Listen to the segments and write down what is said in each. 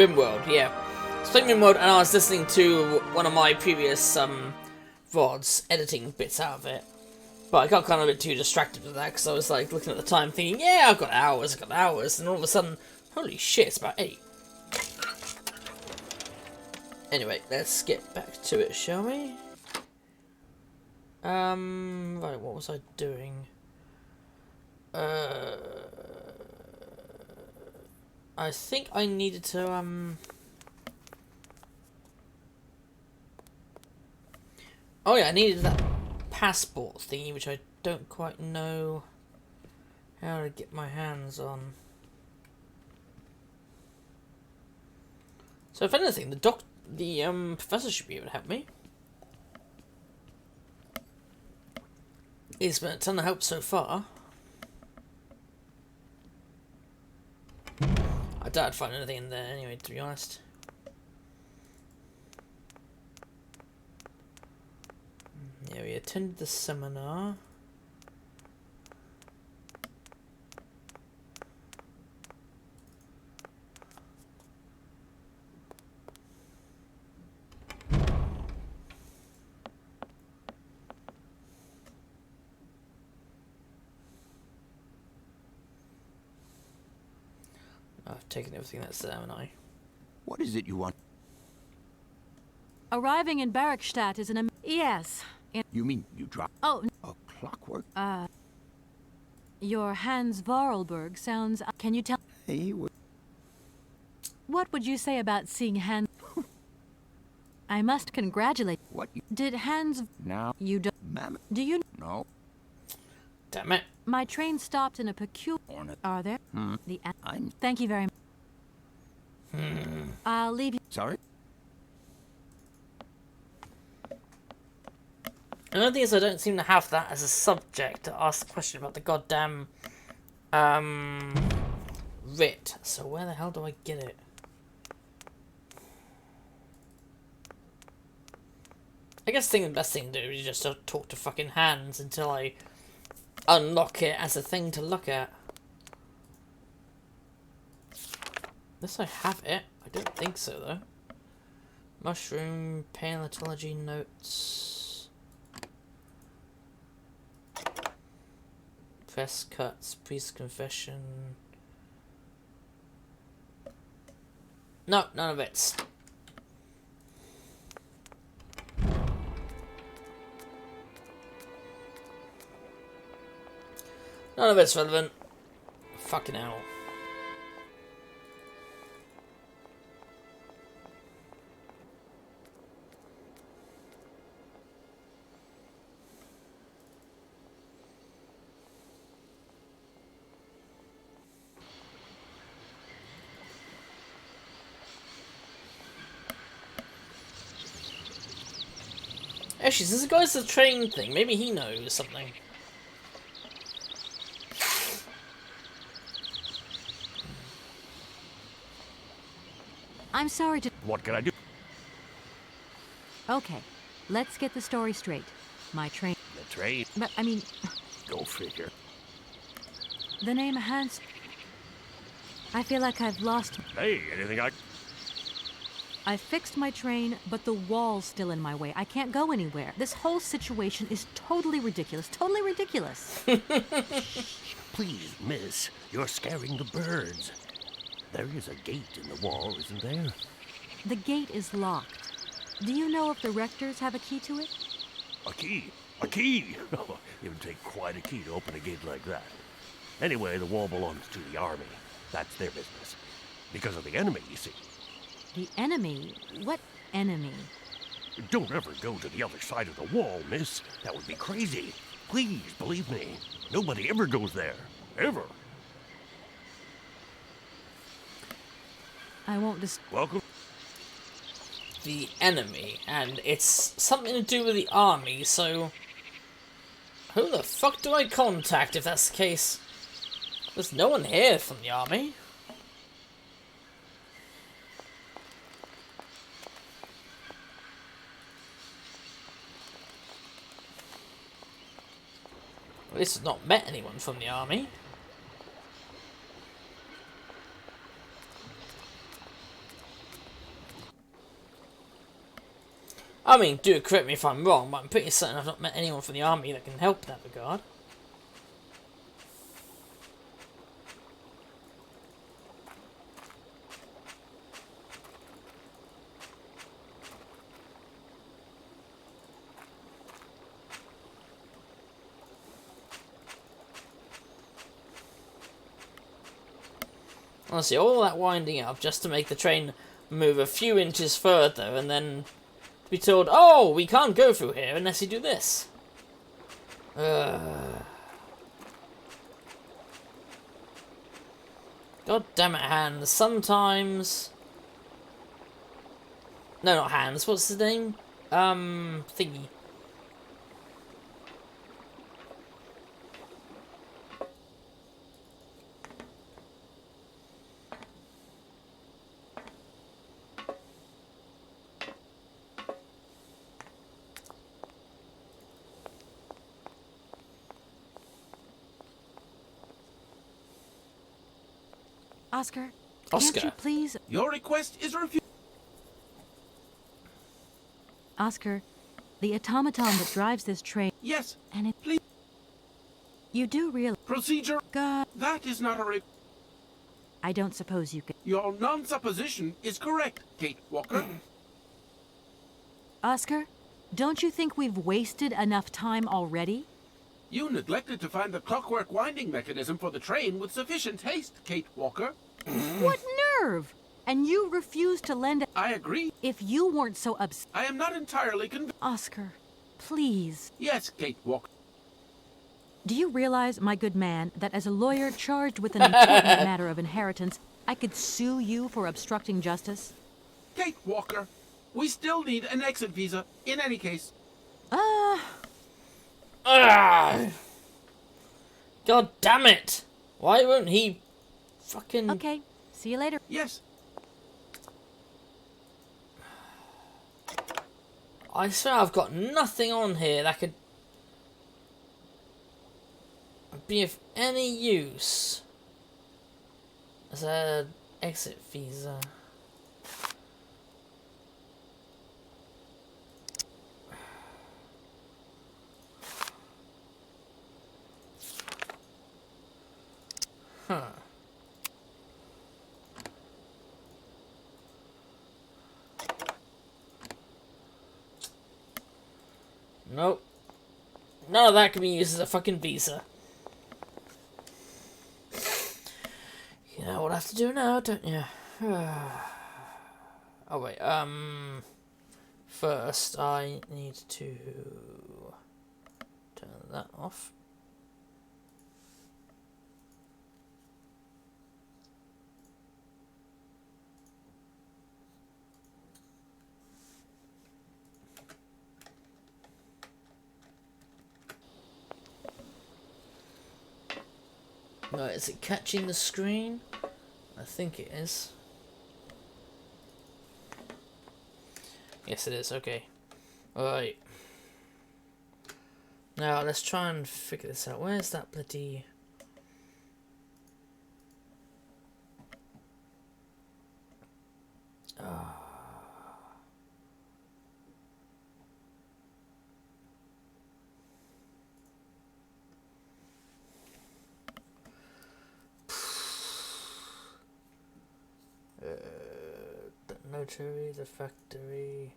RimWorld, yeah. I was playing RimWorld and I was listening to one of my previous VODs, editing bits out of it. But I got kind of a bit too distracted with that because I was like looking at the time thinking, yeah, I've got hours, and all of a sudden, holy shit, it's about 8. Anyway, let's get back to it, shall we? Right, what was I doing? I think I needed to, oh yeah, I needed that passport thingy, which I don't quite know how to get my hands on. So if anything, the professor should be able to help me. He's been a ton of help so far. I doubt I'd find anything in there anyway, to be honest. Yeah, we attended the seminar. I've taken everything that's there, haven't I? What is it you want? Arriving in Barrackstadt is an yes. You mean you dropped Oh, a clockwork? your Hans Vorarlberg sounds. Can you tell? Hey, What would you say about seeing Hans? I must congratulate. what you Did Hans? now? You do? Mammoth? Do you? No. Damn it. My train stopped in a peculiar. Hornet. Are there? Hmm. The. I'm Thank you very much. I'll leave you. sorry. Another thing is I don't seem to have that as a subject to ask the question about the goddamn writ. So where the hell do I get it? I guess the best thing to do is just talk to fucking Hans until I unlock it as a thing to look at. Unless I have it. I don't think so though. Mushroom, paleontology notes. Press cuts, priest confession. No, none of it's. None of it's relevant. Fucking hell. Actually, since it goes to the train thing, maybe he knows something. I'm sorry to. What can I do? Okay, let's get the story straight. My train. The train. But I mean, Go figure. the name Hans. I feel like I've lost. Hey, anything I fixed my train, but the wall's still in my way. I can't go anywhere. This whole situation is totally ridiculous. Totally ridiculous. Please, miss, you're scaring the birds. There is a gate in the wall, isn't there? The gate is locked. Do you know if the rectors have a key to it? A key? A key? Oh, it would take quite a key to open a gate like that. Anyway, the wall belongs to the army. That's their business. Because of the enemy, you see. The enemy? What enemy? Don't ever go to the other side of the wall, miss. That would be crazy. Please, believe me. Nobody ever goes there. Ever. I won't just. Welcome. The enemy, and it's something to do with the army, so who the fuck do I contact if that's the case? There's no one here from the army. At least I've not met anyone from the army. I mean, do correct me if I'm wrong, but I'm pretty certain I've not met anyone from the army that can help in that regard. Honestly, all that winding up just to make the train move a few inches further and then be told, oh, we can't go through here unless you do this. God damn it, Hans. Sometimes... No, not Hans. What's his name? Thingy. Oscar, Oscar. can't you please... Your request is refused. Oscar, the automaton that drives this train... Yes, And it... please. You do realize... Procedure. God, That is not a re... I don't suppose you could... Your non-supposition is correct, Kate Walker. Oscar, don't you think we've wasted enough time already? You neglected to find the clockwork winding mechanism for the train with sufficient haste, Kate Walker. What nerve! And you refused to lend... I agree. If you weren't so I am not entirely convinced. Oscar, please. Yes, Kate Walker. Do you realize, my good man, that as a lawyer charged with an important matter of inheritance, I could sue you for obstructing justice? Kate Walker, we still need an exit visa in any case. God damn it! Why won't he fucking... Okay, see you later. Yes. I swear I've got nothing on here that could be of any use as an exit visa. Huh. Nope. None of that can be used as a fucking visa. You know what I have to do now, don't you? Oh wait, first I need to turn that off. Right, is it catching the screen? I think it is. Yes, it is. Okay. Alright. Now, let's try and figure this out. Where's that bloody... the notary, the factory.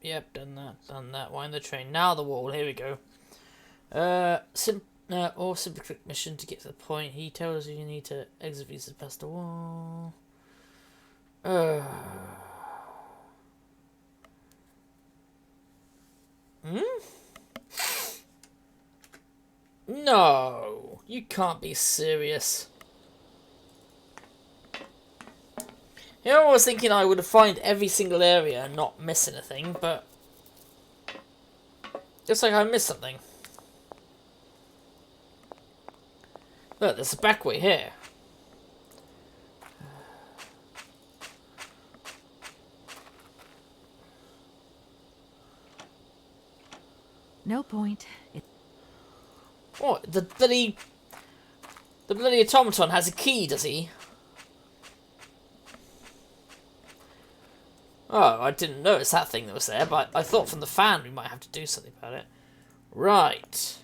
Yep, done that. Wind the train. Now the wall. Here we go. Or simply click mission to get to the point. He tells you need to exit visa past the wall. No, you can't be serious. You know, I was thinking I would find every single area and not miss anything, but just like I missed something. Look, there's a back way here. No point. What? The bloody automaton has a key, does he? Oh, I didn't notice that thing that was there, but I thought from the fan we might have to do something about it. Right.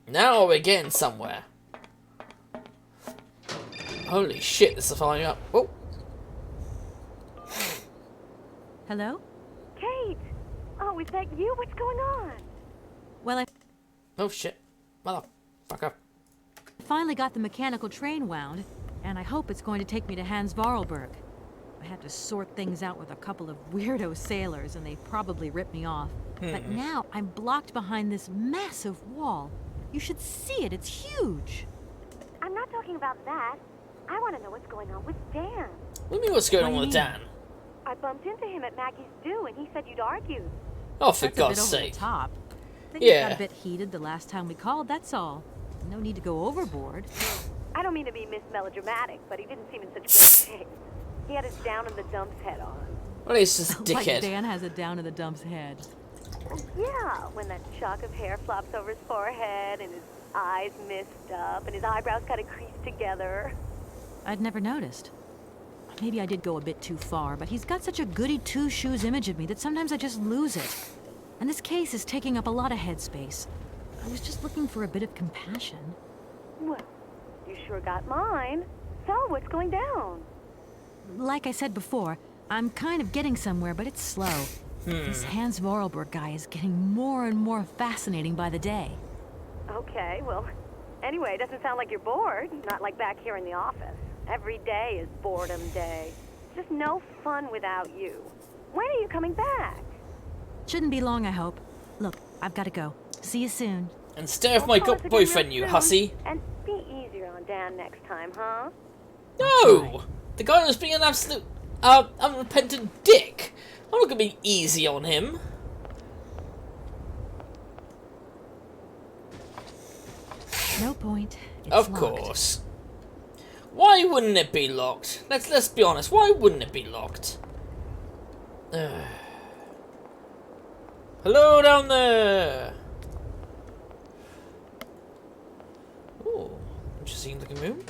Now we're getting somewhere. Holy shit, this is following up. Oh. Hello? Kate! Oh, is that you? What's going on? Well, I Oh shit. Motherfucker. finally got the mechanical train wound, and I hope it's going to take me to Hans Vorarlberg. I had to sort things out with a couple of weirdo sailors, and they probably ripped me off. But now I'm blocked behind this massive wall. You should see it. It's huge. I'm not talking about that. I want to know what's going on with Dan. What do you mean what's going on What do with you Dan? I bumped into him at Maggie's do, and he said you'd argued. Oh, for That's God's a bit over sake. the top. Things Yeah. got a bit heated the last time we called, that's all. No need to go overboard. I don't mean to be melodramatic, but he didn't seem in such great shape. He had his down in the dumps head on. Well, he's just a Like dickhead. Dan has it down in the dump's head. Yeah, when that shock of hair flops over his forehead, and his eyes mist up, and his eyebrows kind of creased together. I'd never noticed. Maybe I did go a bit too far, but he's got such a goody two-shoes image of me that sometimes I just lose it. And this case is taking up a lot of headspace. I was just looking for a bit of compassion. Well, you sure got mine. So, what's going down? Like I said before, I'm kind of getting somewhere, but it's slow. This Hans Vorarlberg guy is getting more and more fascinating by the day. Okay, well, anyway, it doesn't sound like you're bored. Not like back here in the office. Every day is boredom day. Just no fun without you. When are you coming back? Shouldn't be long, I hope. Look, I've got to go. See you soon. And stay off my Call us again boyfriend, real you soon. hussy. And be easier on Dan next time, huh? No! The guy was being an absolute, unrepentant dick. I'm not gonna be easy on him. No point. It's Of locked. course. Why wouldn't it be locked? Let's be honest. Why wouldn't it be locked? Hello down there. Ooh, interesting looking room.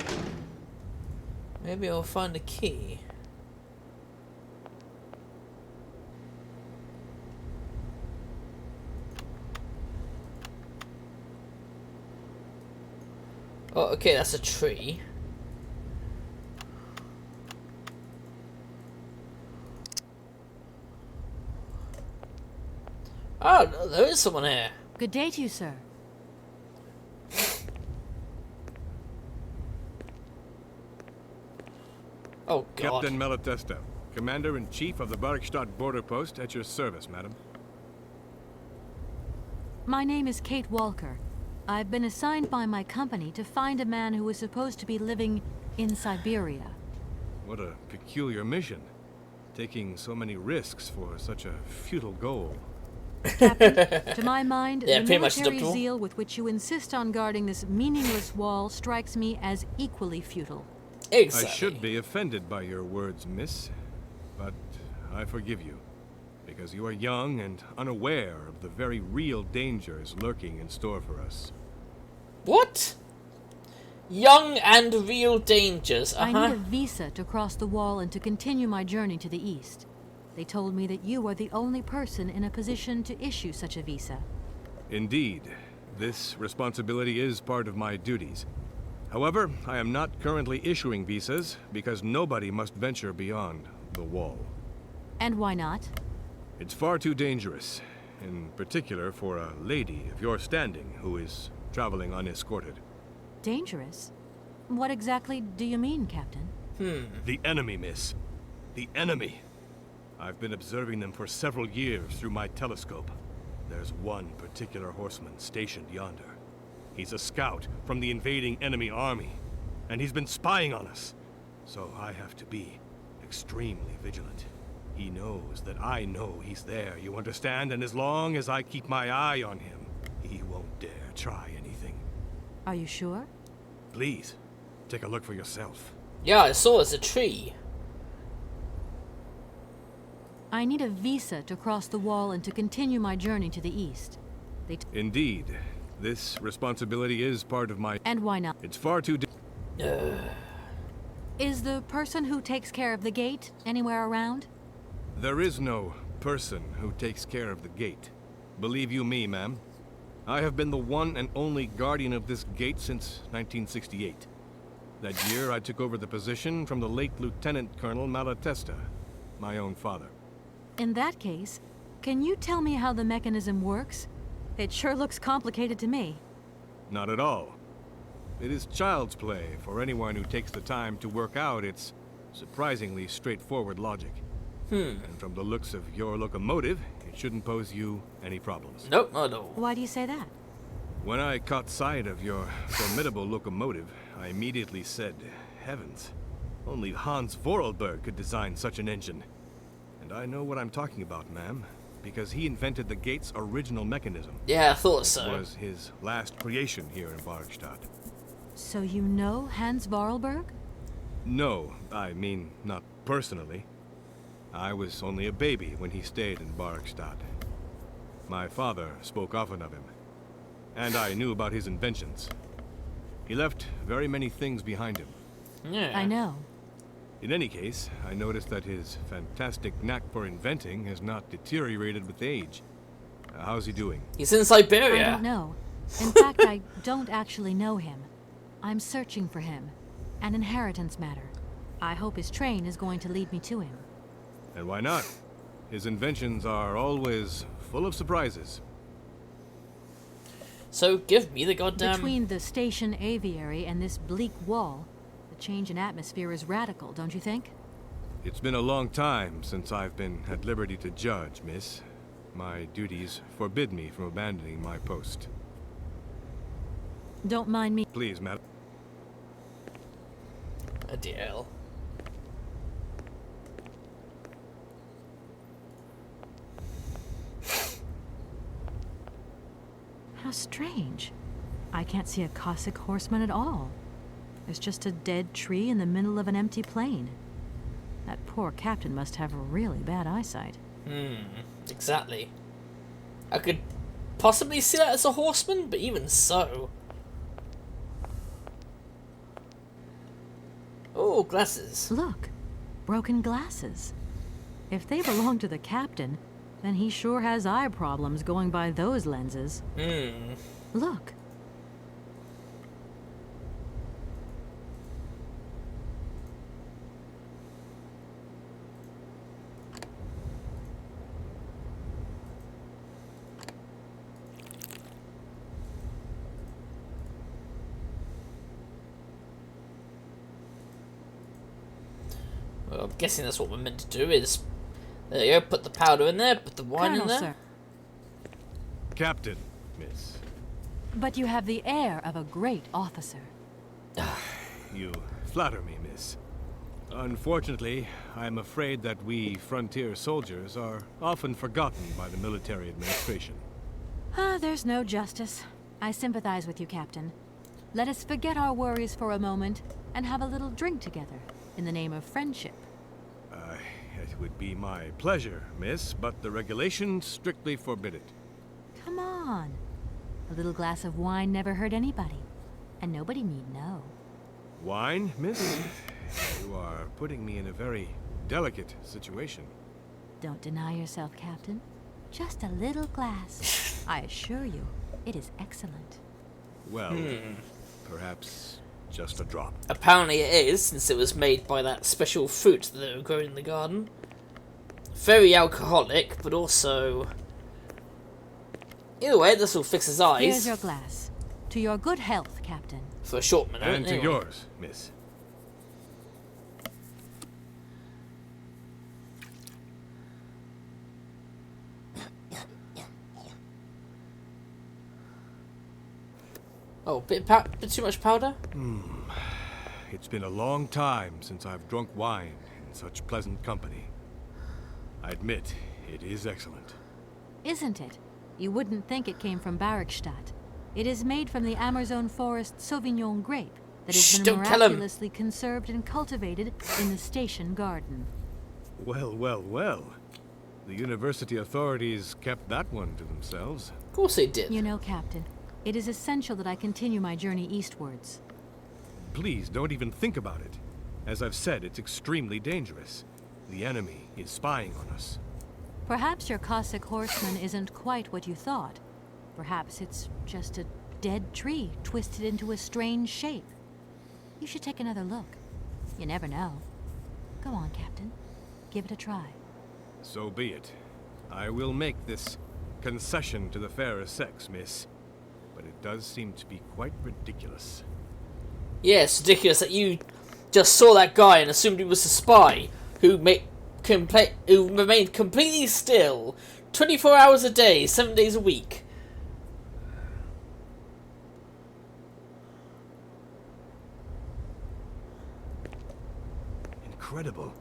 Maybe I'll find a key. Oh, okay, that's a tree. Oh, no, there is someone here. Good day to you, sir. Oh, God. Captain Malatesta, Commander-in-Chief of the Barkstadt border post, at your service, madam. My name is Kate Walker. I've been assigned by my company to find a man who is supposed to be living in Syberia. What a peculiar mission. Taking so many risks for such a futile goal. To my mind, Yeah, the pretty much military adoptable. zeal with which you insist on guarding this meaningless wall strikes me as equally futile. Exactly. I should be offended by your words, miss, but I forgive you, because you are young and unaware of the very real dangers lurking in store for us. What? Young and real dangers. I need a visa to cross the wall and to continue my journey to the east. They told me that you are the only person in a position to issue such a visa. Indeed, this responsibility is part of my duties. However, I am not currently issuing visas because nobody must venture beyond the wall. And why not? It's far too dangerous, in particular for a lady of your standing who is traveling unescorted. Dangerous? What exactly do you mean, Captain? The enemy, miss. The enemy. I've been observing them for several years through my telescope. There's one particular horseman stationed yonder. He's a scout from the invading enemy army, and he's been spying on us. So I have to be extremely vigilant. He knows that I know he's there, you understand? And as long as I keep my eye on him, he won't dare try anything. Are you sure? Please, take a look for yourself. Yeah, I saw there's a tree. I need a visa to cross the wall and to continue my journey to the east. Indeed. This responsibility is part of my... And why not? It's far too... Is the person who takes care of the gate anywhere around? There is no person who takes care of the gate. Believe you me, ma'am. I have been the one and only guardian of this gate since 1968. That year, I took over the position from the late Lieutenant Colonel Malatesta, my own father. In that case, can you tell me how the mechanism works? It sure looks complicated to me. Not at all. It is child's play for anyone who takes the time to work out its surprisingly straightforward logic. And from the looks of your locomotive, it shouldn't pose you any problems. Nope, not at all. Why do you say that? When I caught sight of your formidable locomotive, I immediately said, heavens, only Hans Vorarlberg could design such an engine. And I know what I'm talking about, ma'am, because he invented the gate's original mechanism. Yeah, I thought It so. was his last creation here in Bargstadt. So you know Hans Vorarlberg? No, I mean, not personally. I was only a baby when he stayed in Bargstadt. My father spoke often of him, and I knew about his inventions. He left very many things behind him. Yeah. I know. In any case, I noticed that his fantastic knack for inventing has not deteriorated with age. How's he doing? He's in Syberia. I don't know. In fact, I don't actually know him. I'm searching for him. An inheritance matter. I hope his train is going to lead me to him. And why not? His inventions are always full of surprises. So give me the goddamn... Between the station aviary and this bleak wall, the change in atmosphere is radical, don't you think? It's been a long time since I've been at liberty to judge, miss. My duties forbid me from abandoning my post. Don't mind me. Please, madam. A deal. How strange. I can't see a Cossack horseman at all. There's just a dead tree in the middle of an empty plain. That poor captain must have really bad eyesight. Exactly. I could possibly see that as a horseman, but even so... Oh, glasses. Look, broken glasses. If they belong to the captain, then he sure has eye problems going by those lenses. Look. Well, I'm guessing that's what we're meant to do is... There you go, put the powder in there, put the wine Colonel, in there. sir. Captain, miss. But you have the air of a great officer. You flatter me, miss. Unfortunately, I'm afraid that we frontier soldiers are often forgotten by the military administration. There's no justice. I sympathize with you, Captain. Let us forget our worries for a moment and have a little drink together in the name of friendship. It would be my pleasure, miss, but the regulations strictly forbid it. Come on. A little glass of wine never hurt anybody, and nobody need know. Wine, miss? You are putting me in a very delicate situation. Don't deny yourself, Captain. Just a little glass. I assure you, it is excellent. Well, perhaps just a drop. Apparently it is, since it was made by that special fruit that grew in the garden. Very alcoholic, but also... Either way, this will fix his eyes. Here's your glass. To your good health, Captain. For a short minute, And to anyway. yours, miss. Oh, bit too much powder? It's been a long time since I've drunk wine in such pleasant company. I admit, it is excellent. Isn't it? You wouldn't think it came from Barrickstadt. It is made from the Amazon forest Sauvignon grape that has Shh, been don't tell him. miraculously conserved and cultivated in the station garden. Well, well, well. The university authorities kept that one to themselves. Of course they did. You know, Captain, it is essential that I continue my journey eastwards. Please don't even think about it. As I've said, it's extremely dangerous. The enemy is spying on us. Perhaps your Cossack horseman isn't quite what you thought. Perhaps it's just a dead tree twisted into a strange shape. You should take another look. You never know. Go on, Captain. Give it a try. So be it. I will make this concession to the fairer sex, miss. But it does seem to be quite ridiculous. Yes, ridiculous that you just saw that guy and assumed he was a spy who remained completely still 24 hours a day, 7 days a week. Incredible.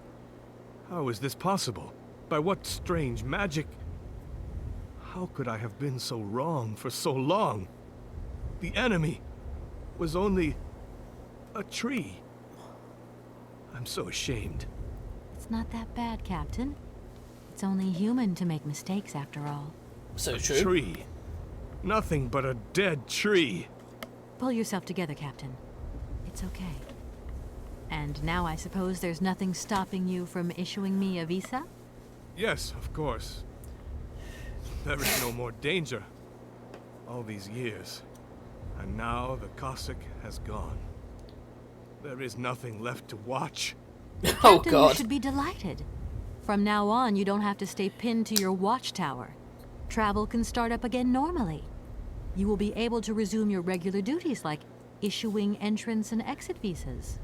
How is this possible? By what strange magic? How could I have been so wrong for so long? The enemy was only a tree. I'm so ashamed. It's not that bad, Captain. It's only human to make mistakes after all. So A true. tree. Nothing but a dead tree. Pull yourself together, Captain. It's okay. And now I suppose there's nothing stopping you from issuing me a visa? Yes, of course. There is no more danger. All these years. And now the Cossack has gone. There is nothing left to watch. Oh Captain, you god. should be delighted. From now on, you don't have to stay pinned to your watchtower. Travel can start up again normally. You will be able to resume your regular duties like issuing entrance and exit visas.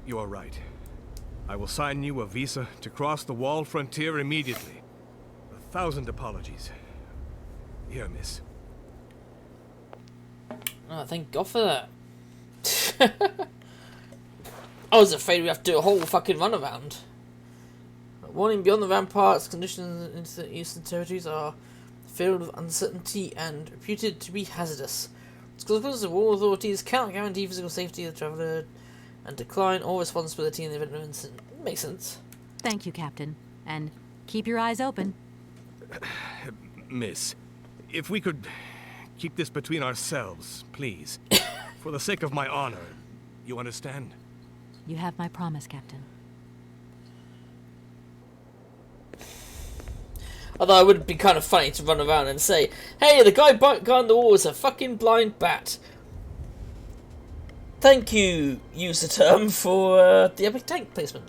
You are right. I will sign you a visa to cross the wall frontier immediately. 1,000 apologies. Here, miss. Oh, thank God for that. I was afraid we have to do a whole fucking runaround. Warning: beyond the ramparts, conditions into the eastern territories are filled with uncertainty and reputed to be hazardous. It's because the war authorities cannot guarantee physical safety of the traveller and decline all responsibility in the event of an incident. Makes sense. Thank you, Captain. And keep your eyes open. Miss, if we could keep this between ourselves, please. For the sake of my honor. You understand? You have my promise, Captain. Although it would be kind of funny to run around and say, hey, the guy behind the wall is a fucking blind bat. Thank you, user term, for the epic tank placement.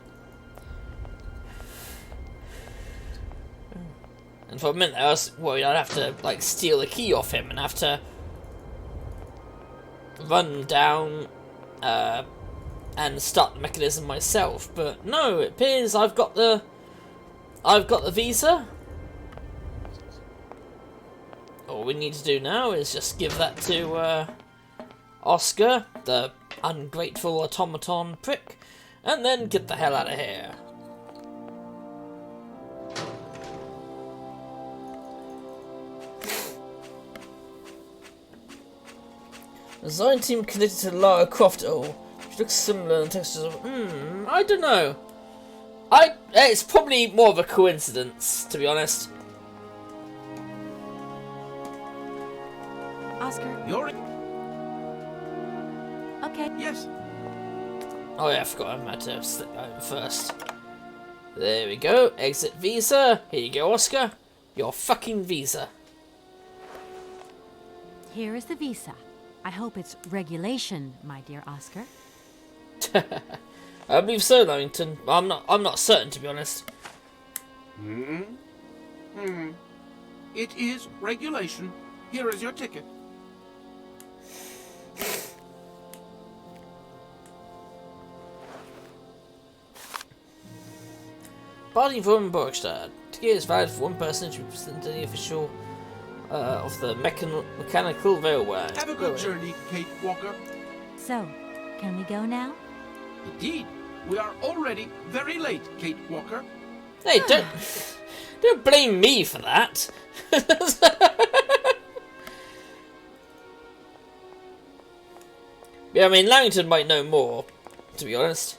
And for a minute I was worried I'd have to like steal a key off him and have to run down and start the mechanism myself. But no, it appears I've got the visa. All we need to do now is just give that to Oscar, the ungrateful automaton prick, and then get the hell out of here. The design team connected to Lara Croft. Oh, she looks similar in textures of. I don't know. It's probably more of a coincidence, to be honest. Oscar. You're... Okay. Yes. Oh yeah, I forgot I had to slip out first. There we go. Exit visa. Here you go, Oscar. Your fucking visa. Here is the visa. I hope it's regulation, my dear Oscar. I believe so, Langton. I'm not certain, to be honest. It is regulation. Here is your ticket. Party from Borgstad. Ticket is valid for one person to represent any official of the mechanical railway. Have a good journey, Kate Walker. So, can we go now? Indeed. We are already very late, Kate Walker. Hey, don't blame me for that. Yeah, I mean, Langton might know more, to be honest.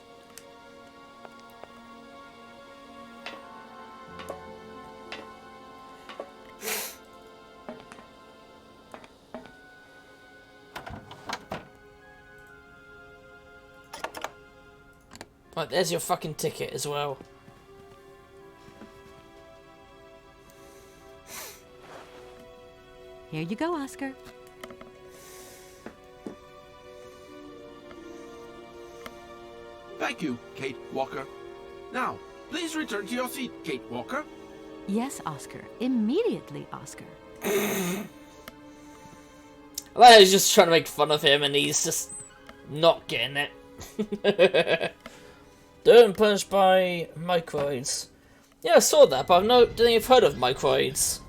Right, there's your fucking ticket as well. Here you go, Oscar. Thank you, Kate Walker. Now, please return to your seat, Kate Walker. Yes, Oscar. Immediately, Oscar. Well, he's just trying to make fun of him and he's just not getting it. Don't punish by microids. Yeah, I saw that, but don't think I've heard of microids.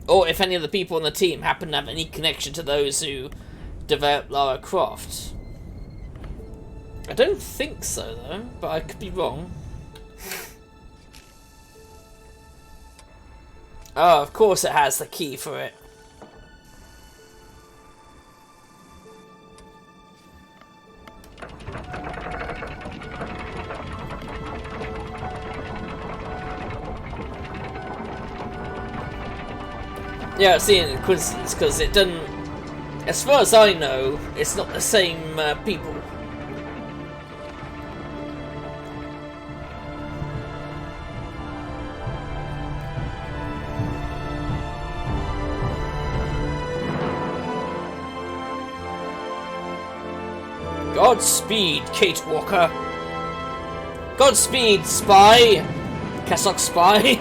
Or if any of the people on the team happen to have any connection to those who developed Lara Croft. I don't think so, though, but I could be wrong. Oh, of course it has the key for it. Yeah, I've seen a coincidence because it doesn't. As far as I know, it's not the same people. Godspeed, Kate Walker. Godspeed, spy. Cassock spy.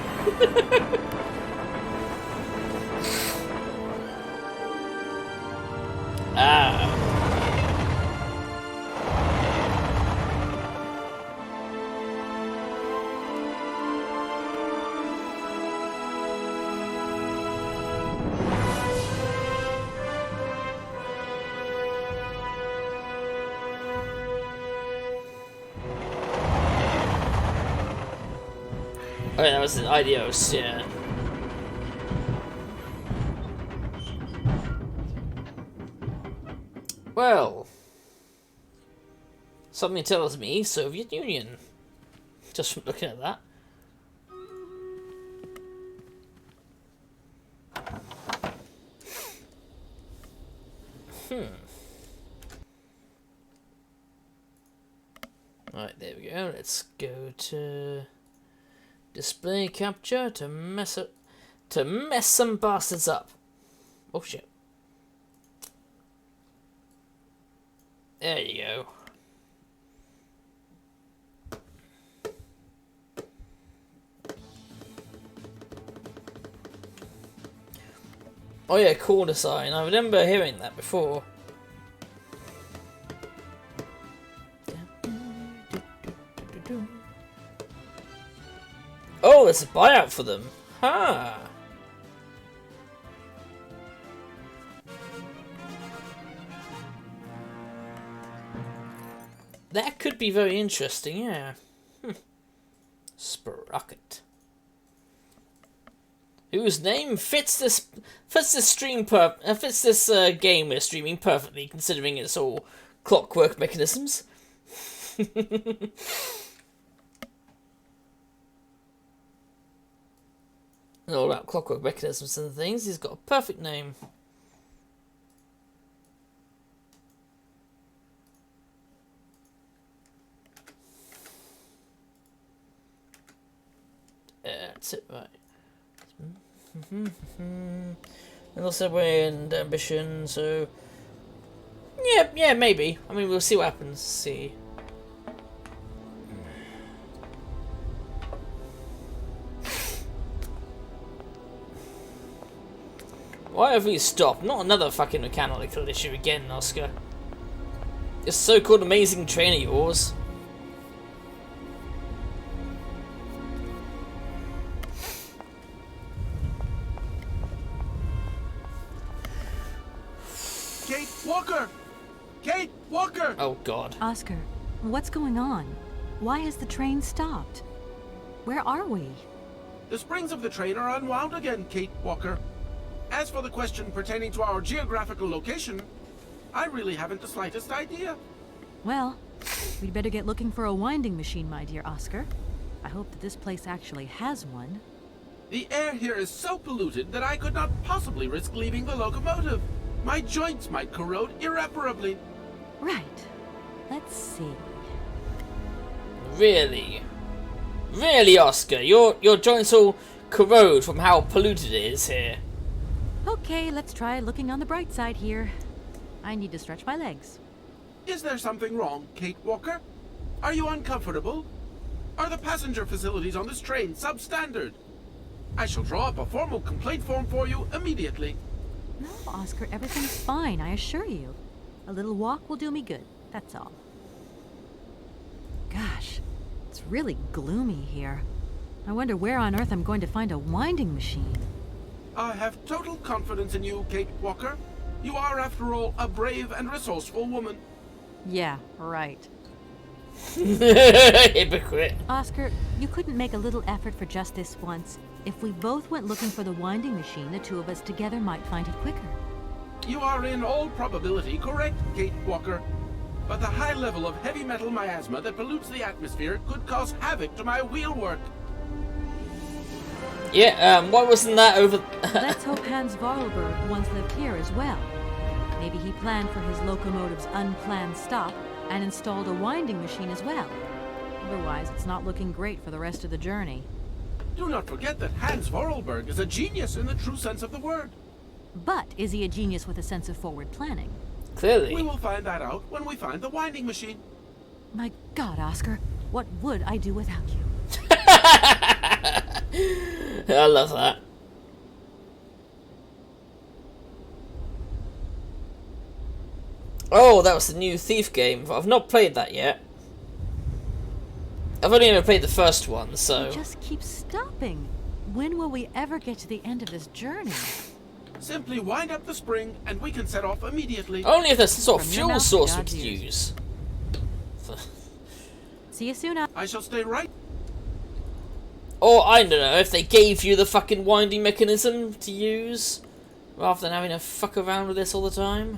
Ah. Oh, yeah, that was an Idios, yeah. Well, something tells me Soviet Union, just from looking at that. Right, there we go. Let's go to display capture to mess some bastards up. Oh shit. There you go. Oh yeah, corner sign. I remember hearing that before. Oh, there's a buyout for them. Huh. That could be very interesting, yeah. Sprocket. Whose name fits this game we're streaming perfectly, considering it's all clockwork mechanisms. And all about clockwork mechanisms and things. He's got a perfect name. That's it, right. And also we're in ambition, so yeah, maybe. I mean, we'll see what happens. See. Why have we stopped? Not another fucking mechanical issue again, Oscar. This so-called amazing train of yours. Kate Walker! Kate Walker! Oh god. Oscar, what's going on? Why has the train stopped? Where are we? The springs of the train are unwound again, Kate Walker. As for the question pertaining to our geographical location, I really haven't the slightest idea. Well, we'd better get looking for a winding machine, my dear Oscar. I hope that this place actually has one. The air here is so polluted that I could not possibly risk leaving the locomotive. My joints might corrode irreparably. Right. Let's see. Really? Really, Oscar? Your joints all corrode from how polluted it is here. Okay, let's try looking on the bright side here. I need to stretch my legs. Is there something wrong, Kate Walker? Are you uncomfortable? Are the passenger facilities on this train substandard? I shall draw up a formal complaint form for you immediately. No, Oscar, everything's fine, I assure you. A little walk will do me good, that's all. Gosh, it's really gloomy here. I wonder where on earth I'm going to find a winding machine. I have total confidence in you, Kate Walker. You are, after all, a brave and resourceful woman. Yeah, right. Hypocrite. Oscar, you couldn't make a little effort for just this once. If we both went looking for the winding machine, the two of us together might find it quicker. You are in all probability correct, Kate Walker. But the high level of heavy metal miasma that pollutes the atmosphere could cause havoc to my wheelwork. Yeah, why wasn't that over... Let's hope Hans Vorarlberg once lived here as well. Maybe he planned for his locomotive's unplanned stop and installed a winding machine as well. Otherwise, it's not looking great for the rest of the journey. Do not forget that Hans Vorarlberg is a genius in the true sense of the word. But is he a genius with a sense of forward planning? Clearly. We will find that out when we find the winding machine. My God, Oscar, what would I do without you? I love that. Oh, that was the new Thief game. I've not played that yet. I've only ever played the first one, so... We just keep stopping. When will we ever get to the end of this journey? Simply wind up the spring and we can set off immediately. Only if there's some sort of From your fuel mouth to source we God's could ears. use. See you soon, I shall stay right. Or, I don't know, if they gave you the fucking winding mechanism to use, rather than having to fuck around with this all the time.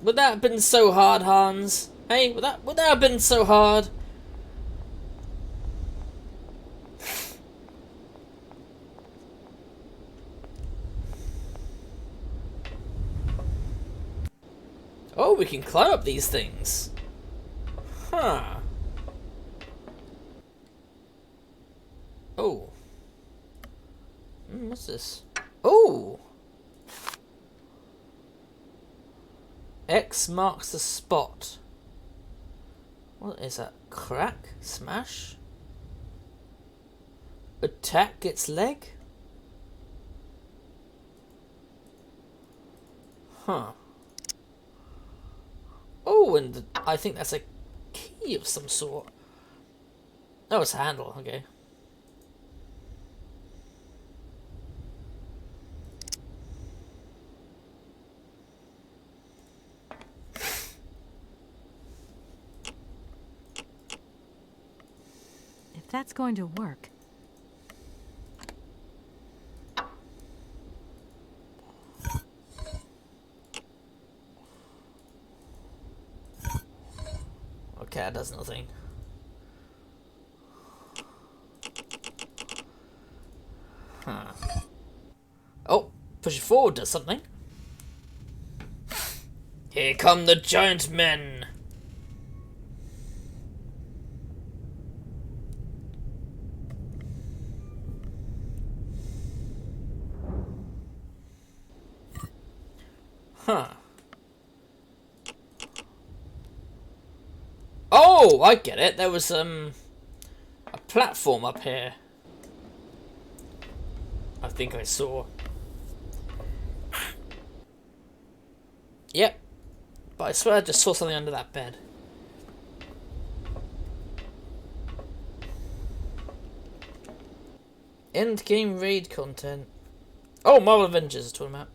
Would that have been so hard, Hans? Hey, would that have been so hard? Oh, we can climb up these things. Huh. Oh. What's this? Oh! X marks the spot. What is that? Crack? Smash? Attack gets leg? Huh. Oh, and I think that's a key of some sort. Oh, it's a handle, okay. If that's going to work. Okay, that does nothing. Huh. Oh, push it forward does something. Here come the giant men. Huh. Oh, I get it. There was a platform up here. I think I saw. Yep. But I swear I just saw something under that bed. End game raid content. Oh, Marvel Avengers is talking about.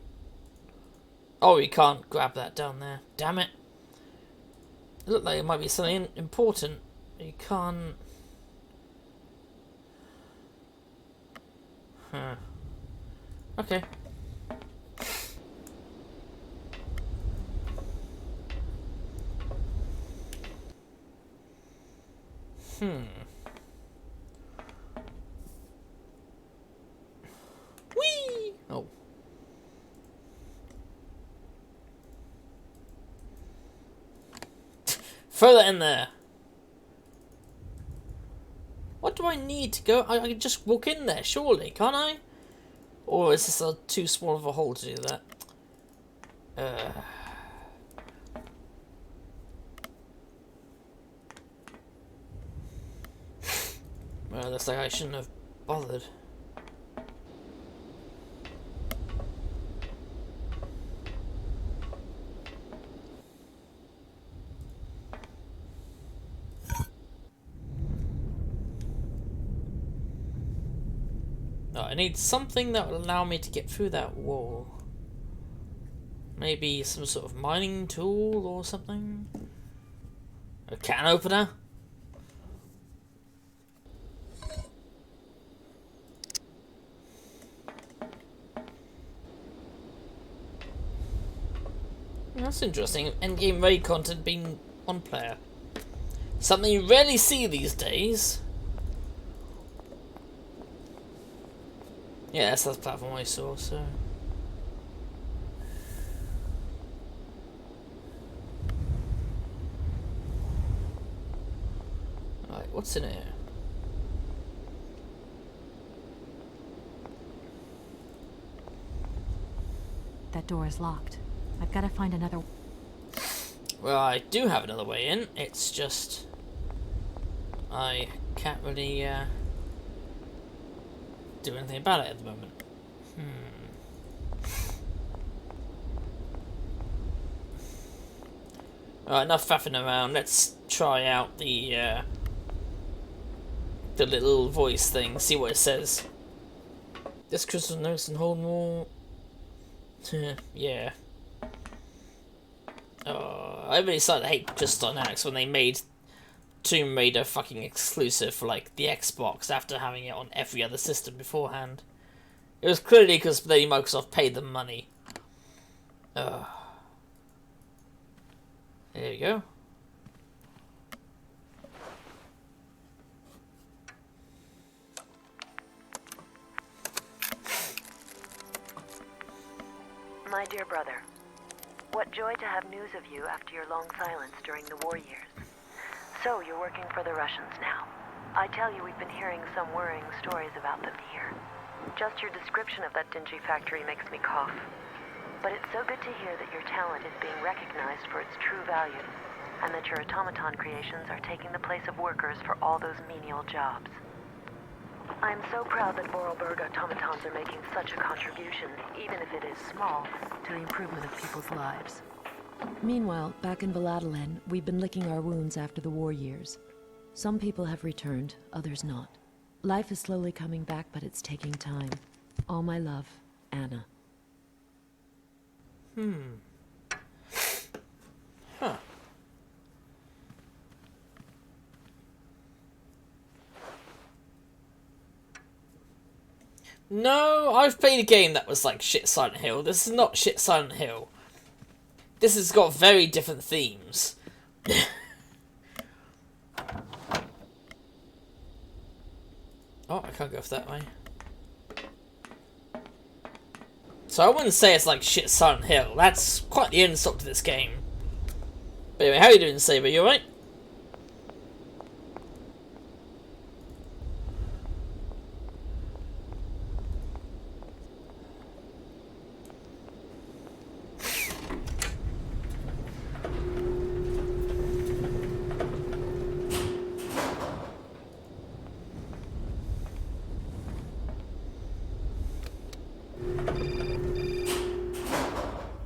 Oh, you can't grab that down there. Damn it. It looked like it might be something important. You can't... Huh. Okay. Whee! Oh. Throw that in there. What do I need to go? I can just walk in there, surely, can't I? Or is this too small of a hole to do that? Well, looks like I shouldn't have bothered. Oh, I need something that will allow me to get through that wall. Maybe some sort of mining tool or something? A can opener? That's interesting. Endgame raid content being one player. Something you rarely see these days. Yeah, that's the platform I saw, so... Alright, what's in here? That door is locked. I've got to find another... Well, I do have another way in. It's just... I can't really, do anything about it at the moment. Alright, enough faffing around. Let's try out the little voice thing, see what it says. This crystal notes and hold more... yeah. Oh, I really started to hate Crystal Dynamics when they made Tomb Raider fucking exclusive for like the Xbox after having it on every other system beforehand. It was clearly because Microsoft paid them money. There you go. My dear brother, what joy to have news of you after your long silence during the war years. So, you're working for the Russians now. I tell you, we've been hearing some worrying stories about them here. Just your description of that dingy factory makes me cough. But it's so good to hear that your talent is being recognized for its true value, and that your automaton creations are taking the place of workers for all those menial jobs. I'm so proud that Vorarlberg automatons are making such a contribution, even if it is small, to the improvement of people's lives. Meanwhile, back in Valladolid, we've been licking our wounds after the war years. Some people have returned, others not. Life is slowly coming back, but it's taking time. All my love, Anna. Huh. No, I've played a game that was like shit Silent Hill. This is not shit Silent Hill. This has got very different themes. Oh, I can't go that way. So I wouldn't say it's like shit Silent Hill. That's quite the insult to this game. But anyway, how are you doing, Saber? You alright?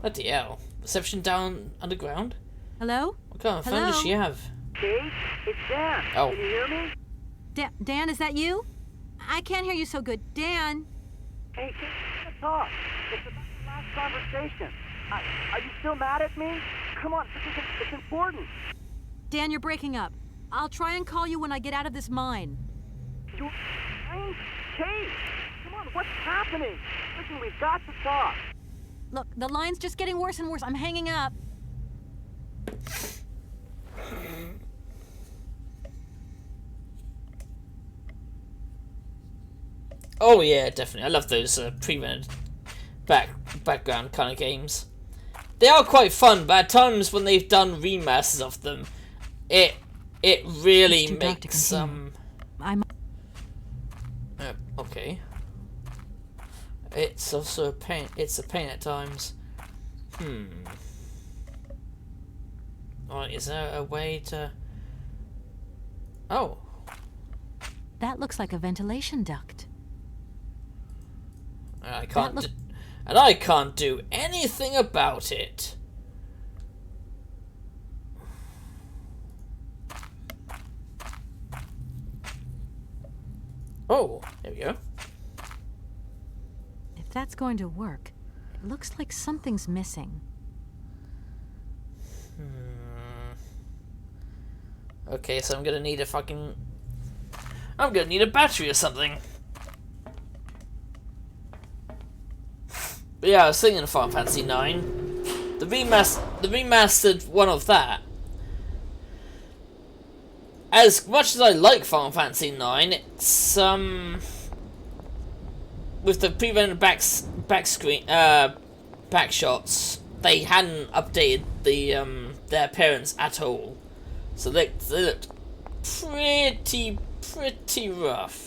Bloody hell. Reception down underground? Hello? What kind of phone does she have? Kate, it's Dan. Oh. Can you hear me? Dan, is that you? I can't hear you so good. Dan? Hey, Kate, let's talk. It's about the last conversation. Are you still mad at me? Come on, it's important. Dan, you're breaking up. I'll try and call you when I get out of this mine. You're fine? Kate, come on, what's happening? Listen, we've got to talk. Look, the line's just getting worse and worse. I'm hanging up. Oh yeah, definitely. I love those pre-rendered background kind of games. They are quite fun, but at times when they've done remasters of them, it really It's too dark to makes continue. I'm okay. It's also a pain. It's a pain at times. Alright, is there a way to? Oh, That looks like a ventilation duct. I can't. And I can't do anything about it. Oh, there we go. If that's going to work, it looks like something's missing. Okay, so I'm gonna need a fucking... I'm gonna need a battery or something. But yeah, I was thinking of Final Fantasy 9. The remastered one of that. As much as I like Final Fantasy 9, it's with the pre-rendered back shots, they hadn't updated the their appearance at all, so they looked pretty rough.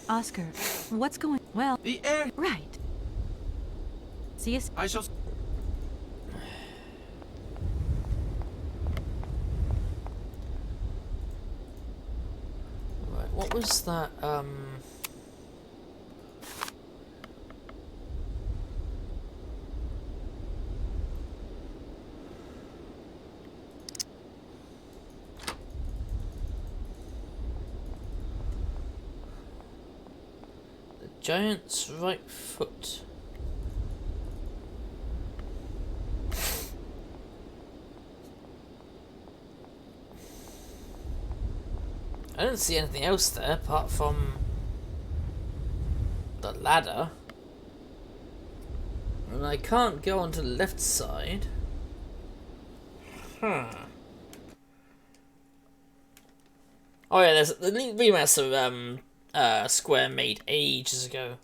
Oscar, what's going... Well, The air. right. See us... I shall. Right, what was that? The giant's right foot. I don't see anything else there apart from the ladder. And I can't go onto the left side. Oh yeah, there's the remaster Square made ages ago.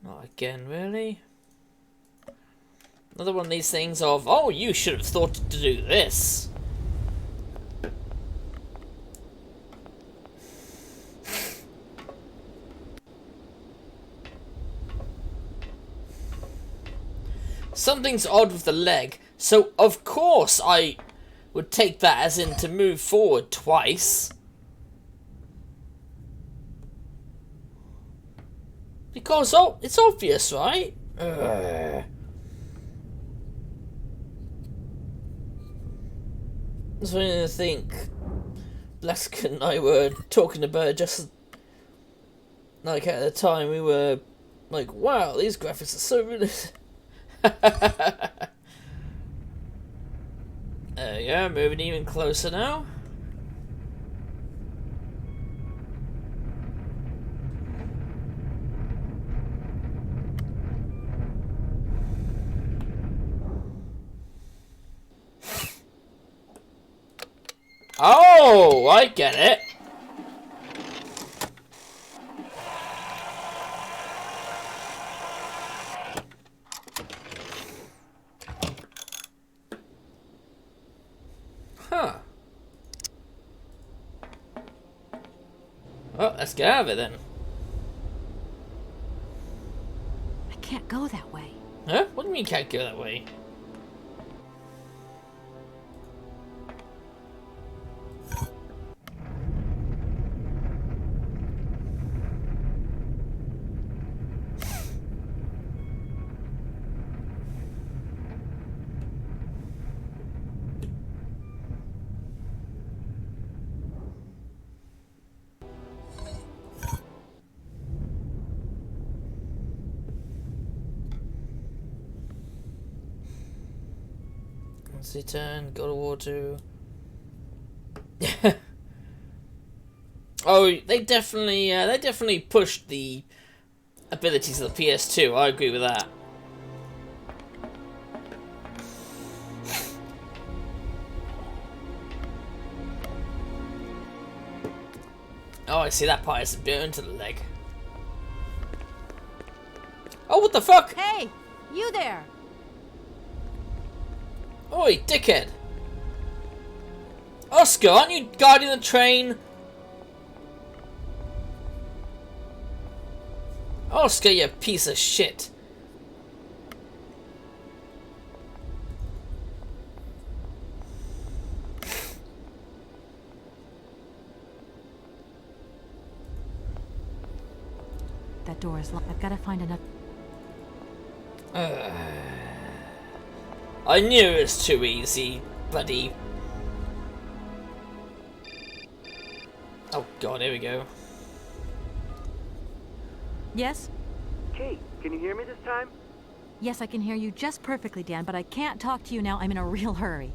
Not again, really? Another one of these things of, oh, you should have thought to do this. Something's odd with the leg, so of course I would take that as in to move forward twice. Because, oh, it's obvious, right? I was beginning to think Blaska and I were talking about it just like at the time we were like, wow, these graphics are so really... There we go, moving even closer now. Oh, I get it. Huh. Well, let's get out of it then. I can't go that way. Huh? What do you mean you can't go that way? Turn, go to war 2. Oh, they definitely pushed the abilities of the PS2. I agree with that. Oh, I see that part is a bit into the leg. Oh, what the fuck? Hey, you there! Oi, dickhead! Oscar, aren't you guarding the train? Oscar, you piece of shit. That door is locked. I've got to find another. I knew it was too easy, buddy. Oh god, here we go. Yes? Kate, can you hear me this time? Yes, I can hear you just perfectly, Dan, but I can't talk to you now. I'm in a real hurry.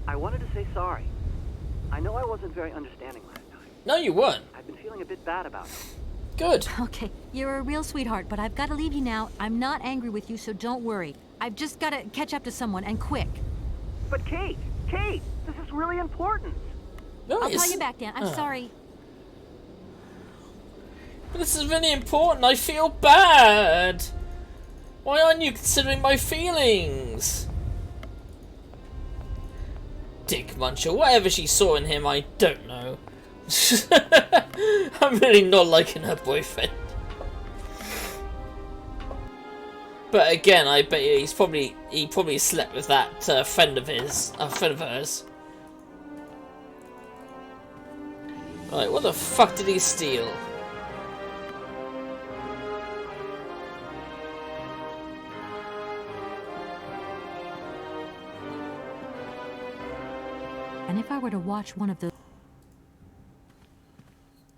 I wanted to say sorry. I know I wasn't very understanding last time. No, you weren't. I've been feeling a bit bad about it. Good. Okay, you're a real sweetheart, but I've got to leave you now. I'm not angry with you, so don't worry. I've just got to catch up to someone, and quick. But Kate, this is really important. No, I'll call you back, Dan. I'm sorry. But this is really important. I feel bad. Why aren't you considering my feelings? Dick muncher. Whatever she saw in him, I don't know. I'm really not liking her boyfriend. But again, I bet you he probably slept with that friend of hers. Right, what the fuck did he steal? And if I were to watch one of those...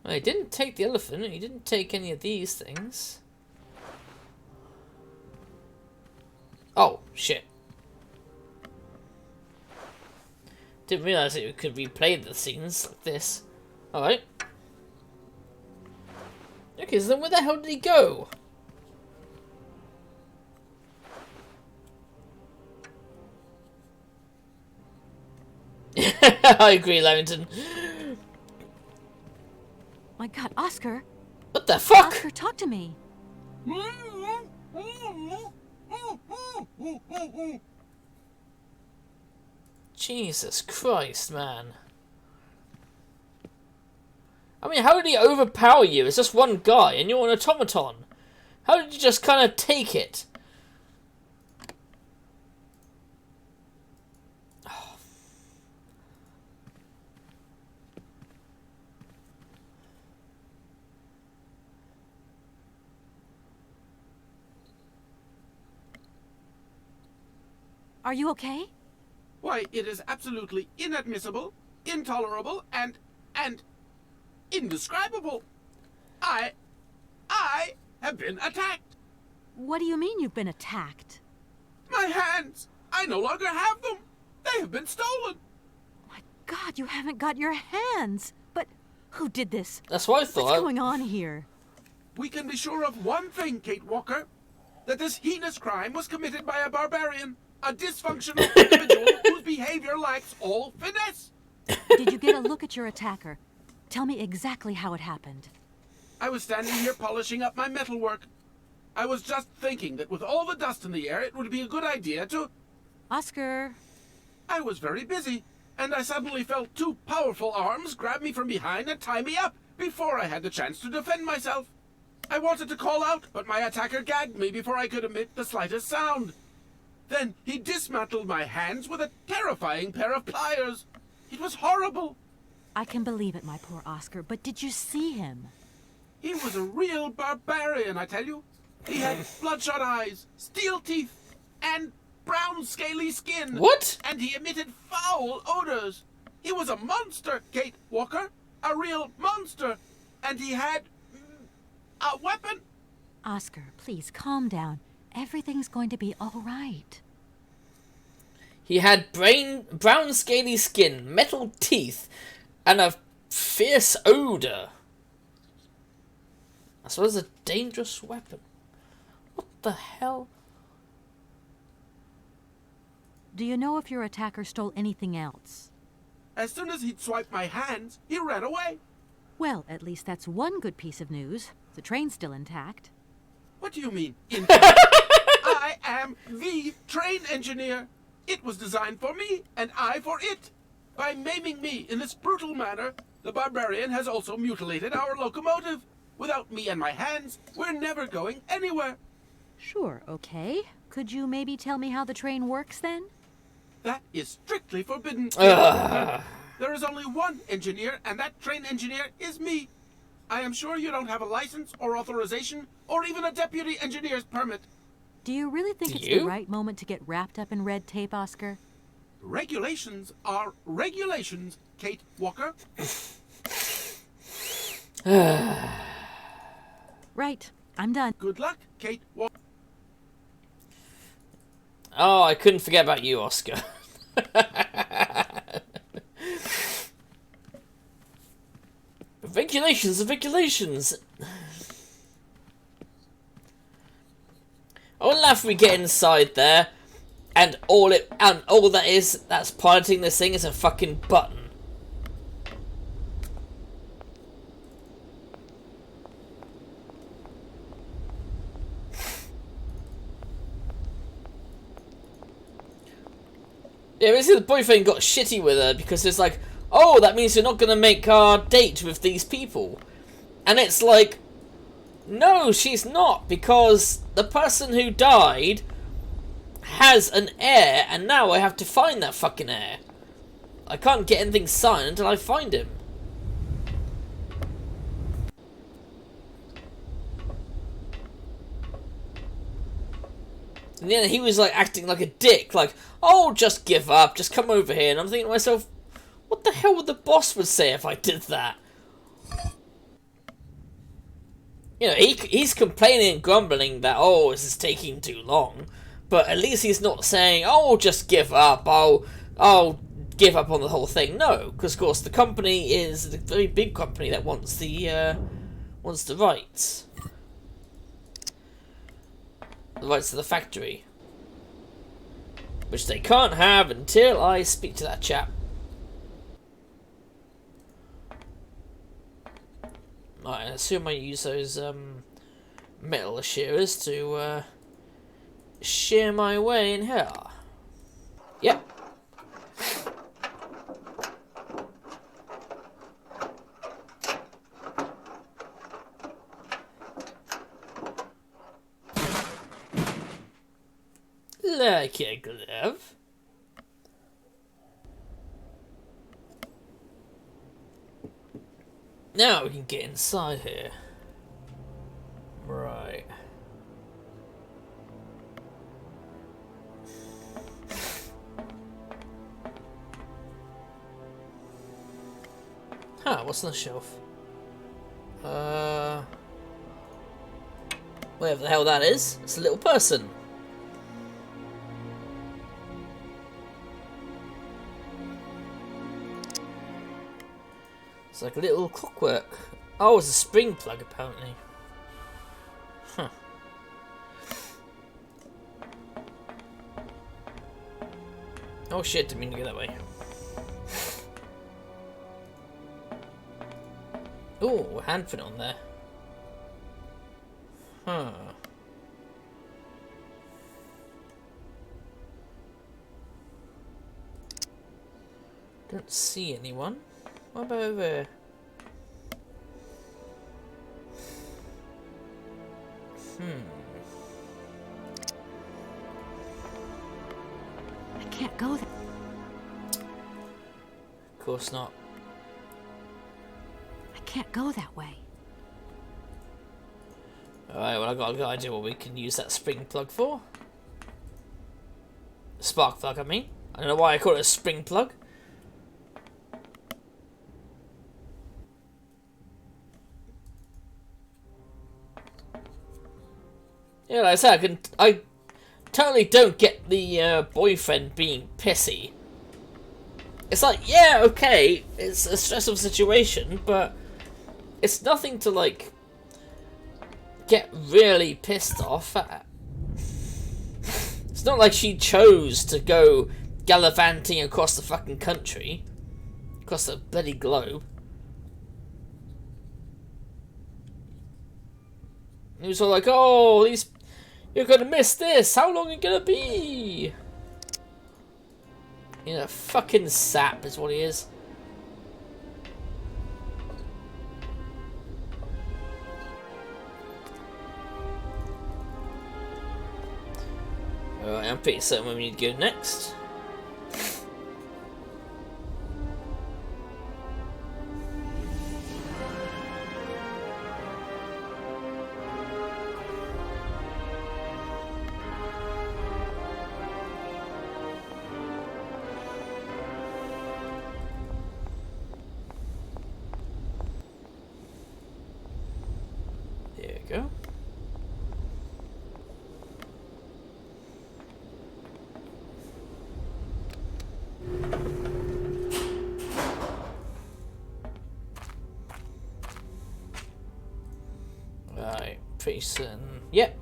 Well, he didn't take the elephant, he didn't take any of these things. Oh, shit. Didn't realise that you could replay the scenes like this. Alright. Okay, so then where the hell did he go? I agree, Larrington. My God, Oscar! What the fuck? Oscar, talk to me! Jesus Christ, man. I mean, how did he overpower you? It's just one guy, and you're an automaton. How did you just kind of take it? Are you okay? Why, it is absolutely inadmissible, intolerable, and indescribable. I have been attacked. What do you mean you've been attacked? My hands! I no longer have them! They have been stolen! My God, you haven't got your hands! But who did this? That's what I thought. What's going on here? We can be sure of one thing, Kate Walker. That this heinous crime was committed by a barbarian. A dysfunctional individual whose behavior lacks all finesse. Did you get a look at your attacker? Tell me exactly how it happened. I was standing here polishing up my metalwork. I was just thinking that with all the dust in the air, it would be a good idea to... Oscar! I was very busy, and I suddenly felt two powerful arms grab me from behind and tie me up before I had the chance to defend myself. I wanted to call out, but my attacker gagged me before I could emit the slightest sound. Then he dismantled my hands with a terrifying pair of pliers. It was horrible. I can believe it, my poor Oscar, but did you see him? He was a real barbarian, I tell you. He had bloodshot eyes, steel teeth, and brown scaly skin. What? And he emitted foul odors. He was a monster, Kate Walker. A real monster. And he had... a weapon. Oscar, please calm down. Everything's going to be all right. He had brown scaly skin, metal teeth, And a fierce odor. As well as a dangerous weapon. What the hell? Do you know if your attacker stole anything else? As soon as he'd swiped my hands, he ran away. Well, at least that's one good piece of news. The train's still intact. What do you mean, intact? I am the train engineer. It was designed for me, and I for it. By maiming me in this brutal manner, the barbarian has also mutilated our locomotive. Without me and my hands, we're never going anywhere. Sure, okay. Could you maybe tell me how the train works then? That is strictly forbidden. There is only one engineer, and that train engineer is me. I am sure you don't have a license or authorization or even a deputy engineer's permit. Do you really think it's the right moment to get wrapped up in red tape, Oscar? Regulations are regulations, Kate Walker. Right, I'm done. Good luck, Kate Walker. Oh, I couldn't forget about you, Oscar. Regulations are regulations. I will laugh if we get inside there, and all that is that's piloting this thing is a fucking button. Yeah, basically the boyfriend got shitty with her because it's like, oh, that means you're not going to make our date with these people. And it's like, no, she's not, because the person who died has an heir, and now I have to find that fucking heir. I can't get anything signed until I find him. And then he was like acting like a dick, like, oh, just give up, just come over here. And I'm thinking to myself, what the hell would the boss would say if I did that? You know, he's complaining and grumbling that, oh, this is taking too long. But at least he's not saying, oh, just give up, I'll give up on the whole thing. No, because of course the company is a very big company that wants the rights. The rights to the factory. Which they can't have until I speak to that chap. Right, I assume I use those metal shearers to shear my way in here. Yep. Like a glove. Now we can get inside here. Right. Huh, what's on the shelf? Whatever the hell that is. It's a little person. It's like a little clockwork. Oh, it's a spring plug, apparently. Huh. Oh shit, didn't mean to go that way. Oh, a handprint on there. Huh. Don't see anyone. What about over there? I can't go there. Of course not. I can't go that way. Alright, well, I've got a good idea what we can use that spring plug for. Spark plug, I mean. I don't know why I call it a spring plug. Yeah, like I said, I totally don't get the boyfriend being pissy. It's like, yeah, okay, it's a stressful situation, but it's nothing to, like, get really pissed off at. It's not like she chose to go gallivanting across the fucking country. Across the bloody globe. He was all like, oh, you're gonna miss this. How long are you gonna be? You know, fucking sap is what he is. Alright, I'm pretty certain where we need to go next. There you go. Right, pretty certain. Yep.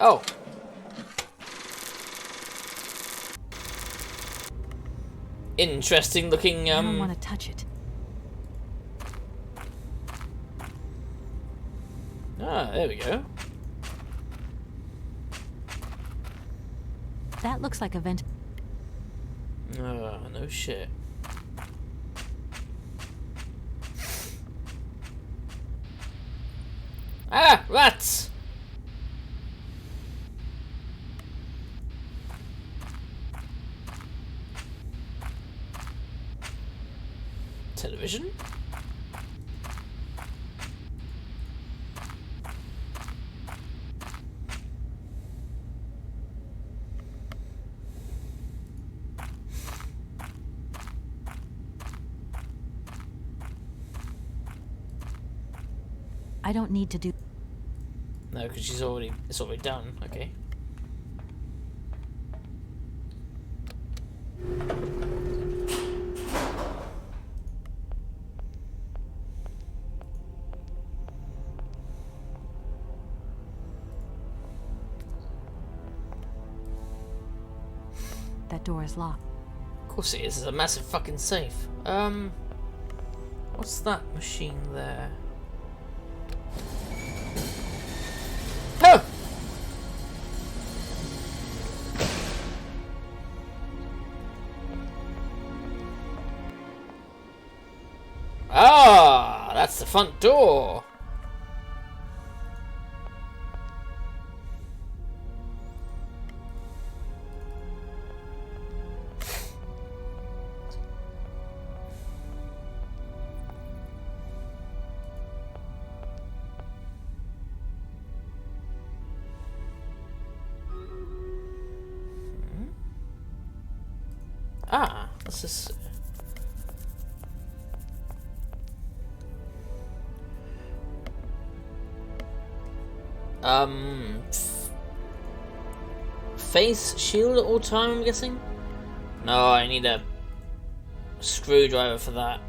Oh. Interesting looking, I don't want to touch it. Ah, there we go. That looks like a vent. Oh, no shit. Ah, rats! Television? I don't need to do. No, because it's already done. Okay. That door is locked. Of course it is. It's a massive fucking safe. What's that machine there? Oh! Ah, that's the front door. Ah, this is. Face shield at all time, I'm guessing? No, I need a screwdriver for that.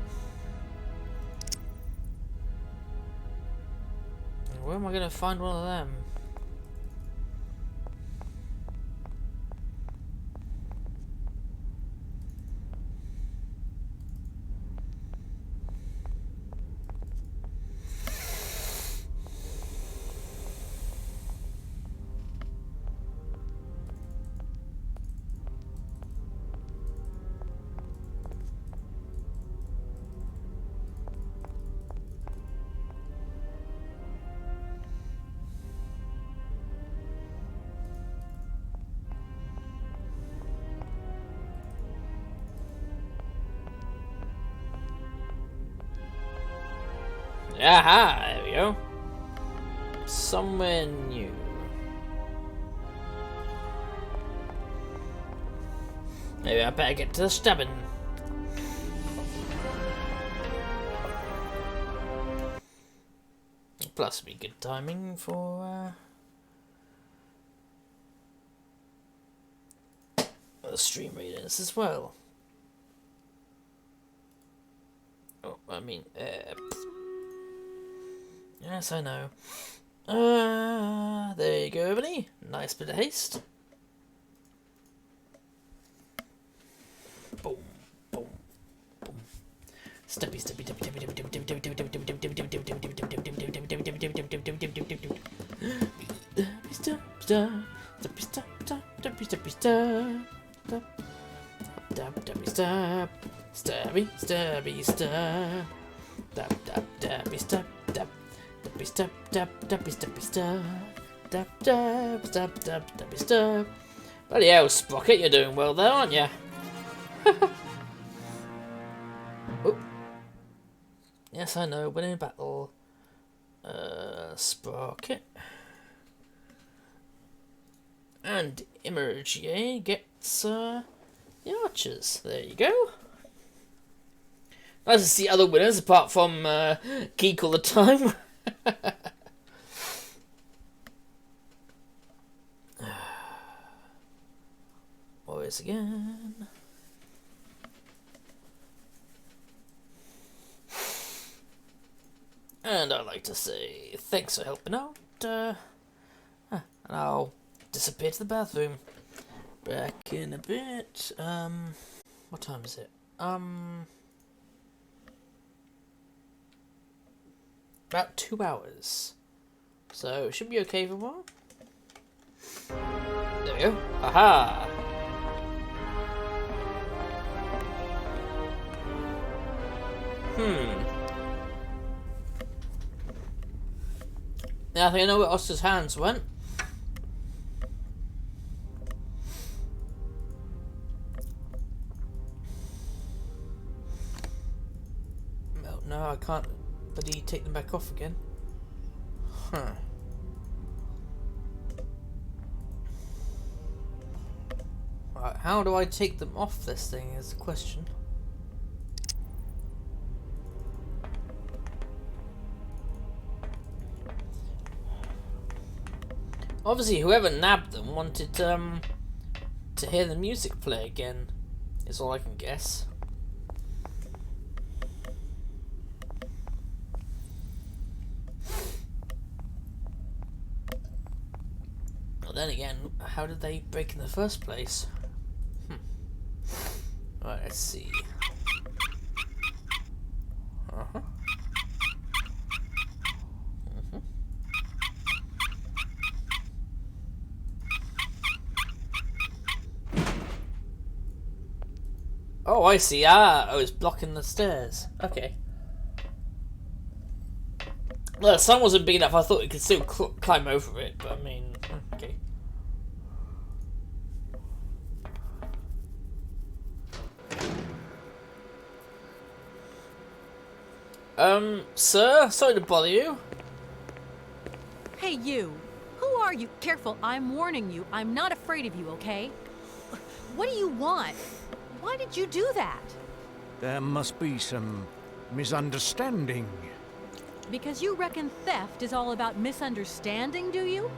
Where am I gonna find one of them? Aha, there we go. Somewhere new. Maybe I better get to the stabbing. Plus, be good timing for. stream readers as well. Oh, I mean, yes, I know. There you go, Ebony. Nice bit of haste. Boom, boom, boom. Steppy, steppy, steppy, steppy, steppy, steppy, steppy, steppy, steppy, steppy, steppy, steppy, Bloody hell, Sprocket, you're doing well there, aren't you? Oh. Yes, I know, winning battle. Sprocket. And Emergier gets the archers. There you go. Nice to see other winners apart from Geek all the time. Always again. And I'd like to say thanks for helping out. And I'll disappear to the bathroom. Back in a bit. What time is it? About 2 hours. So it should be okay for a while. There we go. Aha! Now I think I know where Oscar's hands went. No, I can't. But he take them back off again? Huh. Right, how do I take them off this thing is the question. Obviously, whoever nabbed them wanted to hear the music play again, is all I can guess. But then again, how did they break in the first place? Right, let's see. Oh, I see. Ah, I was blocking the stairs. Okay. Well, the sun wasn't big enough. I thought you could still climb over it, but I mean, okay. Sir, sorry to bother you. Hey, you. Who are you? Careful, I'm warning you. I'm not afraid of you, okay? What do you want? Why did you do that? There must be some misunderstanding. Because you reckon theft is all about misunderstanding, do you?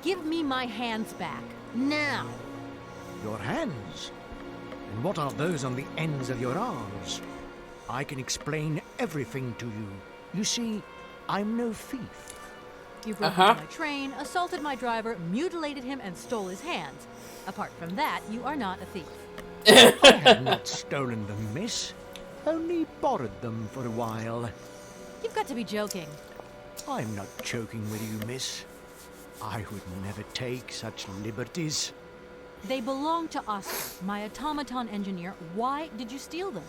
Give me my hands back. Now. Your hands? And what are those on the ends of your arms? I can explain everything to you. You see, I'm no thief. You broke into my train, assaulted my driver, mutilated him, and stole his hands. Apart from that, you are not a thief. I have not stolen them, miss. Only borrowed them for a while. You've got to be joking. I'm not joking with you, miss. I would never take such liberties. They belong to Oscar, my automaton engineer. Why did you steal them?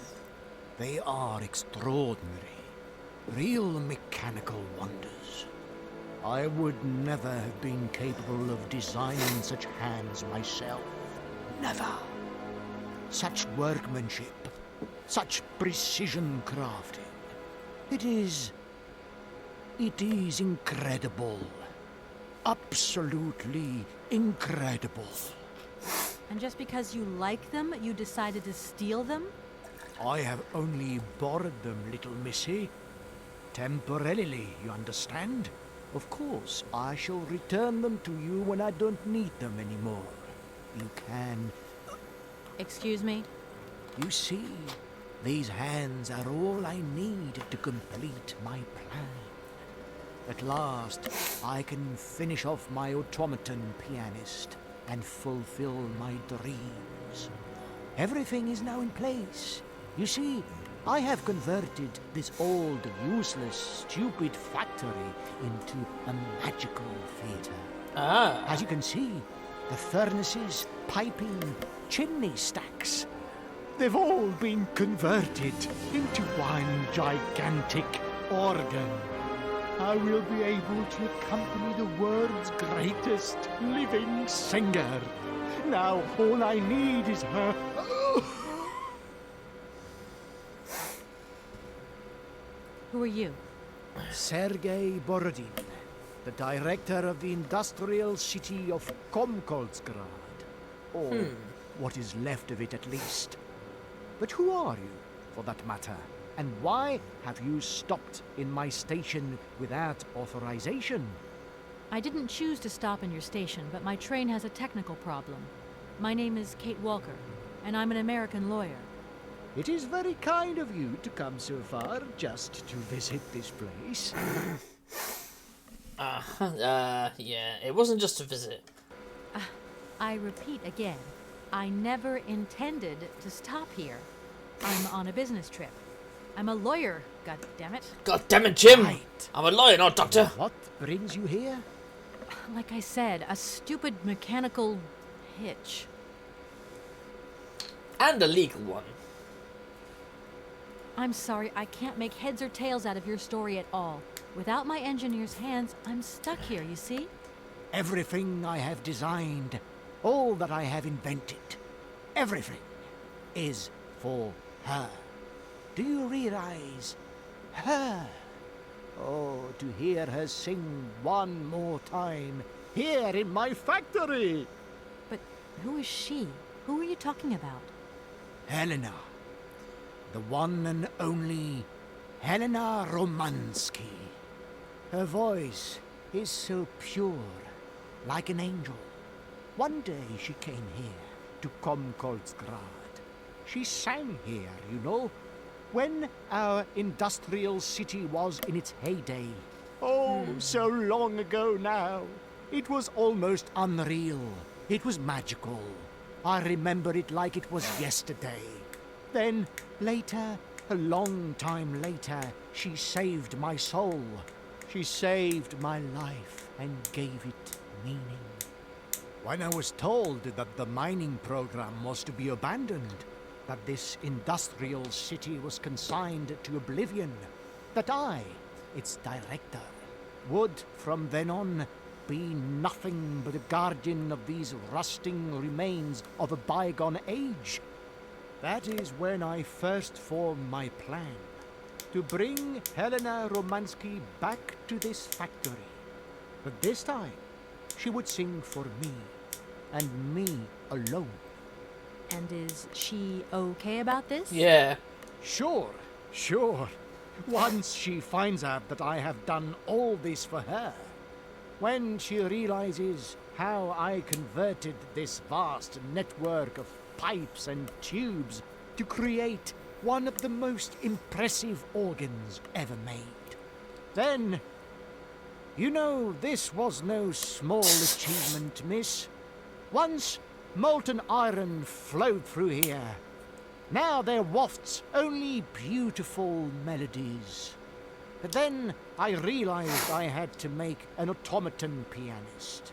They are extraordinary. Real mechanical wonders. I would never have been capable of designing such hands myself. Never. Such workmanship. Such precision crafting. It is incredible. Absolutely incredible. And just because you like them, you decided to steal them? I have only borrowed them, little missy. Temporarily, you understand? Of course, I shall return them to you when I don't need them anymore. You can Excuse me? You see, these hands are all I need to complete my plan. At last, I can finish off my automaton pianist and fulfill my dreams. Everything is now in place. You see, I have converted this old, useless, stupid factory into a magical theatre. As you can see, the furnaces, piping, chimney stacks, they've all been converted into one gigantic organ. I will be able to accompany the world's greatest living singer. Now all I need is her. Who are you? Sergei Borodin, the director of the industrial city of Komkoltsgrad. Or what is left of it at least. But who are you, for that matter? And why have you stopped in my station without authorization? I didn't choose to stop in your station, but my train has a technical problem. My name is Kate Walker, and I'm an American lawyer. It is very kind of you to come so far just to visit this place. Yeah, it wasn't just a visit. I repeat again, I never intended to stop here. I'm on a business trip. I'm a lawyer, goddammit. God damn it, Jim! Right. I'm a lawyer, not a doctor. What brings you here? Like I said, a stupid mechanical hitch. And a legal one. I'm sorry, I can't make heads or tails out of your story at all. Without my engineer's hands, I'm stuck here, you see? Everything I have designed, all that I have invented, everything is for her. Do you realize? Her. Oh, to hear her sing one more time, here in my factory. But who is she? Who are you talking about? Helena. The one and only Helena Romansky. Her voice is so pure, like an angel. One day she came here, to Komkoltsgrad. She sang here, you know, when our industrial city was in its heyday. Oh, so long ago now. It was almost unreal. It was magical. I remember it like it was yesterday. Then, later, a long time later, she saved my soul. She saved my life and gave it meaning. When I was told that the mining program was to be abandoned, that this industrial city was consigned to oblivion, that I, its director, would from then on be nothing but a guardian of these rusting remains of a bygone age, that is when I first formed my plan to bring Helena Romansky back to this factory. But this time, she would sing for me, and me alone. And is she okay about this? Yeah. Sure. Once she finds out that I have done all this for her, when she realizes how I converted this vast network of pipes and tubes to create one of the most impressive organs ever made, then, you know, this was no small achievement, miss. Once molten iron flowed through here. Now there wafts only beautiful melodies. But then I realized I had to make an automaton pianist.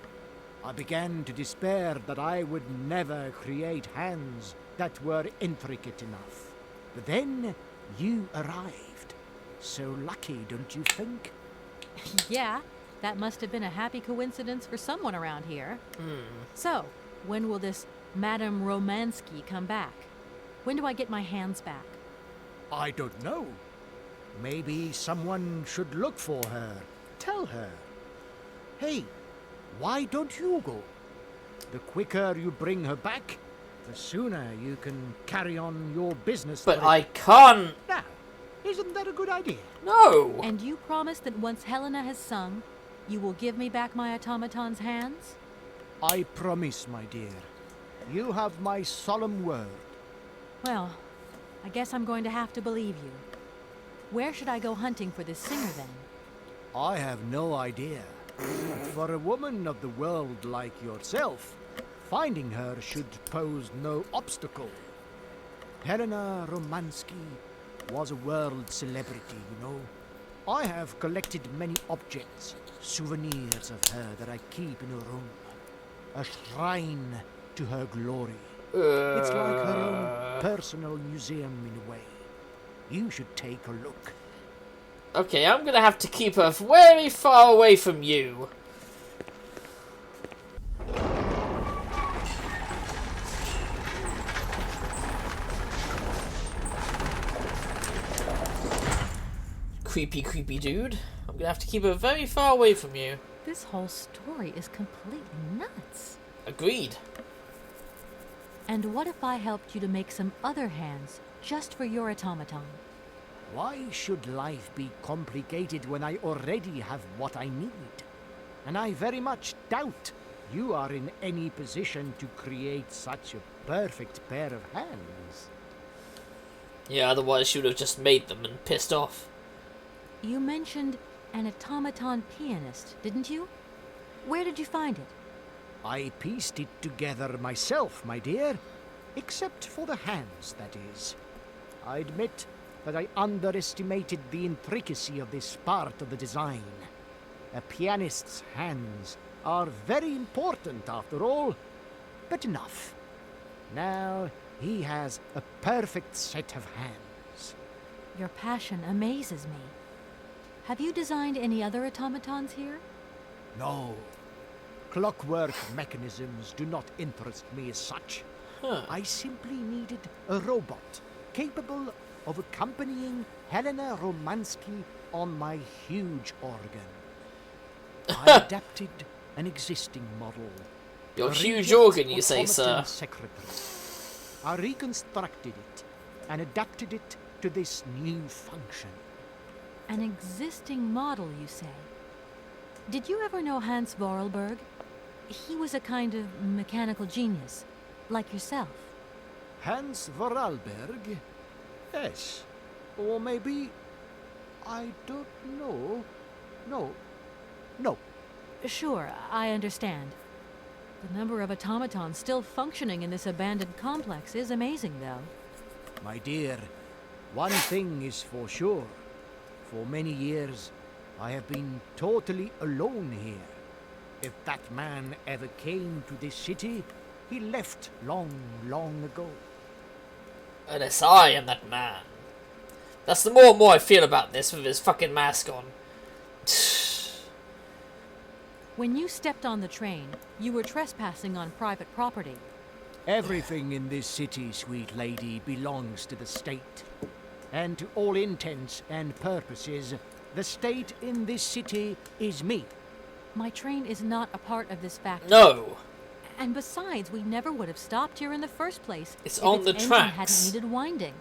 I began to despair that I would never create hands that were intricate enough. But then you arrived. So lucky, don't you think? Yeah, that must have been a happy coincidence for someone around here. So, when will this Madame Romansky come back? When do I get my hands back? I don't know. Maybe someone should look for her. Tell her. Hey, why don't you go? The quicker you bring her back, the sooner you can carry on your business. But I can't. Now, isn't that a good idea? No. And you promise that once Helena has sung, you will give me back my automaton's hands? I promise, my dear. You have my solemn word. Well, I guess I'm going to have to believe you. Where should I go hunting for this singer, then? I have no idea. But for a woman of the world like yourself, finding her should pose no obstacle. Helena Romansky was a world celebrity, you know. I have collected many objects, souvenirs of her that I keep in a room. A shrine to her glory. It's like her own personal museum in a way. You should take a look. Okay, I'm gonna have to keep her very far away from you. Creepy, creepy dude. I'm gonna have to keep her very far away from you. This whole story is completely nuts. Agreed. And what if I helped you to make some other hands, just for your automaton? Why should life be complicated when I already have what I need? And I very much doubt you are in any position to create such a perfect pair of hands. Yeah, otherwise you would have just made them and pissed off. You mentioned an automaton pianist, didn't you? Where did you find it? I pieced it together myself, my dear. Except for the hands, that is. I admit that I underestimated the intricacy of this part of the design. A pianist's hands are very important, after all. But enough. Now he has a perfect set of hands. Your passion amazes me. Have you designed any other automatons here? No. Clockwork mechanisms do not interest me as such. I simply needed a robot capable of accompanying Helena Romansky on my huge organ. I adapted an existing model. Your A huge regent organ, you say, sir. automaton secretary. I reconstructed it and adapted it to this new function. An existing model, you say? Did you ever know Hans Vorarlberg? He was a kind of mechanical genius, like yourself. Hans Vorarlberg? Yes. Or maybe... I don't know. No. Sure, I understand. The number of automatons still functioning in this abandoned complex is amazing, though. My dear, one thing is for sure. For many years, I have been totally alone here. If that man ever came to this city, he left long, long ago. Unless I am that man. That's the more and more I feel about this with his fucking mask on. When you stepped on the train, you were trespassing on private property. Everything in this city, sweet lady, belongs to the state. And to all intents and purposes, the state in this city is me. My train is not a part of this factory. No. And besides, we never would have stopped here in the first place. It's if on its the engine tracks. hadn't needed winding.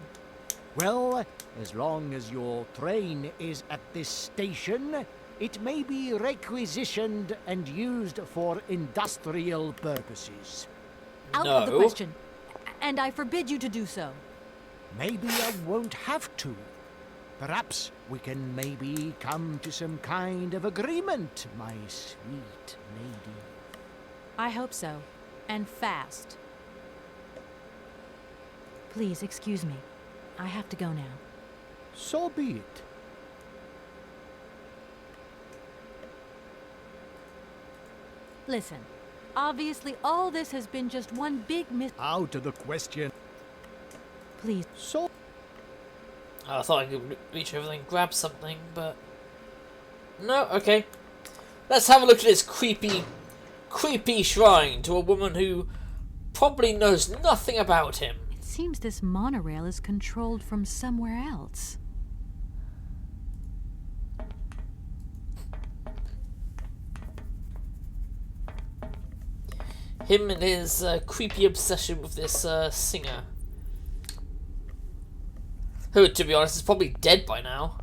Well, as long as your train is at this station, it may be requisitioned and used for industrial purposes. Out of the question. And I forbid you to do so. Maybe I won't have to. Perhaps we can maybe come to some kind of agreement, my sweet lady. I hope so. And fast. Please, excuse me. I have to go now. So be it. Listen, obviously all this has been just one big Out of the question. Please. So... I thought I could reach over and grab something, but... No, okay. Let's have a look at this creepy shrine to a woman who probably knows nothing about him. It seems this monorail is controlled from somewhere else. Him and his creepy obsession with this singer. Who, to be honest, is probably dead by now.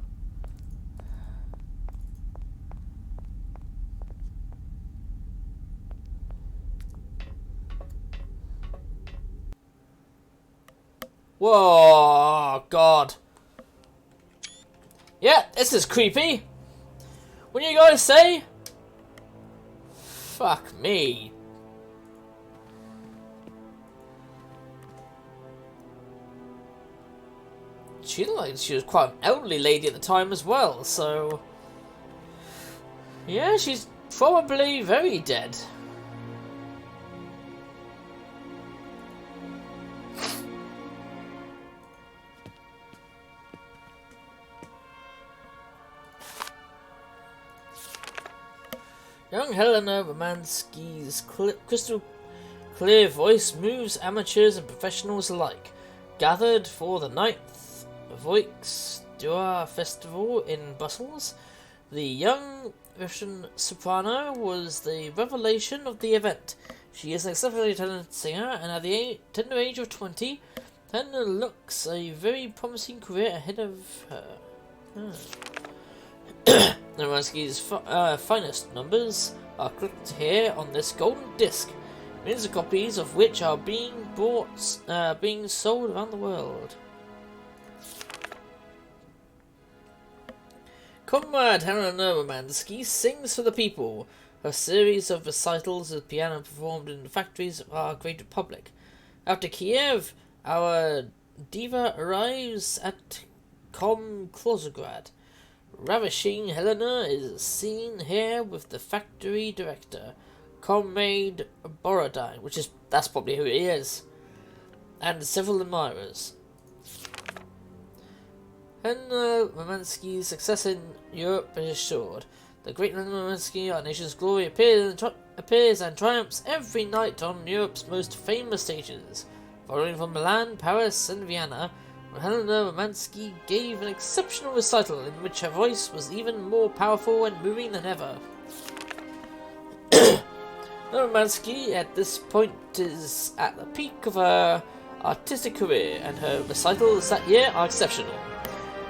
Whoa, God. Yeah, this is creepy. What do you guys say? Fuck me. She looked like she was quite an elderly lady at the time as well, so... yeah, she's probably very dead. Young Helena Romansky's crystal clear voice moves amateurs and professionals alike. Gathered for the 9th Voix Dua Festival in Brussels, the young Russian soprano was the revelation of the event. She is an exceptionally talented singer, and at the tender age of 20, Helena looks a very promising career ahead of her. Naransky's finest numbers are clicked here on this golden disc, millions of copies of which are being sold around the world. Comrade Helena Romansky sings for the people. Her series of recitals with piano performed in the factories of our great republic. After Kiev, our diva arrives at Klozograd. Ravishing Helena is seen here with the factory director, Comrade Borodine, that's probably who he is, and several admirers. Helena Romansky's success in Europe is assured. The great Helena Romansky, our nation's glory, appears and triumphs every night on Europe's most famous stages. Following from Milan, Paris, and Vienna, Helena Romansky gave an exceptional recital in which her voice was even more powerful and moving than ever. Helena Romansky at this point is at the peak of her artistic career, and her recitals that year are exceptional.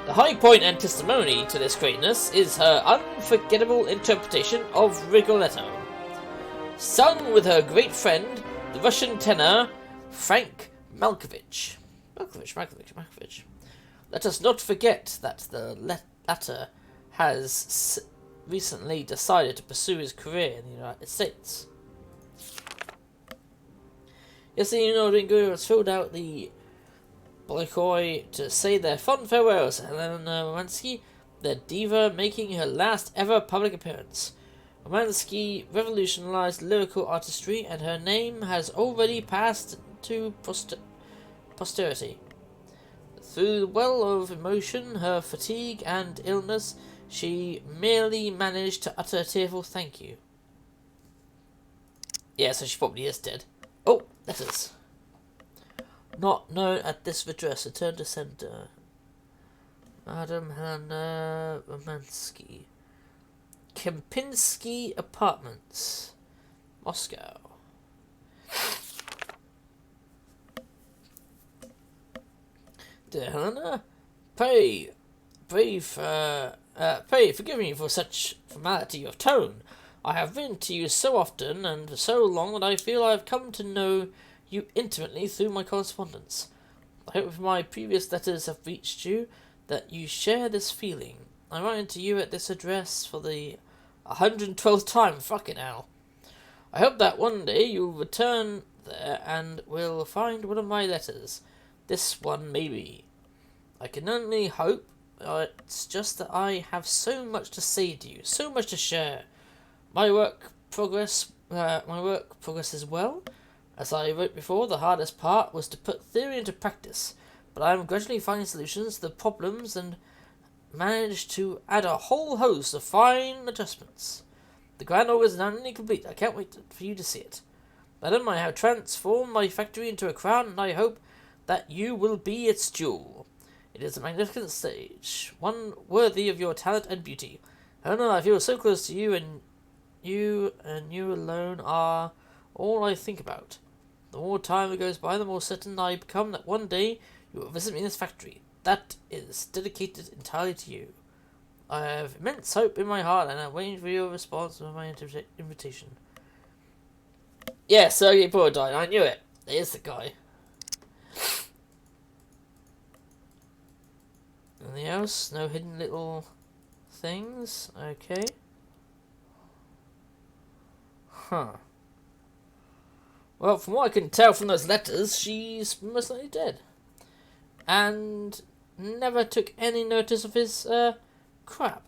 The high point and testimony to this greatness is her unforgettable interpretation of Rigoletto, sung with her great friend, the Russian tenor Frank Malkovich. Malkovich. Let us not forget that the latter has recently decided to pursue his career in the United States. Yesterday, Ringo has filled out the Bolshoi to say their fond farewells to Helena Romansky, the diva making her last ever public appearance. Romansky revolutionized lyrical artistry, and her name has already passed to posterity. Through the well of emotion, her fatigue and illness, she merely managed to utter a tearful thank you. Yeah, so she probably is dead. Oh, letters. Not known at this address. Return to sender. Madam Helena Romansky. Kempinski Apartments. Moscow. Dear Helena, pray forgive me for such formality of tone. I have written to you so often and for so long that I feel I have come to know you intimately through my correspondence. I hope if my previous letters have reached you, that you share this feeling. I'm writing to you at this address for the 112th time, fucking hell. I hope that one day you'll return there and will find one of my letters. This one, maybe. I can only hope. It's just that I have so much to say to you, so much to share. My work progresses well. As I wrote before, the hardest part was to put theory into practice, but I am gradually finding solutions to the problems and managed to add a whole host of fine adjustments. The grand organ is now nearly complete. I can't wait for you to see it. Madam, I have transformed my factory into a crown, and I hope that you will be its jewel. It is a magnificent stage, one worthy of your talent and beauty. Helena, I feel so close to you, and you alone are all I think about. The more time that goes by, the more certain I become that one day you will visit me in this factory. That is dedicated entirely to you. I have immense hope in my heart, and I wait for your response to my invitation. Yeah, Sergei Borodine, I knew it. There's the guy. Anything else? No hidden little things? Okay. Huh. Well, from what I can tell from those letters, she's most likely dead. And never took any notice of his, crap.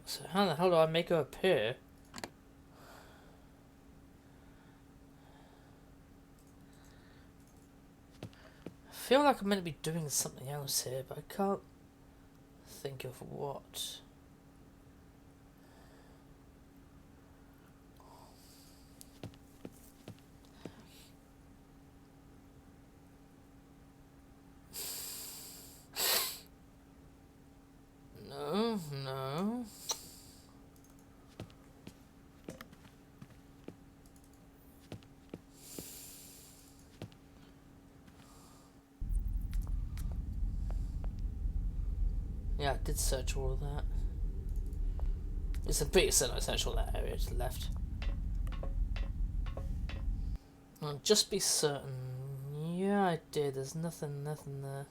So how the hell do I make her appear? I feel like I'm meant to be doing something else here, but I can't think of what. No. Yeah, I did search all of that. It's a pretty certain I searched all that area to the left. I'll just be certain. Yeah, I did. There's nothing there.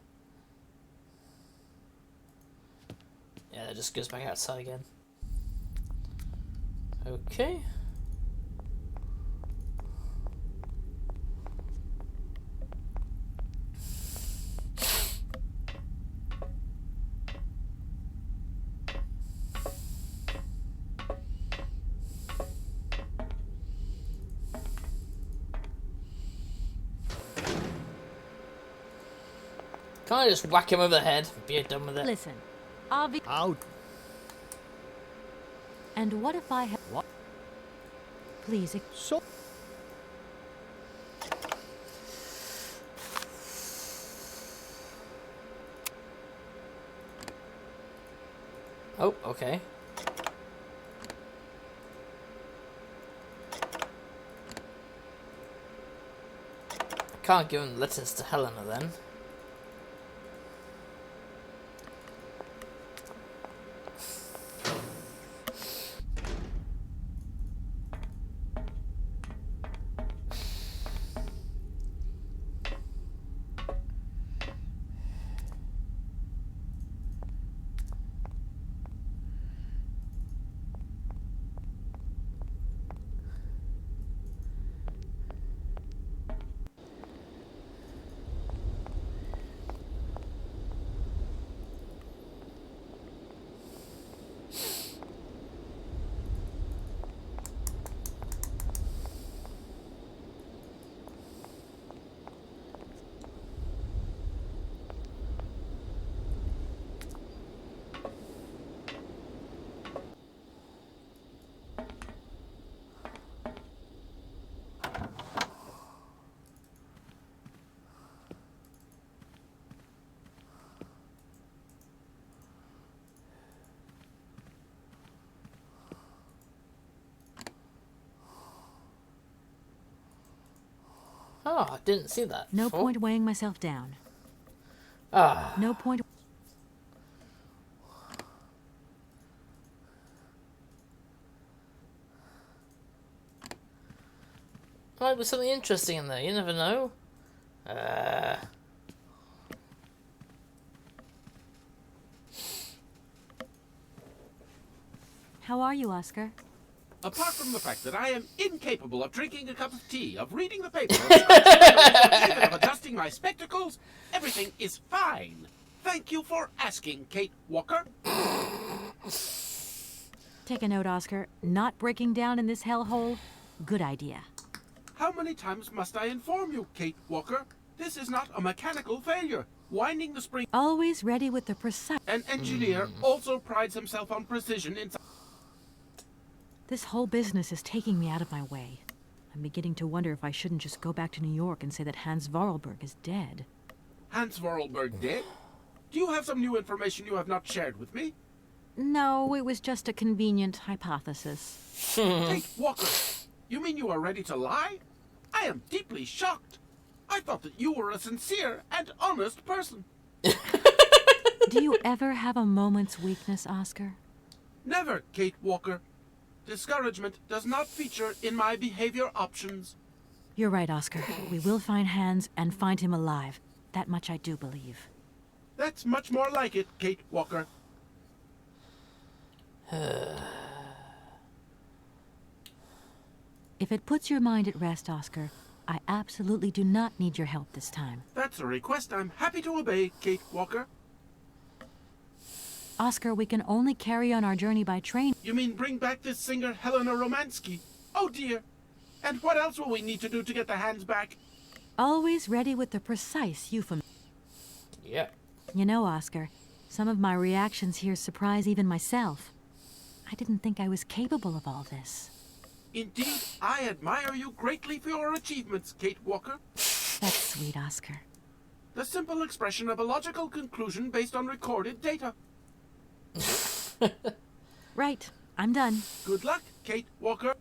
Yeah, that just goes back outside again. Okay. Can't I just whack him over the head and be done with it? Listen, I'll be Out. And what if I have... What? Please, So. Oh, okay. I can't give him letters to Helena then. Oh, I didn't see that. no before. point weighing myself down. Ah. No point... Might be something interesting in there, you never know. How are you, Oscar? Apart from the fact that I am incapable of drinking a cup of tea, of reading the paper, of even of adjusting my spectacles, everything is fine. Thank you for asking, Kate Walker. Take a note, Oscar. Not breaking down in this hellhole? Good idea. How many times must I inform you, Kate Walker? This is not a mechanical failure. Winding the spring... Always ready with the precise... An engineer also prides himself on precision in... This whole business is taking me out of my way. I'm beginning to wonder if I shouldn't just go back to New York and say that Hans Vorarlberg is dead. Hans Vorarlberg dead? Do you have some new information you have not shared with me? No, it was just a convenient hypothesis. Kate Walker, you mean you are ready to lie? I am deeply shocked. I thought that you were a sincere and honest person. Do you ever have a moment's weakness, Oscar? Never, Kate Walker. Discouragement does not feature in my behavior options. You're right, Oscar. We will find Hans and find him alive. That much I do believe. That's much more like it, Kate Walker. If it puts your mind at rest, Oscar, I absolutely do not need your help this time. That's a request I'm happy to obey, Kate Walker. Oscar, we can only carry on our journey by train. You mean bring back this singer Helena Romansky? Oh dear. And what else will we need to do to get the hands back? Always ready with the precise euphemism. Yep. You know, Oscar, some of my reactions here surprise even myself. I didn't think I was capable of all this. Indeed, I admire you greatly for your achievements, Kate Walker. That's sweet, Oscar. The simple expression of a logical conclusion based on recorded data. Right, I'm done. Good luck, Kate Walker.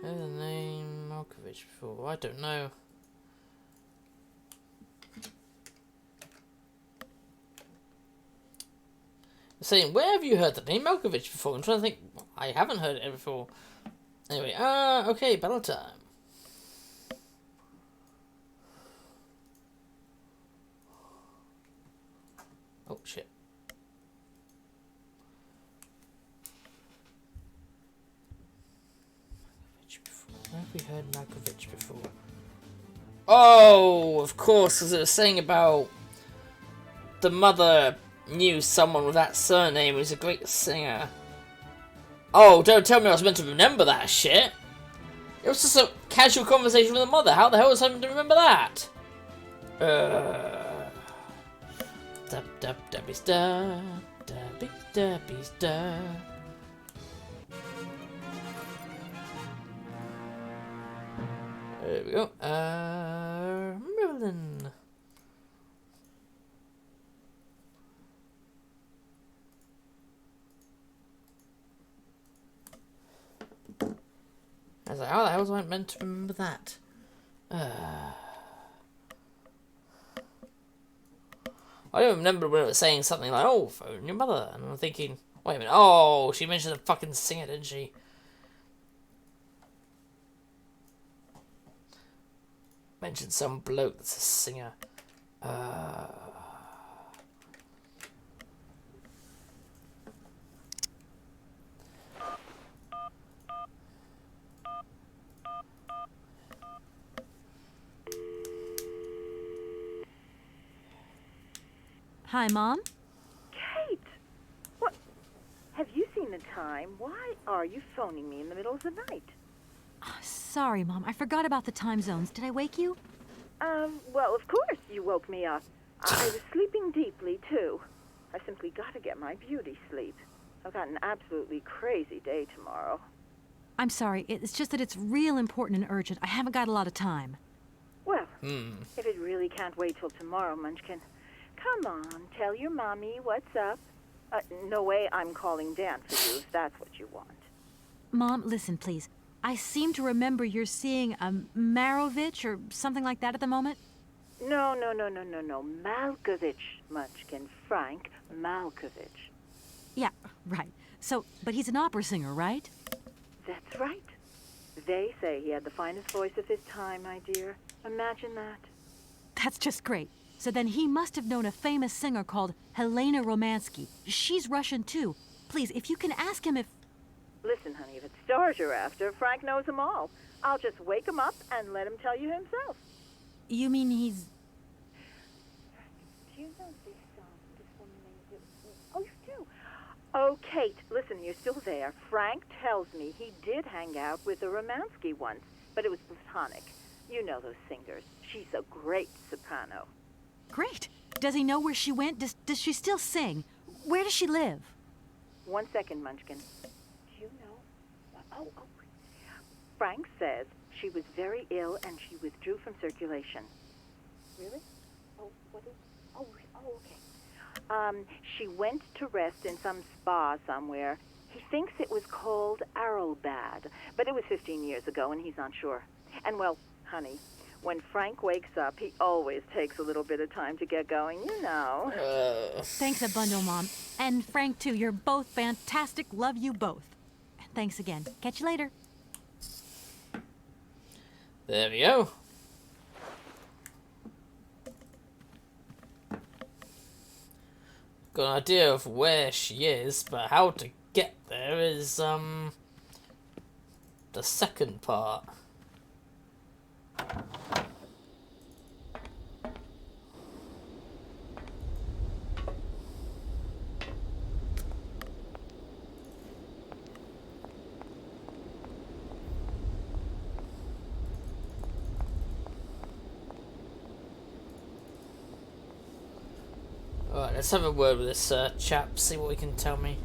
Heard the name Malkovich before. I don't know. I'm saying, where have you heard the name Malkovich before? I'm trying to think. I haven't heard it before. Anyway, okay, battle time. Oh shit. Where have we heard Malkovich before? Oh, of course, because it was saying about the mother knew someone with that surname who's a great singer. Oh, don't tell me I was meant to remember that shit. It was just a casual conversation with the mother. How the hell was I meant to remember that? Dab dab dabbies da, dabby dabbies da. There we go. Merlin. I was like, how the hell was I meant to remember that? I don't remember when it was saying something like, oh, phone your mother. And I'm thinking, wait a minute, oh, she mentioned a fucking singer, didn't she? Mentioned some bloke that's a singer. Hi, Mom? Kate! What? Have you seen the time? Why are you phoning me in the middle of the night? Sorry, Mom. I forgot about the time zones. Did I wake you? Well, of course you woke me up. I was sleeping deeply, too. I simply got to get my beauty sleep. I've got an absolutely crazy day tomorrow. I'm sorry. It's just that it's real important and urgent. I haven't got a lot of time. Well, if it really can't wait till tomorrow, Munchkin, come on, tell your mommy what's up. No way I'm calling Dan for you if that's what you want. Mom, listen, please. I seem to remember you're seeing a Marovich or something like that at the moment. No. Malkovich, Munchkin. Frank Malkovich. Yeah, right. So, but he's an opera singer, right? That's right. They say he had the finest voice of his time, my dear. Imagine that. That's just great. So then he must have known a famous singer called Helena Romansky. She's Russian, too. Please, if you can ask him if... Listen, honey, if it's stars you're after, Frank knows them all. I'll just wake him up and let him tell you himself. You mean he's... Do you know this song? Oh, Kate, listen, you're still there. Frank tells me he did hang out with the Romansky once, but it was platonic. You know those singers. She's a great soprano. Great. Does he know where she went? Does she still sing? Where does she live? 1 second, Munchkin. Do you know? Oh. Frank says she was very ill and she withdrew from circulation. Really? Oh, what is... Oh, okay. She went to rest in some spa somewhere. He thinks it was called Arlbad, but it was 15 years ago and he's not sure. And well, honey, when Frank wakes up, he always takes a little bit of time to get going, you know. Thanks a bundle, Mom. And Frank, too. You're both fantastic. Love you both. Thanks again. Catch you later. There we go. Got an idea of where she is, but how to get there is, the second part. Alright, let's have a word with this chap, see what he can tell me.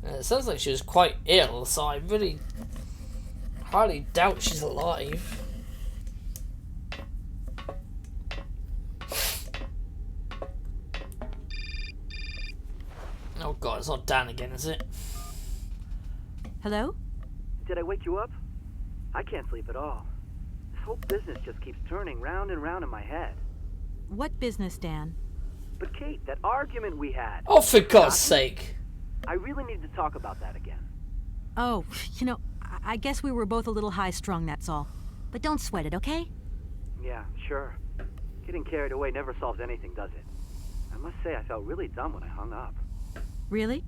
It sounds like she was quite ill, so I really highly doubt she's alive. Oh god, it's not Dan again, is it? Hello? Did I wake you up? I can't sleep at all. This whole business just keeps turning round and round in my head. What business, Dan? But Kate, that argument we had. Oh, for God's sake. I really need to talk about that again. Oh, you know, I guess we were both a little high-strung, that's all. But don't sweat it, okay? Yeah, sure. Getting carried away never solves anything, does it? I must say I felt really dumb when I hung up. Really?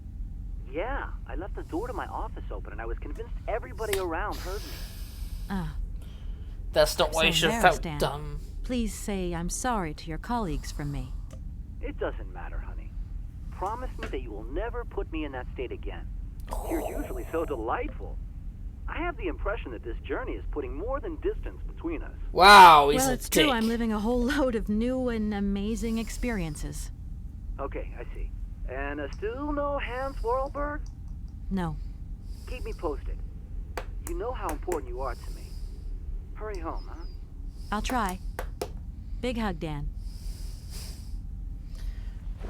Yeah, I left the door to my office open and I was convinced everybody around heard me. That's not why you should have felt Dan. dumb. Please say I'm sorry to your colleagues from me. It doesn't matter, honey. Promise me that you will never put me in that state again. You're usually so delightful. I have the impression that this journey is putting more than distance between us. Wow, he's well, a it's dick. true. I'm living a whole load of new and amazing experiences. Okay, I see. And still no Hans Vorarlberg? No. Keep me posted. You know how important you are to me. Hurry home, huh? I'll try. Big hug, Dan.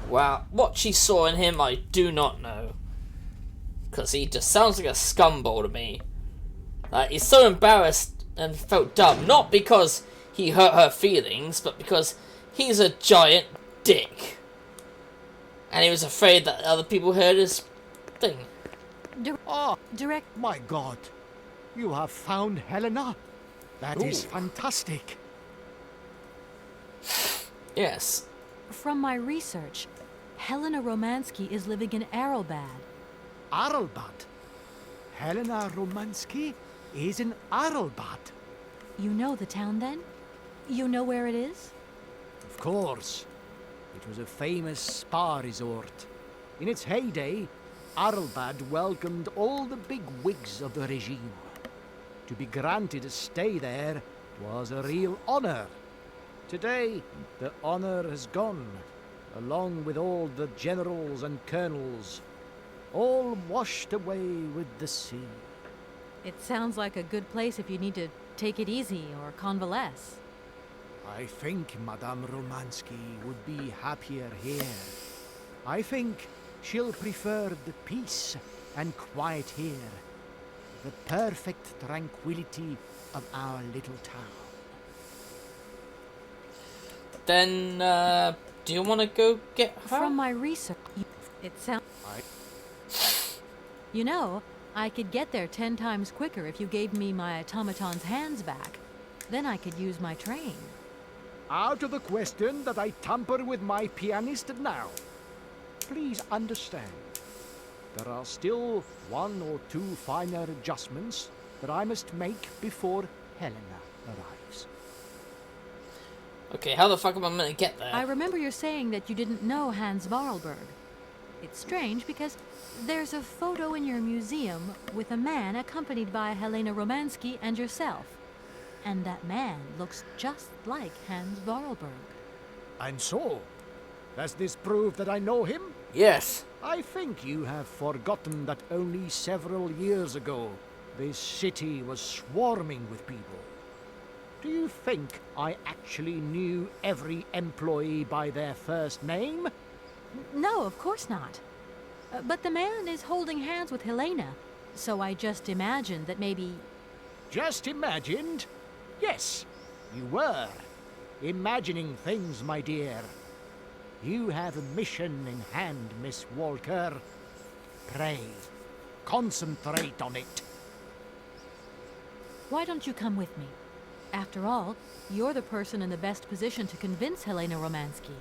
Wow, what she saw in him, I do not know. Because he just sounds like a scumball to me. Like, he's so embarrassed and felt dumb. Not because he hurt her feelings, but because he's a giant dick. And he was afraid that other people heard his thing. Direct. My God. You have found Helena? That is fantastic. Yes. From my research, Helena Romansky is living in Arlbad. Arlbad? Helena Romansky is in Arlbad. You know the town, then? You know where it is? Of course. It was a famous spa resort. In its heyday, Arlbad welcomed all the big wigs of the regime. To be granted a stay there was a real honor. Today, the honor has gone, along with all the generals and colonels, all washed away with the sea. It sounds like a good place if you need to take it easy or convalesce. I think Madame Romansky would be happier here. I think she'll prefer the peace and quiet here, the perfect tranquility of our little town. Then, do you want to go get her? From my research, it sounds... You know, I could get there 10 times quicker if you gave me my automaton's hands back. Then I could use my train. Out of the question that I tamper with my pianist now. Please understand, there are still 1 or 2 finer adjustments that I must make before Helena arrives. Okay, how the fuck am I gonna get there? I remember you saying that you didn't know Hans Varlberg. It's strange because there's a photo in your museum with a man accompanied by Helena Romansky and yourself. And that man looks just like Hans Varlberg. And so, does this prove that I know him? Yes. I think you have forgotten that only several years ago, this city was swarming with people. Do you think I actually knew every employee by their first name? No, of course not. But the man is holding hands with Helena, so I just imagined that maybe... Just imagined? Yes, you were. Imagining things, my dear. You have a mission in hand, Miss Walker. Pray, concentrate on it. Why don't you come with me? After all, you're the person in the best position to convince Helena Romansky.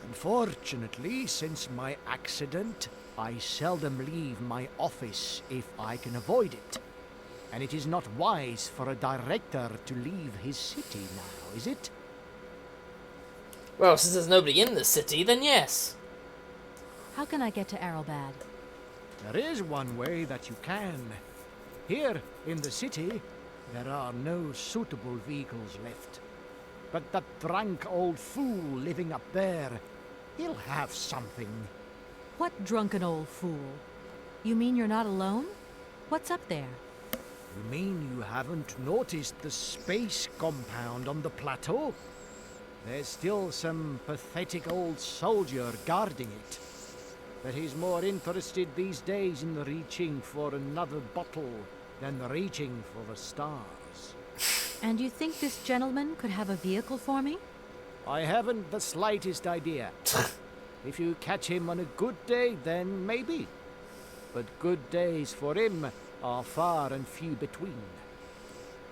Unfortunately, since my accident, I seldom leave my office if I can avoid it. And it is not wise for a director to leave his city now, is it? Well, since there's nobody in the city, then yes. How can I get to Arrowbad? There is one way that you can. Here, in the city, there are no suitable vehicles left. But that drunk old fool living up there, he'll have something. What drunken old fool? You mean you're not alone? What's up there? You mean you haven't noticed the space compound on the plateau? There's still some pathetic old soldier guarding it. But he's more interested these days in reaching for another bottle than reaching for the stars. And you think this gentleman could have a vehicle for me? I haven't the slightest idea. If you catch him on a good day, then maybe. But good days for him are far and few between.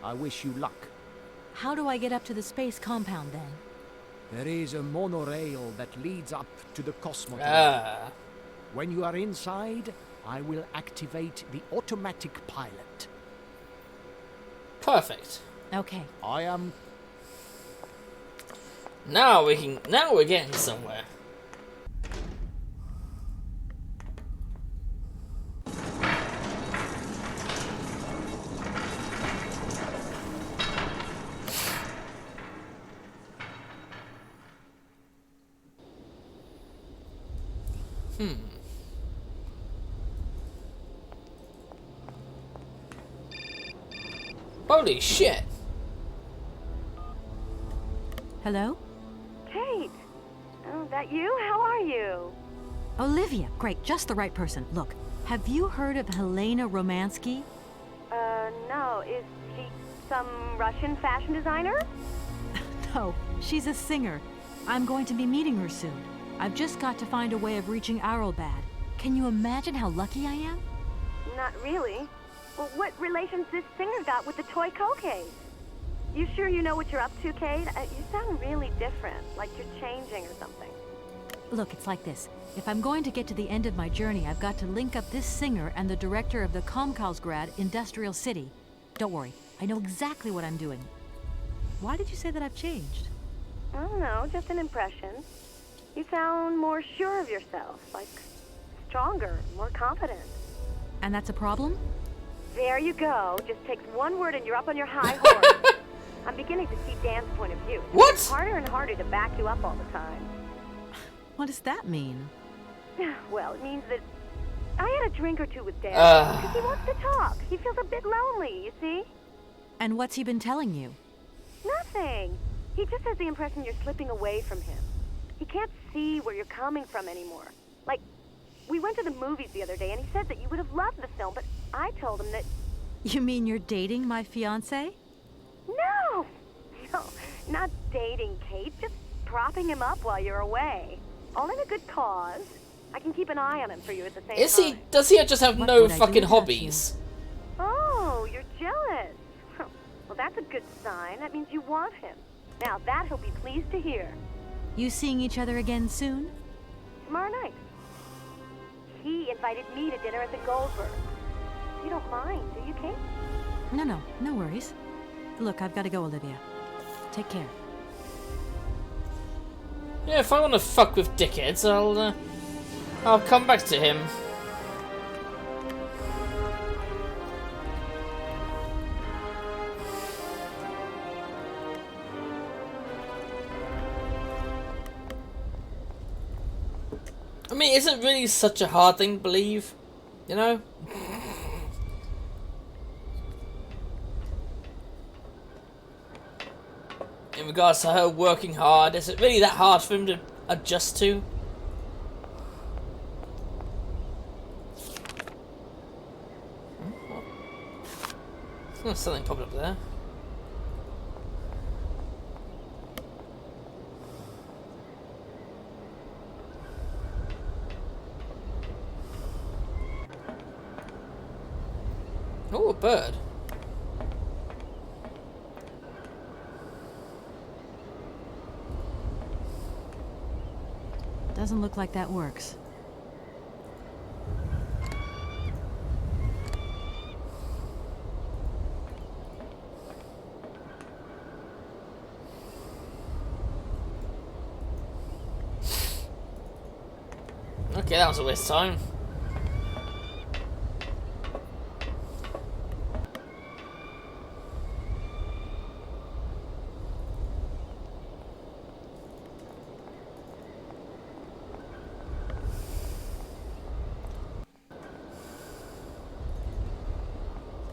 I wish you luck. How do I get up to the space compound, then? There is a monorail that leads up to the Cosmonaut. Ah. When you are inside, I will activate the automatic pilot. Perfect. Okay. I am... Now we're getting somewhere. Holy shit. Hello? Kate! Oh, that you? How are you? Olivia. Great, just the right person. Look, have you heard of Helena Romansky? No. Is she some Russian fashion designer? No, she's a singer. I'm going to be meeting her soon. I've just got to find a way of reaching Arrowbad. Can you imagine how lucky I am? Not really. Well, what relation's this singer got with the toy case? You sure you know what you're up to, Kate? You sound really different, like you're changing or something. Look, it's like this. If I'm going to get to the end of my journey, I've got to link up this singer and the director of the Komkalsgrad Industrial City. Don't worry, I know exactly what I'm doing. Why did you say that I've changed? I don't know, just an impression. You sound more sure of yourself, like stronger, more confident. And that's a problem? There you go. Just takes one word and you're up on your high horse. I'm beginning to see Dan's point of view. What? It's harder and harder to back you up all the time. What does that mean? Well, it means that I had a drink or two with Dan. Because he wants to talk. He feels a bit lonely, you see? And what's he been telling you? Nothing. He just has the impression you're slipping away from him. He can't see where you're coming from anymore. Like, we went to the movies the other day and he said that you would have loved the film, but I told him that... You mean you're dating my fiancé? No! No, not dating, Kate. Just propping him up while you're away. All in a good cause. I can keep an eye on him for you at the same time. Does he just have What no would I do fucking without hobbies? Oh, you're jealous. Well, that's a good sign. That means you want him. Now, that he'll be pleased to hear. You seeing each other again soon? Tomorrow night. He invited me to dinner at the Goldberg. You don't mind, do you, Kate? No worries. Look, I've got to go, Olivia. Take care. Yeah, if I want to fuck with dickheads, I'll come back to him. I mean, is it really such a hard thing to believe? You know? In regards to her working hard, is it really that hard for him to adjust to? Oh, something popped up there. Oh, a bird. Doesn't look like that works. Okay, that was a waste of time.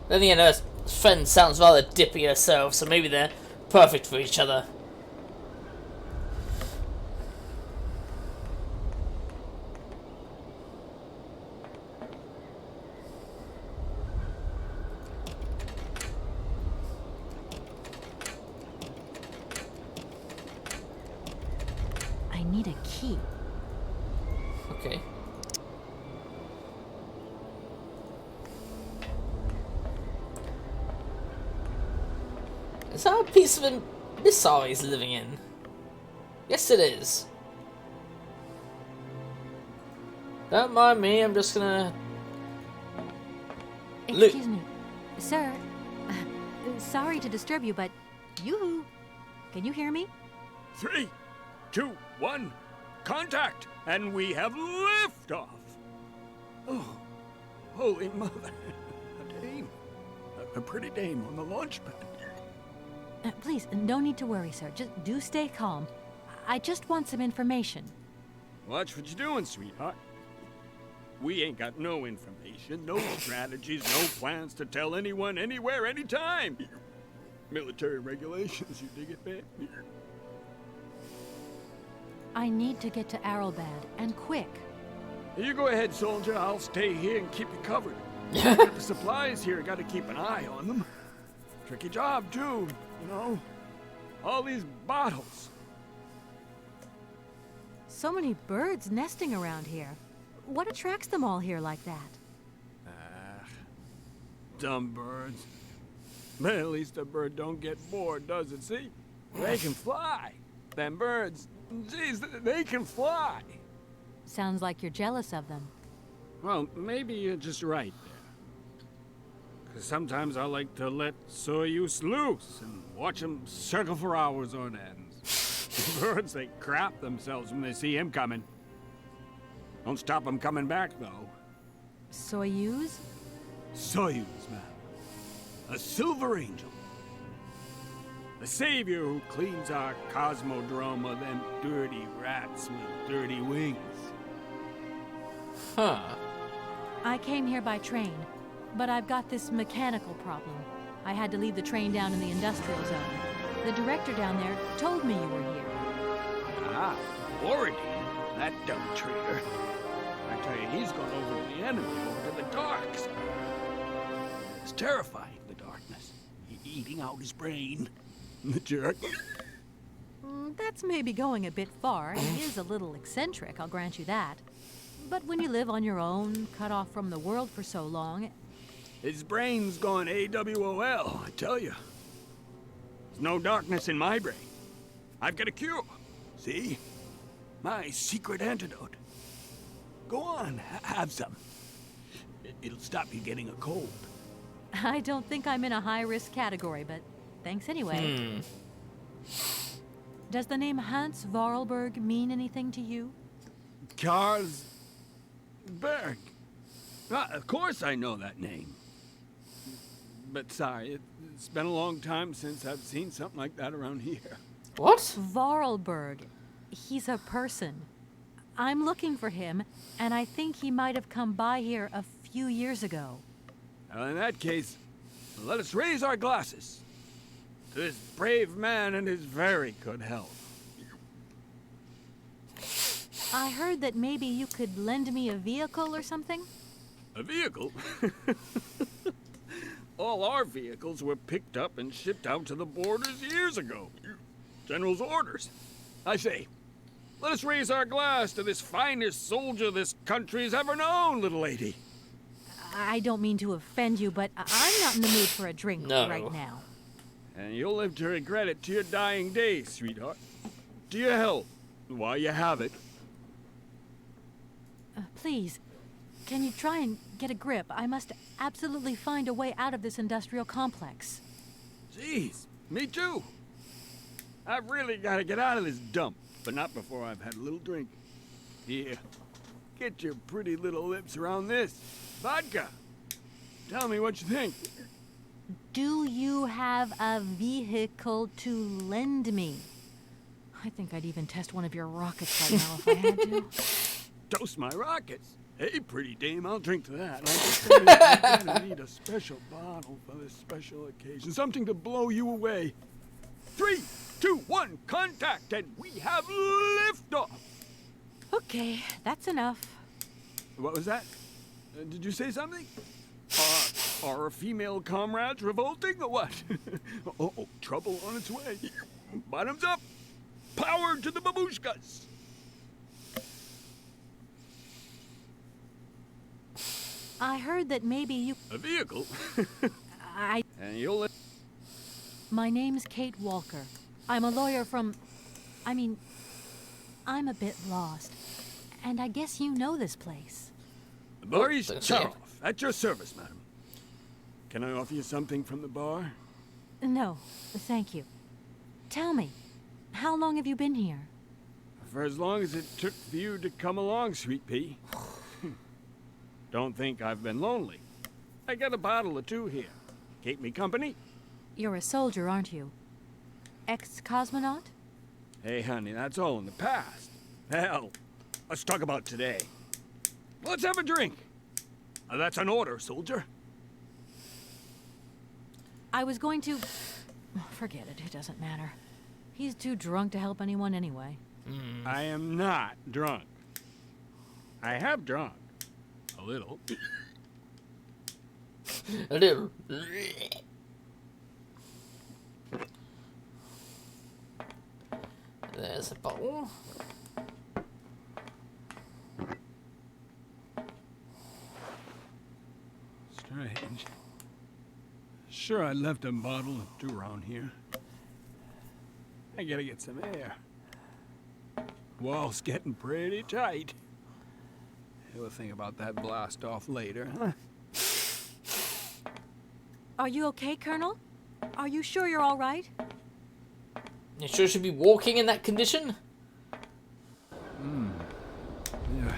Then again, her friend sounds rather dippy herself, so maybe they're perfect for each other. I need a key. Okay. Is that a piece of a missile he's living in? Yes, it is. Don't mind me, I'm just gonna... Excuse me, sir. Sorry to disturb you, but yoo-hoo. Can you hear me? 3, 2, 1, contact, and we have liftoff. Oh, holy mother! A dame, a pretty dame on the launch pad. Please, no need to worry, sir. Just do stay calm. I just want some information. Watch what you're doing, sweetheart. We ain't got no information, no strategies, no plans to tell anyone, anywhere, anytime. Military regulations, you dig it, man? I need to get to Arrowbad, and quick. You go ahead, soldier. I'll stay here and keep you covered. Got the supplies here, gotta keep an eye on them. Tricky job, too, you know? All these bottles. So many birds nesting around here. What attracts them all here like that? Dumb birds. But at least a bird don't get bored, does it? See? They can fly. Them birds, geez, they can fly. Sounds like you're jealous of them. Well, maybe you're just right there. Because sometimes I like to let Soyuz loose and watch them circle for hours on end. Birds, they crap themselves when they see him coming. Don't stop them coming back, though. Soyuz? Soyuz, man. A silver angel. The savior who cleans our cosmodrome of them dirty rats with dirty wings. Huh. I came here by train, but I've got this mechanical problem. I had to leave the train down in the industrial zone. The director down there told me you were here. Ah, Borodin, that dumb traitor. I tell you, he's gone over to the enemy, over to the dark side. It's terrifying, the darkness. Eating out his brain. The jerk. That's maybe going a bit far. He is a little eccentric, I'll grant you that. But when you live on your own, cut off from the world for so long... His brain's gone AWOL, I tell you. There's no darkness in my brain. I've got a cure. See? My secret antidote. Go on, have some. It'll stop you getting a cold. I don't think I'm in a high-risk category, but Thanks anyway. Does the name Hans Vorarlberg mean anything to you? Berg. Of course I know that name. But sorry, it's been a long time since I've seen something like that around here. What? Vorarlberg. He's a person. I'm looking for him, and I think he might have come by here a few years ago. Well, in that case, let us raise our glasses to this brave man and his very good health. I heard that maybe you could lend me a vehicle or something? A vehicle? All our vehicles were picked up and shipped out to the borders years ago. General's orders. I say, let us raise our glass to this finest soldier this country's ever known, little lady. I don't mean to offend you, but I'm not in the mood for a drink right now. And you'll live to regret it to your dying days, sweetheart. To your health, while you have it. Please, can you try and get a grip? I must absolutely find a way out of this industrial complex. Jeez, me too. I've really got to get out of this dump, but not before I've had a little drink. Here, get your pretty little lips around this. Vodka. Tell me what you think. Do you have a vehicle to lend me? I think I'd even test one of your rockets right now if I had to. Toast my rockets. Hey, pretty dame, I'll drink to that. I'm gonna need a special bottle for this special occasion. Something to blow you away. 3, 2, 1, contact, and we have liftoff. Okay, that's enough. What was that? Did you say something? Are our female comrades revolting or what? Oh, trouble on its way. Bottoms up. Power to the babushkas. I heard that maybe you... A vehicle? And you'll... My name's Kate Walker. I'm a lawyer from... I'm a bit lost. And I guess you know this place. Boris Charov, at your service, madam. Can I offer you something from the bar? No, thank you. Tell me, how long have you been here? For as long as it took for you to come along, sweet pea. Don't think I've been lonely. I got a bottle or two here. Keep me company? You're a soldier, aren't you? Ex-cosmonaut? Hey, honey, that's all in the past. Hell, let's talk about today. Let's have a drink. That's an order, soldier. I was going to... Forget it, it doesn't matter. He's too drunk to help anyone anyway. I am not drunk. I have drunk. A little. A little. There's a bottle. Strange. Sure, I left a bottle or two around here. I gotta get some air. Wall's getting pretty tight. We'll think about that blast off later, huh? Are you okay, Colonel? Are you sure you're all right? You sure should be walking in that condition? Yeah.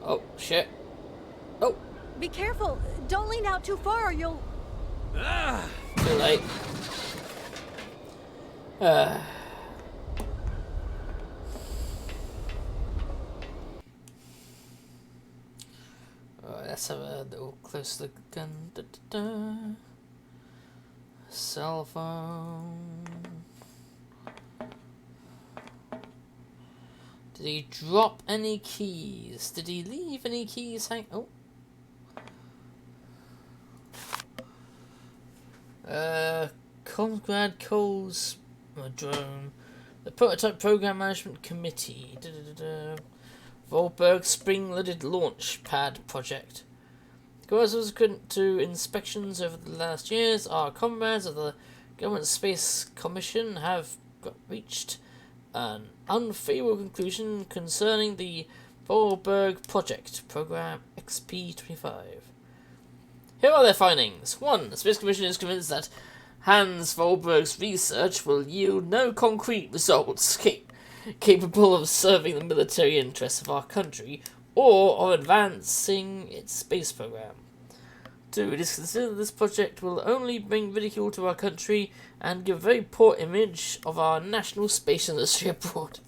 Oh, shit. Oh. Be careful. Don't lean out too far or you'll... Too late. Let's have a little close look again. Cell phone. Did he drop any keys? Did he leave any keys hang? Oh. Comgrad Cosmonaut. The Prototype Program Management Committee. Vorarlberg Spring-Loaded Launch Pad Project. Subsequent to inspections over the last years, our comrades of the Government Space Commission have reached an unfavorable conclusion concerning the Vorarlberg Project, Program XP-25. Here are their findings. 1. The Space Commission is convinced that Hans Vollberg's research will yield no concrete results capable of serving the military interests of our country or of advancing its space program. 2. It is considered this project will only bring ridicule to our country and give a very poor image of our national space industry abroad.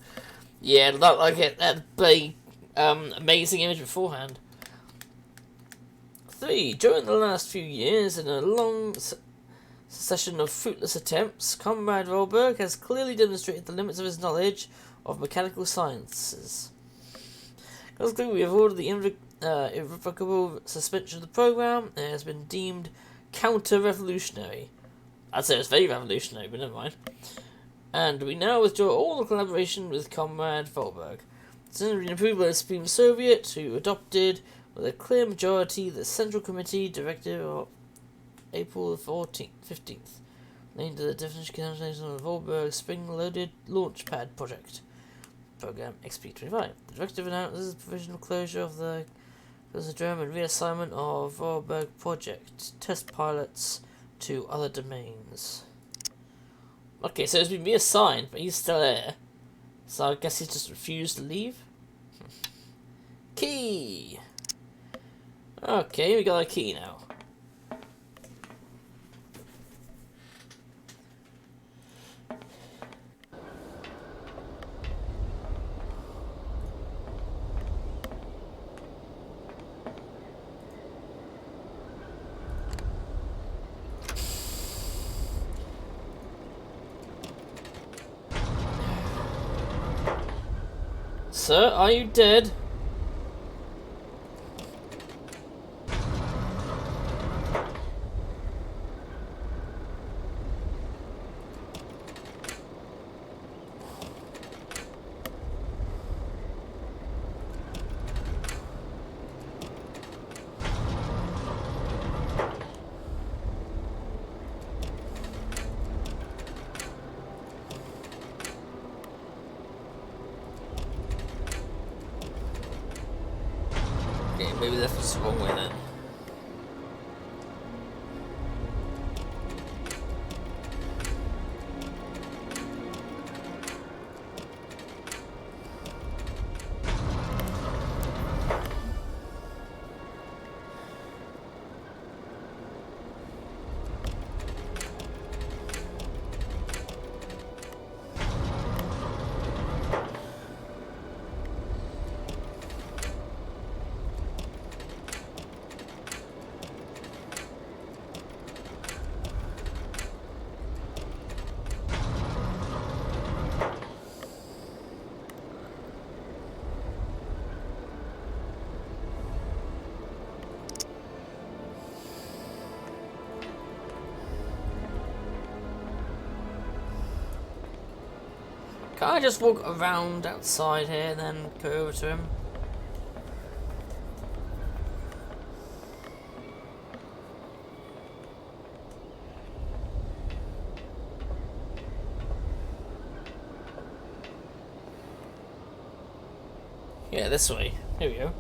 Yeah, not like it had a amazing image beforehand. 3. During the last few years, in a long succession of fruitless attempts, Comrade Vollberg has clearly demonstrated the limits of his knowledge of mechanical sciences. Consequently, we have ordered the irrevocable suspension of the program. It has been deemed counter-revolutionary. I'd say it's very revolutionary, but never mind. And we now withdraw all the collaboration with Comrade Vollberg. Since approved by the Supreme Soviet, who adopted with a clear majority the Central Committee Directive of April 15th, named the definition of the Vollberg Spring-Loaded Launchpad Project. Program XP25. The directive announces the provisional closure of the Cosmonaut and reassignment of Vollberg project test pilots to other domains. Okay, so he's been reassigned, but he's still there. So I guess he just refused to leave. Key! Okay, we got a key now. Sir, are you dead? Maybe that was the wrong way then. Can I just walk around outside here and then go over to him? Yeah, this way. Here we go.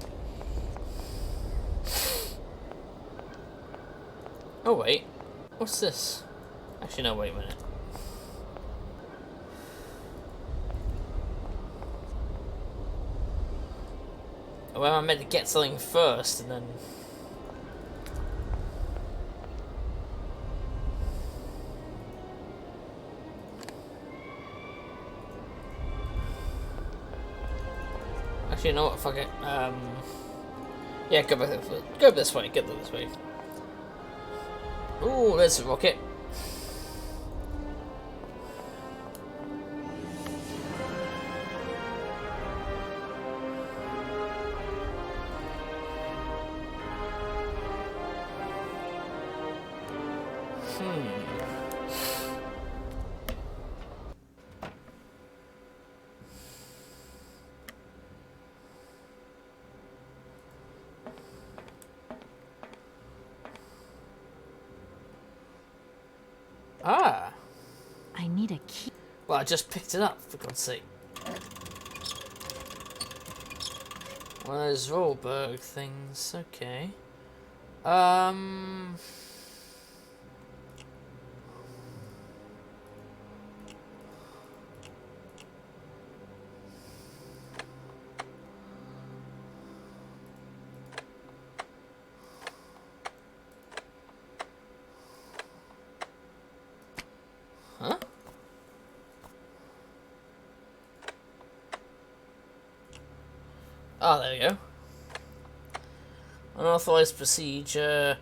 Oh wait, what's this? Actually no, wait a minute. Well, I meant to get something first and then... Actually, you know what? Fuck it. Yeah, go back this way. Go this way. Get this way. Ooh, there's a rocket. Ah! I need a key. Well, I just picked it up, for God's sake. One of those Vollberg things, okay. Um... Huh? Oh, there we go. Unauthorized procedure.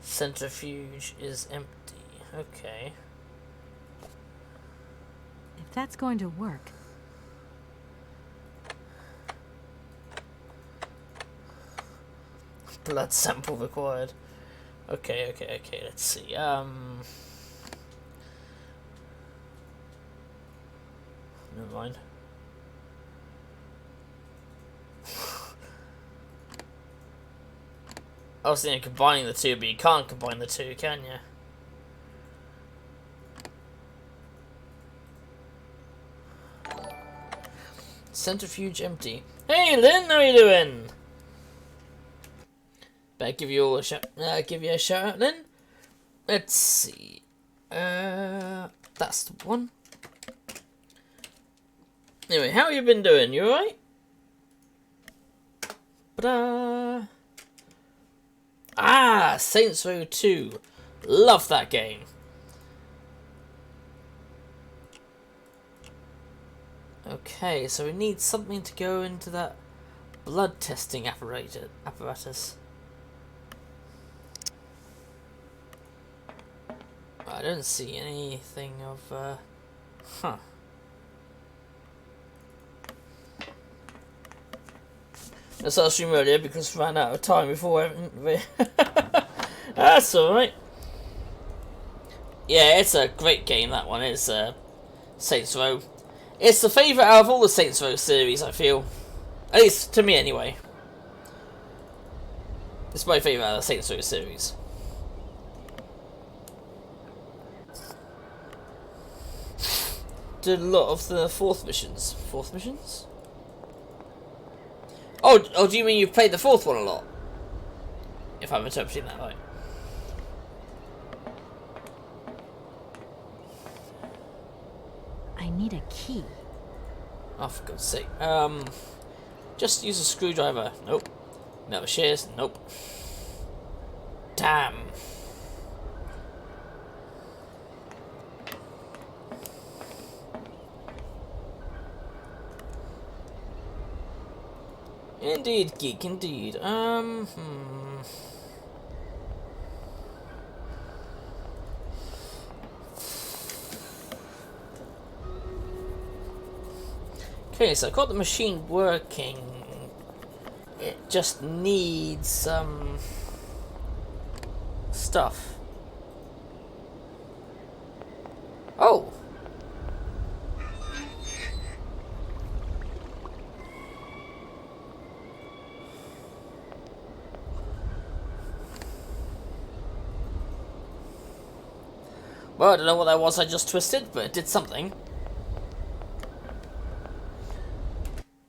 Centrifuge is empty. Okay. If that's going to work. Blood sample required. Okay, let's see. Never mind. I was thinking combining the two, but you can't combine the two, can you? Centrifuge empty. Hey, Lynn, how you doing? Better give you all a shout. Give you a shout out, Lynn. Let's see. That's the one. Anyway, how you been doing? You alright? Ah, Saints Row 2. Love that game. Okay, so we need something to go into that blood testing apparatus. I don't see anything of, huh. I started streaming earlier because I ran out of time before. That's alright. Yeah, it's a great game, that one. It's Saints Row. It's the favourite out of all the Saints Row series, I feel. At least to me, anyway. It's my favourite out of the Saints Row series. Did a lot of the fourth missions. Fourth missions? Oh, do you mean you've played the fourth one a lot? If I'm interpreting that right. I need a key. Oh, for God's sake. Just use a screwdriver. Nope. Never shares. Nope. Damn. Indeed, geek, indeed. Okay, so I've got the machine working. It just needs some stuff. Oh! Well, I don't know what that was I just twisted, but it did something.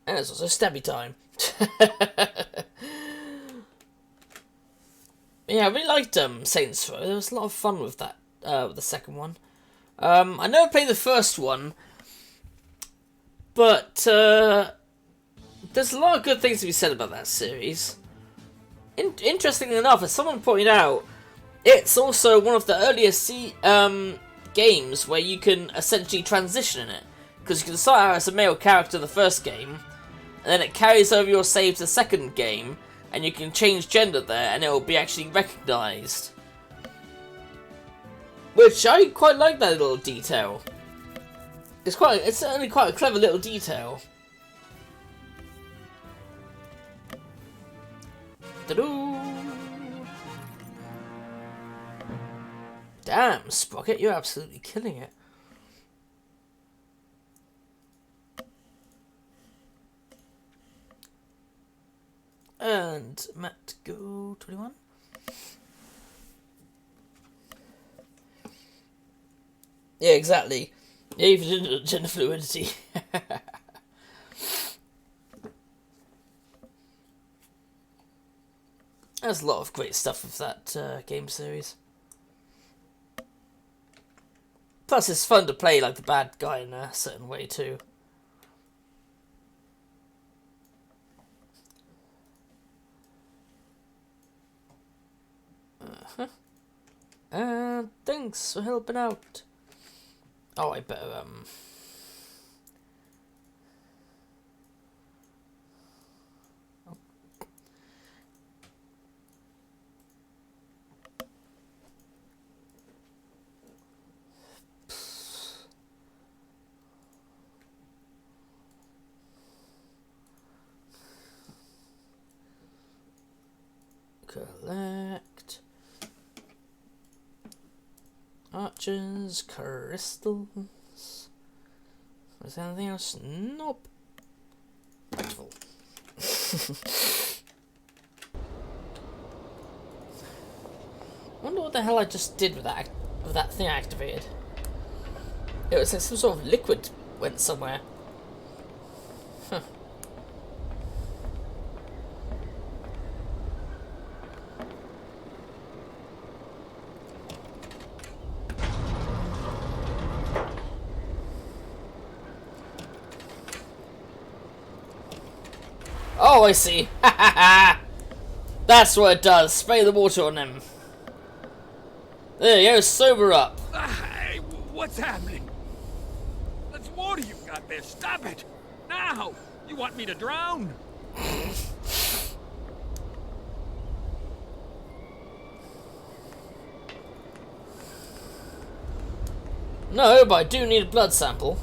And it's also stabby time. Yeah, I really liked Saints Row. There was a lot of fun with that, with the second one. I never played the first one, but there's a lot of good things to be said about that series. Interestingly enough, as someone pointed out, it's also one of the earliest games where you can essentially transition in it. Because you can start out as a male character in the first game, and then it carries over your save to the second game, and you can change gender there, and it will be actually recognised. Which, I quite like that little detail. It's certainly quite a clever little detail. Ta-doo! Damn, Sprocket, you're absolutely killing it. And Matt, go 21. Yeah, exactly. Yeah, even gender fluidity. There's a lot of great stuff with that game series. Plus, it's fun to play like the bad guy in a certain way too. Thanks for helping out. Oh, I better collect arches, crystals. Is there anything else? Nope. Beautiful. Wonder what the hell I just did with that thing I activated. It was like some sort of liquid went somewhere. Huh. Oh, I see. Ha ha ha! That's what it does. Spray the water on them. There you go. Sober up. Hey, what's happening? That's water you've got there. Stop it! Now! You want me to drown? No, but I do need a blood sample.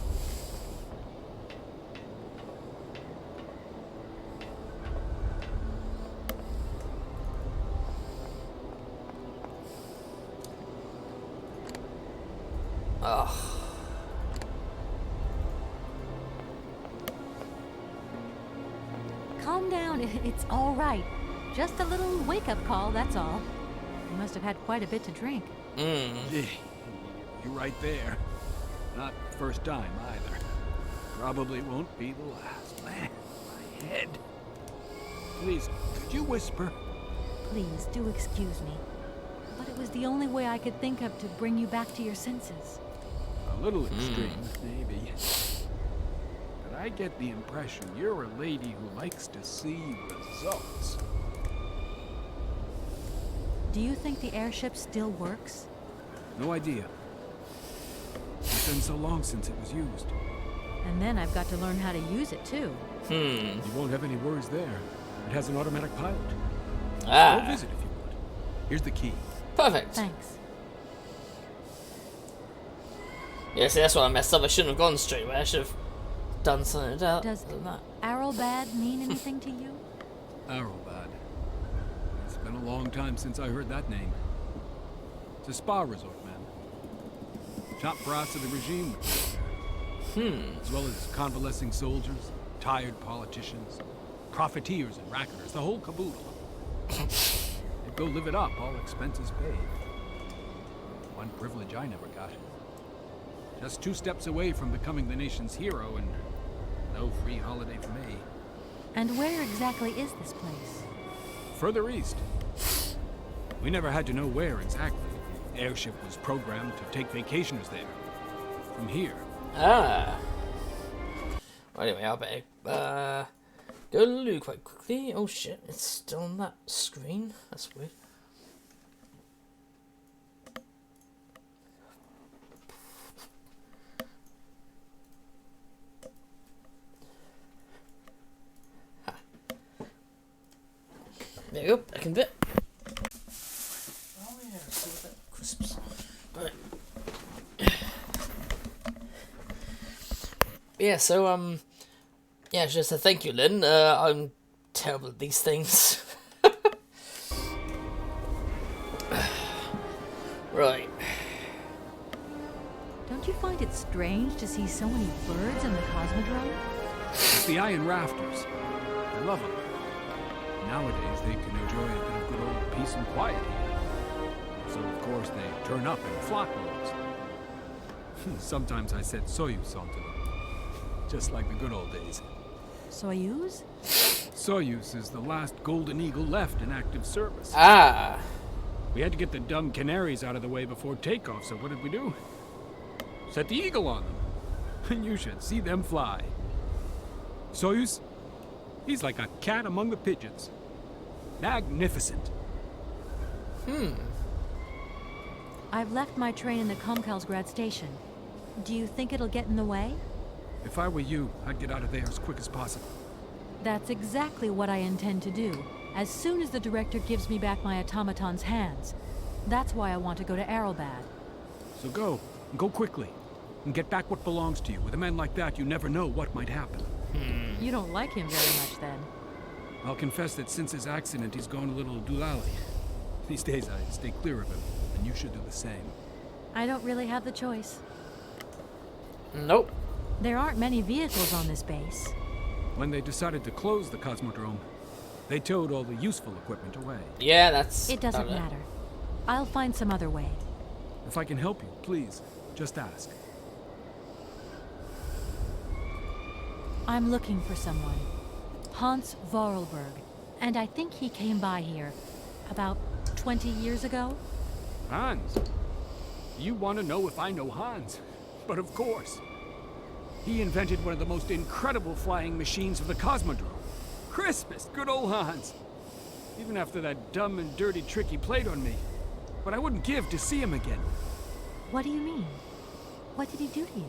Calm down, it's all right. Just a little wake-up call, that's all. You must have had quite a bit to drink. Yeah, you're right there. Not first time either. Probably won't be the last. Man, my head. Please, could you whisper? Please, do excuse me. But it was the only way I could think of to bring you back to your senses. A little extreme, maybe. But I get the impression you're a lady who likes to see results. Do you think the airship still works? No idea. It's been so long since it was used. And then I've got to learn how to use it too. You won't have any worries there. It has an automatic pilot. Ah. Go visit if you want. Here's the key. Perfect. Thanks. Yeah, see, that's what I messed up. I shouldn't have gone straight away. I should have done something else than that. Arrowbad mean anything to you? Arrowbad. It's been a long time since I heard that name. It's a spa resort, man. Top brass of the regime would be there. As well as convalescing soldiers, tired politicians, profiteers and racketers, the whole caboodle. They'd go live it up, all expenses paid. One privilege I never got. Just 2 steps away from becoming the nation's hero, and no free holiday for me. And where exactly is this place? Further east. We never had to know where exactly. The airship was programmed to take vacationers there. From here. Ah. Well, anyway, I better go to Lou quite quickly. Oh shit, it's still on that screen. That's weird. There you go, back in a bit. Oh yeah, see what that crisps. Right. Yeah, so yeah, just a thank you, Lynn. I'm terrible at these things. Right. Don't you find it strange to see so many birds in the Cosmodrome? It's the iron rafters. I love them. Nowadays, they can enjoy a bit of good old peace and quiet here. So, of course, they turn up in flock loads. Sometimes I set Soyuz onto them. Just like the good old days. Soyuz? Soyuz is the last Golden Eagle left in active service. Ah. We had to get the dumb canaries out of the way before takeoff, so what did we do? Set the Eagle on them. And you should see them fly. Soyuz, he's like a cat among the pigeons. Magnificent. I've left my train in the Komkalsgrad station. Do you think it'll get in the way? If I were you, I'd get out of there as quick as possible. That's exactly what I intend to do, as soon as the director gives me back my automaton's hands. That's why I want to go to Arrowbad. So go, and go quickly, and get back what belongs to you. With a man like that, you never know what might happen. You don't like him very much, then? I'll confess that since his accident, he's gone a little doolally. These days, I stay clear of him, and you should do the same. I don't really have the choice. Nope. There aren't many vehicles on this base. When they decided to close the Cosmodrome, they towed all the useful equipment away. Yeah, that's... It doesn't about matter. I'll find some other way. If I can help you, please, just ask. I'm looking for someone. Hans Vorarlberg. And I think he came by here about 20 years ago. Hans? You want to know if I know Hans? But of course. He invented one of the most incredible flying machines of the Cosmodrome. Christmas, good old Hans. Even after that dumb and dirty trick he played on me. But I wouldn't give to see him again. What do you mean? What did he do to you?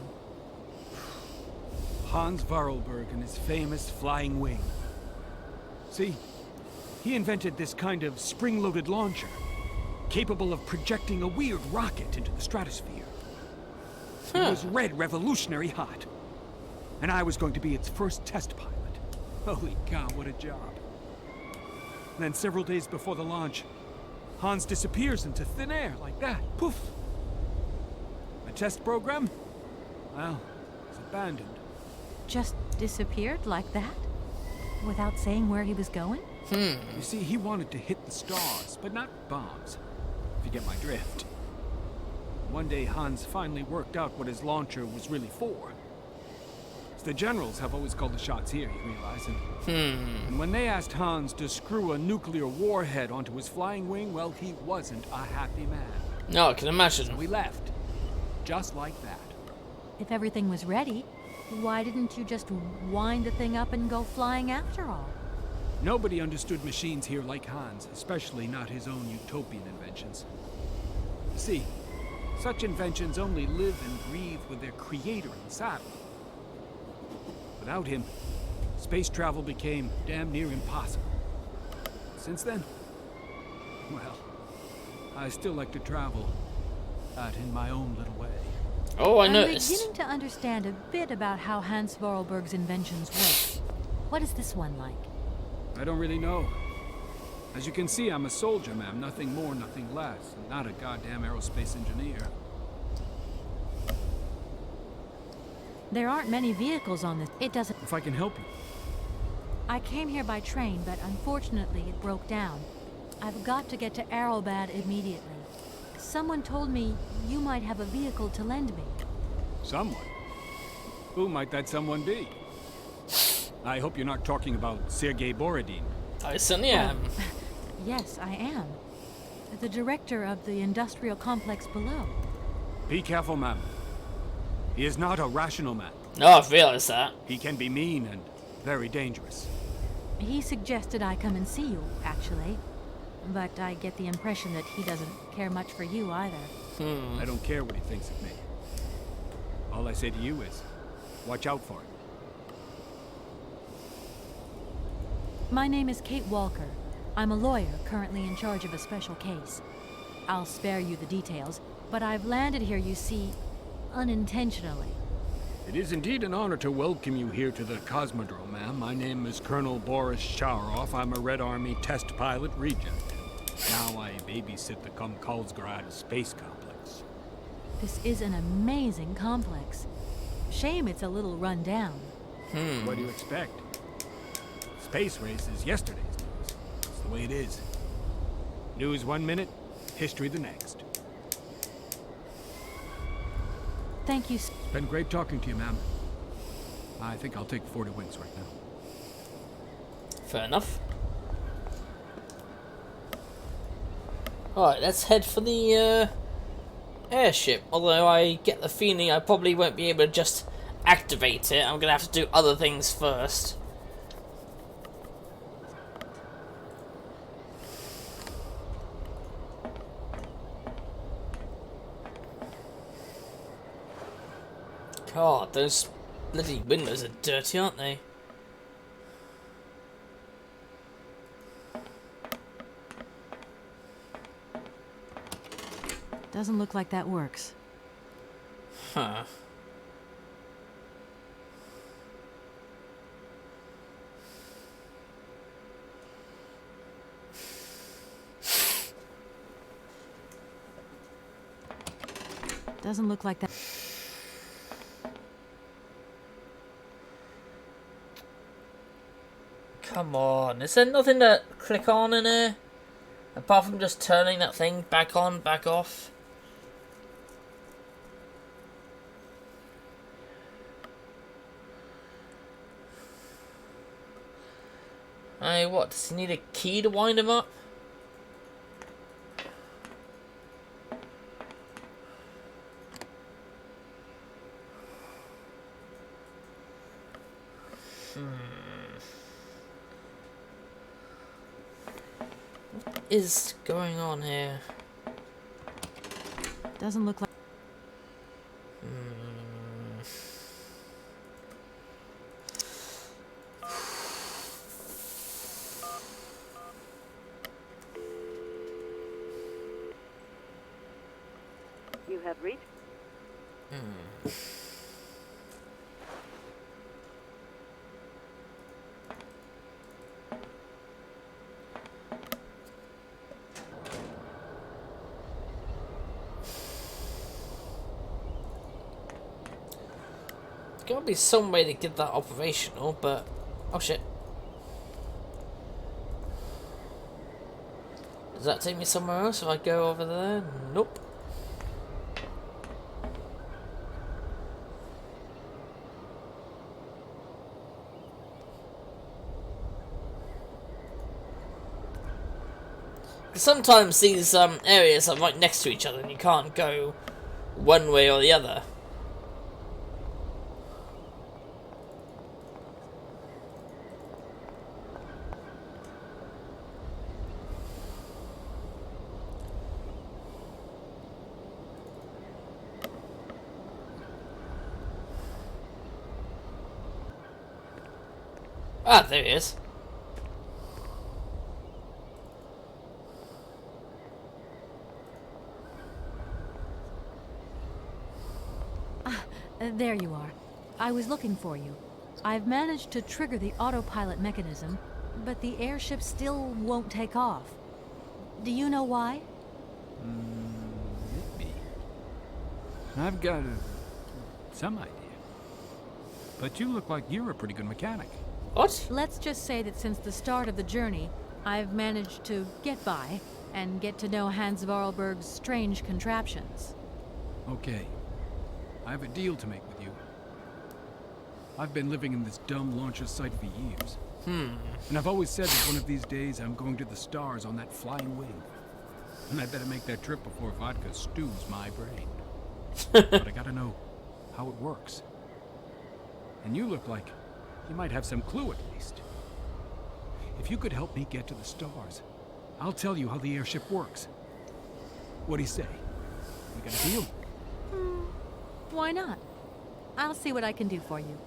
Hans Vorarlberg and his famous flying wing. See, he invented this kind of spring-loaded launcher, capable of projecting a weird rocket into the stratosphere. It was red revolutionary hot. And I was going to be its first test pilot. Holy cow, what a job. And then several days before the launch, Hans disappears into thin air like that. Poof! The test program? Well, it's abandoned. Just disappeared like that? Without saying where he was going? You see, he wanted to hit the stars, but not bombs, if you get my drift. One day, Hans finally worked out what his launcher was really for. The generals have always called the shots here, you realize, and when they asked Hans to screw a nuclear warhead onto his flying wing, well, he wasn't a happy man. No, I can imagine. So we left. Just like that. If everything was ready, why didn't you just wind the thing up and go flying after all? Nobody understood machines here like Hans, especially not his own utopian inventions. You see, such inventions only live and breathe with their creator in the saddle. Without him, space travel became damn near impossible. Since then, well, I still like to travel, but in my own little way. Oh, I I'm noticed. beginning to understand a bit about how Hans Vorarlberg's inventions work. What is this one like? I don't really know. As you can see, I'm a soldier, ma'am. Nothing more, nothing less. And not a goddamn aerospace engineer. There aren't many vehicles on this. It doesn't... If I can help you. I came here by train, but unfortunately it broke down. I've got to get to Arrowbad immediately. Someone told me you might have a vehicle to lend me. Someone? Who might that someone be? I hope you're not talking about Sergei Borodin. I certainly am. Yes, I am. The director of the industrial complex below. Be careful, ma'am. He is not a rational man. No, I've realized that. He can be mean and very dangerous. He suggested I come and see you, actually. But I get the impression that he doesn't care much for you either. I don't care what he thinks of me. All I say to you is, watch out for him. My name is Kate Walker. I'm a lawyer currently in charge of a special case. I'll spare you the details, but I've landed here, you see, unintentionally. It is indeed an honor to welcome you here to the Cosmodrome, ma'am. My name is Colonel Boris Shawarov. I'm a Red Army test pilot regent. Now I babysit the Komkalsgrad space complex. This is an amazing complex. Shame it's a little run down. What do you expect? Space race is yesterday's news. It's the way it is. News 1 minute, history the next. Thank you. It's been great talking to you, ma'am. I think I'll take 40 wings right now. Fair enough. Alright, let's head for the airship. Although I get the feeling I probably won't be able to just activate it. I'm going to have to do other things first. God, those bloody windows are dirty, aren't they? Doesn't look like that works. Huh. Doesn't look like that. Come on, is there nothing to click on in here? Apart from just turning that thing back on, back off? Hey, what, does he need a key to wind him up? What is going on here? Doesn't look like. You have reached. There's gotta be some way to get that operational, but... Oh shit. Does that take me somewhere else if I go over there? Nope. Sometimes these areas are right next to each other and you can't go one way or the other. Ah, there he is. There you are. I was looking for you. I've managed to trigger the autopilot mechanism, but the airship still won't take off. Do you know why? Maybe. I've got some idea. But you look like you're a pretty good mechanic. What? Let's just say that since the start of the journey, I've managed to get by and get to know Hans Vorarlberg's strange contraptions. Okay. I have a deal to make with you. I've been living in this dumb launcher site for years. And I've always said that one of these days I'm going to the stars on that flying wing. And I better make that trip before vodka stews my brain. But I gotta know how it works. And you look like you might have some clue at least. If you could help me get to the stars, I'll tell you how the airship works. What do you say? We got a deal? Why not? I'll see what I can do for you.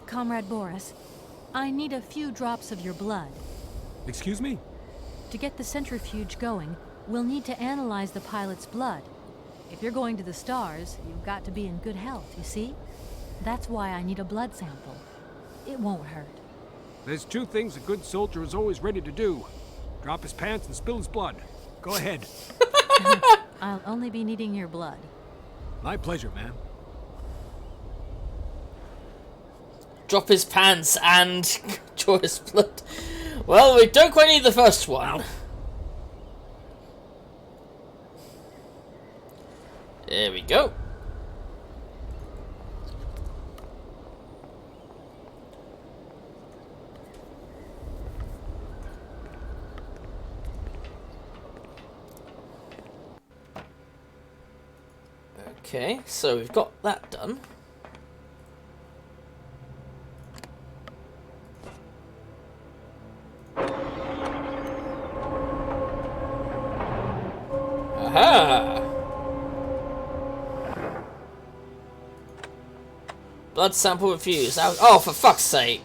Comrade Boris, I need a few drops of your blood. Excuse me? To get the centrifuge going, we'll need to analyze the pilot's blood. If you're going to the stars, you've got to be in good health, you see? That's why I need a blood sample. It won't hurt. There's two things a good soldier is always ready to do. Drop his pants and spill his blood. Go ahead. I'll only be needing your blood. My pleasure, ma'am. Drop his pants and draw his blood. Well, we don't quite need the first one. There we go. Okay, so we've got that done. Aha! Blood sample refused. Oh, for fuck's sake!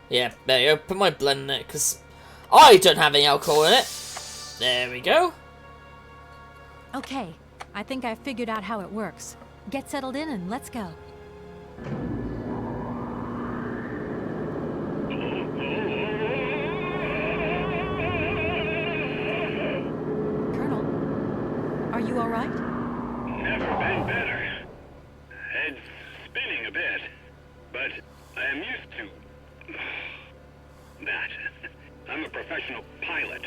Yeah, there you go. Put my blood in it, because I don't have any alcohol in it. There we go. Okay, I think I figured out how it works. Get settled in and let's go. Colonel, are you all right? Never been better. Head's spinning a bit, but I am used to that. I'm a professional pilot.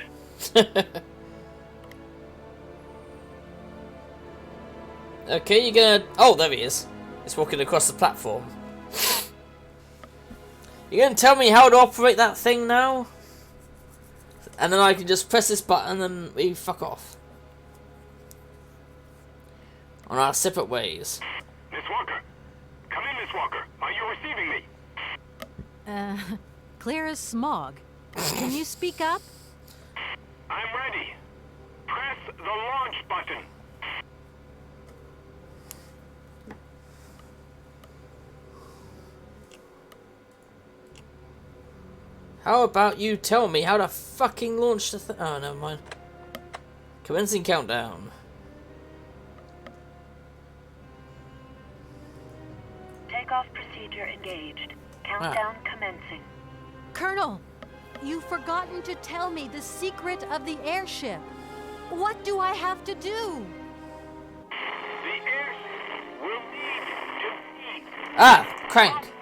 Okay, you're gonna... Oh, there he is. He's walking across the platform. You're gonna tell me how to operate that thing now? And then I can just press this button and we fuck off. On our separate ways. Miss Walker! Come in, Miss Walker! Are you receiving me? Clear as smog. Can you speak up? I'm ready. Press the launch button. How about you tell me how to fucking launch the thing? Oh, never mind. Commencing countdown. Takeoff procedure engaged. Countdown commencing. Colonel, you've forgotten to tell me the secret of the airship. What do I have to do? The airship will need to be... Ah, crank.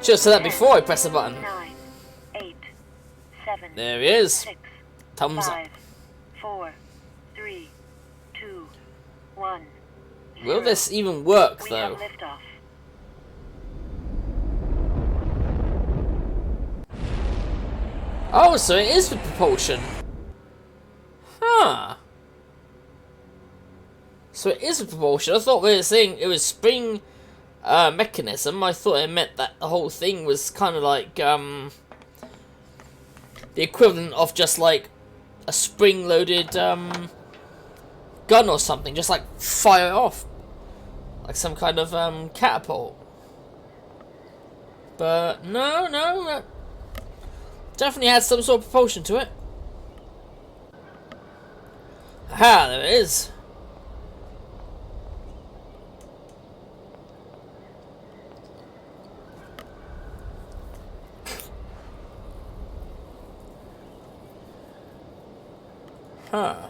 Should have said that before I press the button. 9, 8, 7, There he is. 6, Thumbs 5, up. 4, 3, 2, 1. Will this even work, We though? have liftoff. Oh, so it is the propulsion. Huh. So it is a propulsion. I thought we were saying it was spring mechanism. I thought it meant that the whole thing was kind of like the equivalent of just like a spring-loaded gun or something. Just like fire it off. Like some kind of catapult. But no, that definitely had some sort of propulsion to it. Aha, there it is. Huh.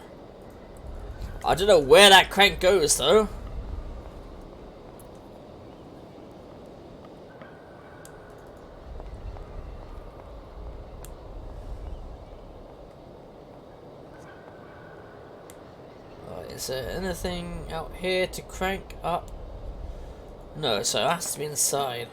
I don't know where that crank goes, though. Is there anything out here to crank up? No, so it has to be inside.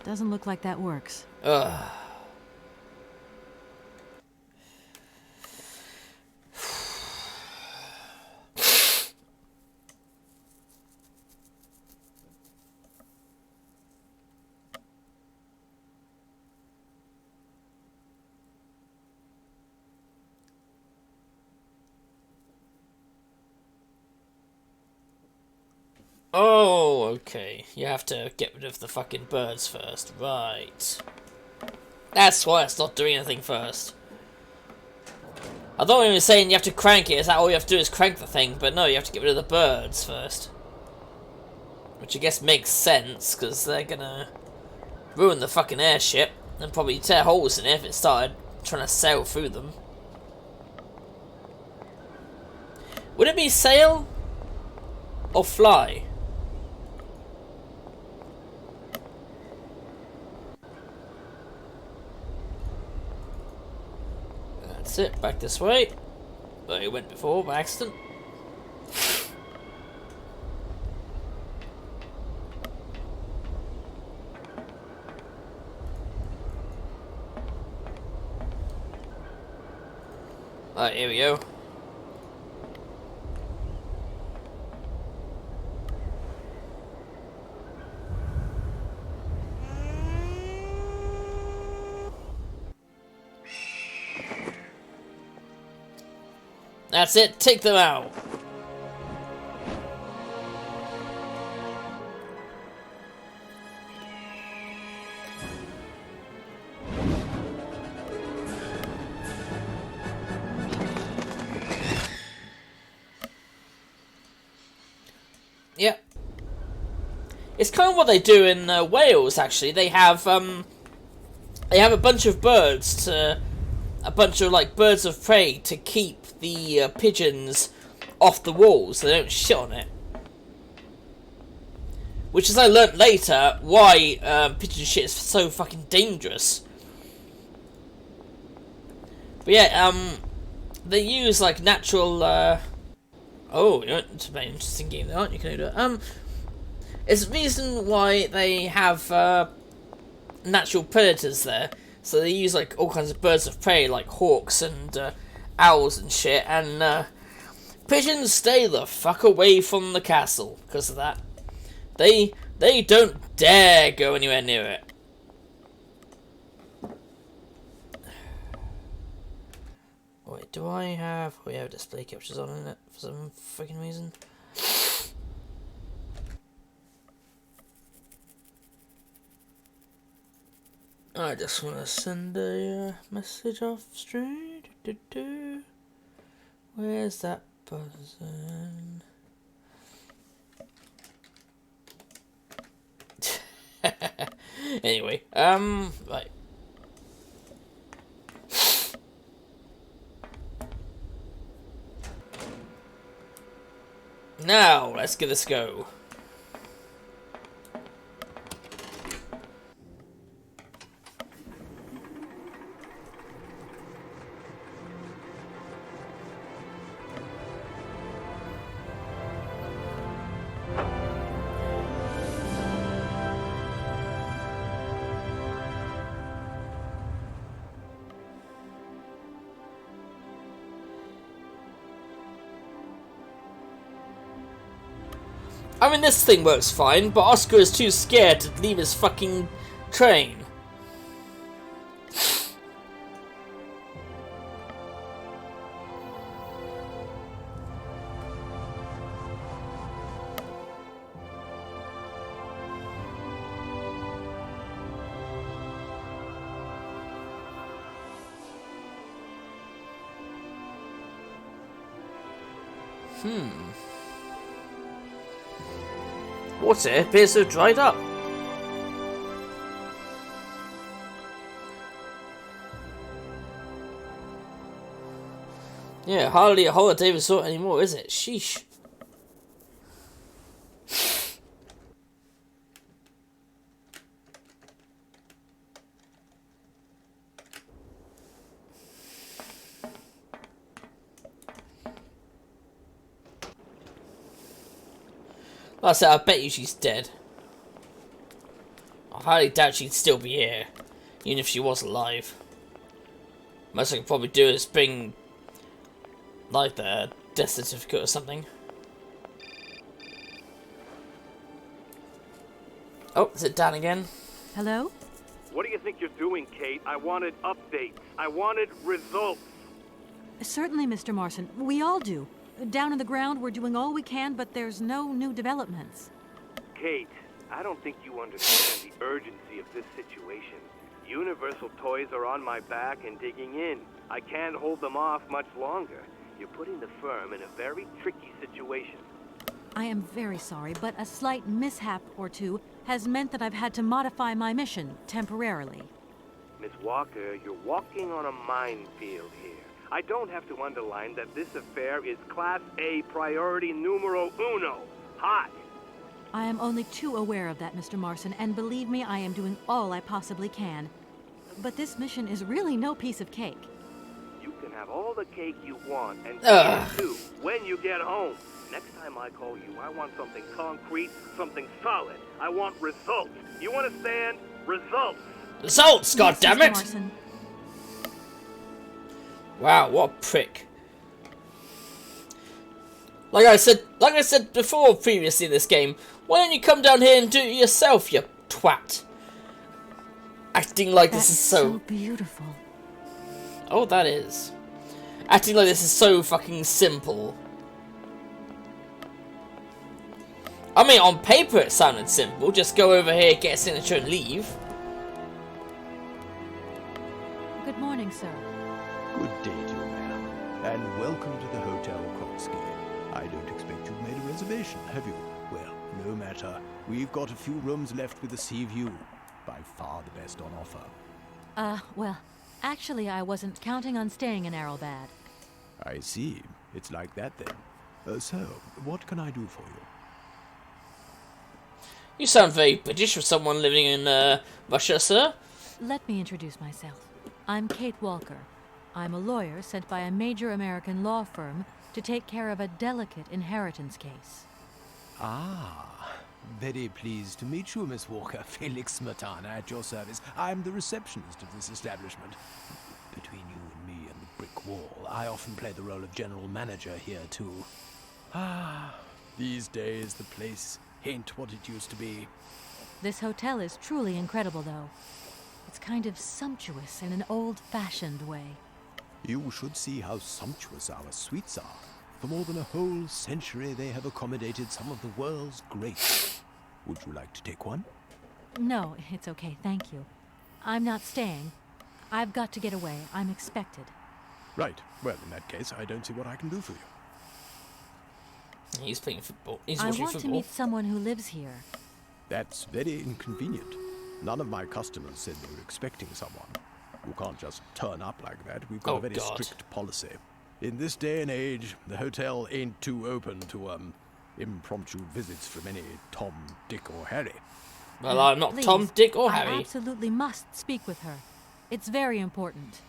Doesn't look like that works. Ugh. Oh, okay. You have to get rid of the fucking birds first. Right. That's why it's not doing anything first. I thought we were saying you have to crank it. Is that all you have to do is crank the thing? But no, you have to get rid of the birds first. Which I guess makes sense, because they're gonna ruin the fucking airship and probably tear holes in it if it started trying to sail through them. Would it be sail or fly? That's it, back this way. Where we went before by accident. Alright, here we go. That's it, take them out. Yep. It's kind of what they do in Wales, actually. They have a bunch of birds to... a bunch of, like, birds of prey to keep the pigeons off the walls so they don't shit on it. Which, as I learnt later, why pigeon shit is so fucking dangerous. But yeah, they use, like, natural, oh, it's a very interesting game there, aren't you, Canudo? It's the reason why they have, natural predators there. So they use, like, all kinds of birds of prey, like hawks and, owls and shit, and, pigeons stay the fuck away from the castle because of that. They don't dare go anywhere near it. Wait, do I have... we have display captures on in it for some freaking reason. I just want to send a message off stream. Where's that button? Anyway, right. Now, let's give this a go. I mean, this thing works fine, but Oscar is too scared to leave his fucking train. Water appears to have dried up. Yeah, hardly a holiday resort anymore, is it? Sheesh. Like I said, I bet you she's dead. I highly doubt she'd still be here, even if she was alive. Most I could probably do is bring, like, the death certificate or something. Oh, is it Dan again? Hello? What do you think you're doing, Kate? I wanted updates. I wanted results. Certainly, Mr. Morrison. We all do. Down on the ground, we're doing all we can, but there's no new developments. Kate, I don't think you understand the urgency of this situation. Universal toys are on my back and digging in. I can't hold them off much longer. You're putting the firm in a very tricky situation. I am very sorry, but a slight mishap or two has meant that I've had to modify my mission temporarily. Miss Walker, you're walking on a minefield here. I don't have to underline that this affair is Class A priority numero uno. Hot. I am only too aware of that, Mr. Marson, and believe me, I am doing all I possibly can. But this mission is really no piece of cake. You can have all the cake you want and eat it too when you get home. Next time I call you, I want something concrete, something solid. I want results. You understand? Results. Results, goddammit! Yes, Mr. Marson. Wow, what a prick. Like I said before previously in this game, why don't you come down here and do it yourself, you twat? Acting like this is so beautiful. Oh, that is. Acting like this is so fucking simple. I mean, on paper it sounded simple. Just go over here, get a signature and leave. Good morning, sir. Good day to you, ma'am. And welcome to the Hotel Krotsky. I don't expect you've made a reservation, have you? Well, no matter. We've got a few rooms left with a sea view. By far the best on offer. Well, actually I wasn't counting on staying in Arrowbad. I see. It's like that then. So, what can I do for you? You sound very British for someone living in Russia, sir. Let me introduce myself. I'm Kate Walker. I'm a lawyer sent by a major American law firm to take care of a delicate inheritance case. Ah, very pleased to meet you, Miss Walker. Felix Smetana at your service. I'm the receptionist of this establishment. Between you and me and the brick wall, I often play the role of general manager here, too. Ah, these days the place ain't what it used to be. This hotel is truly incredible, though. It's kind of sumptuous in an old-fashioned way. You should see how sumptuous our suites are. For more than a whole century, they have accommodated some of the world's greats. Would you like to take one? No, it's okay, thank you. I'm not staying. I've got to get away. I'm expected. Right. Well, in that case, I don't see what I can do for you. He's playing football. He's I watching want football. to meet someone who lives here. That's very inconvenient. None of my customers said they were expecting someone. You can't just turn up like that. We've got a very strict policy. In this day and age, the hotel ain't too open to, impromptu visits from any Tom, Dick, or Harry. Well, I'm not Please, Tom, Dick, or I Harry. absolutely must speak with her. It's very important.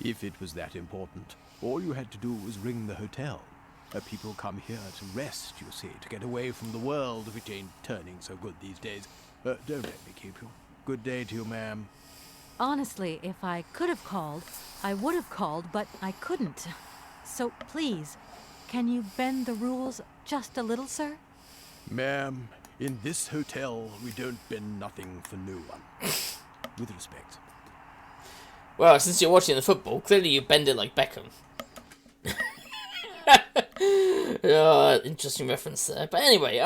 If it was that important, all you had to do was ring the hotel. People come here to rest, you see, to get away from the world, which ain't turning so good these days. Don't let me keep you. Good day to you, ma'am. Honestly, if I could have called, I would have called, but I couldn't. So please, can you bend the rules just a little, sir? Ma'am, in this hotel, we don't bend nothing for no one. With respect. Well, since you're watching the football, clearly you bend it like Beckham. Interesting reference there. But anyway,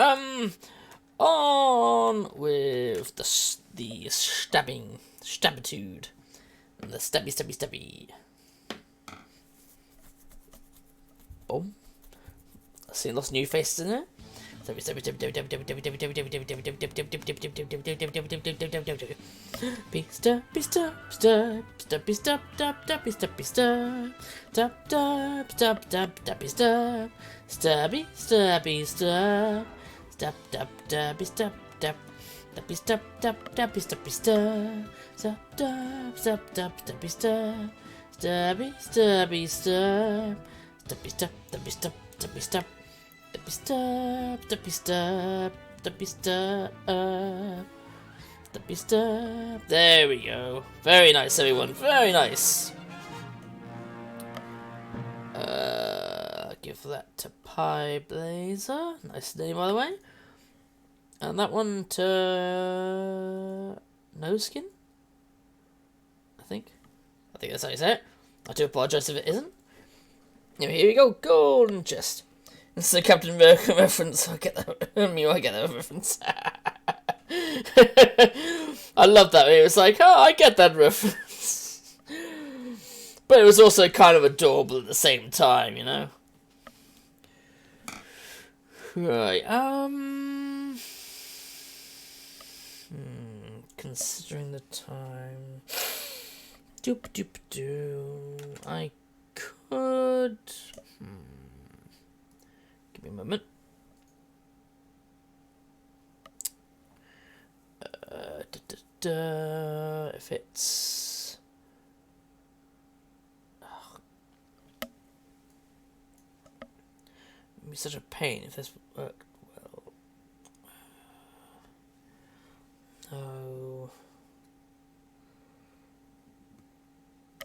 on with the stabbitude, and the stabby. Boom. I see lots of new faces in there. There we go. Very nice, everyone. Very nice. Give that to Pie Blazer. Nice name, by the way. And that one to No Skin. I think that's how you say it. I do apologise if it isn't. Anyway, here we go. Golden chest. It's the Captain America reference. I get that reference. I love that. It was like, oh, I get that reference. But it was also kind of adorable at the same time, you know? Right, considering the time... Doop doop doo. I could... Give me a moment. If it's... It'd be such a pain if this worked well. No.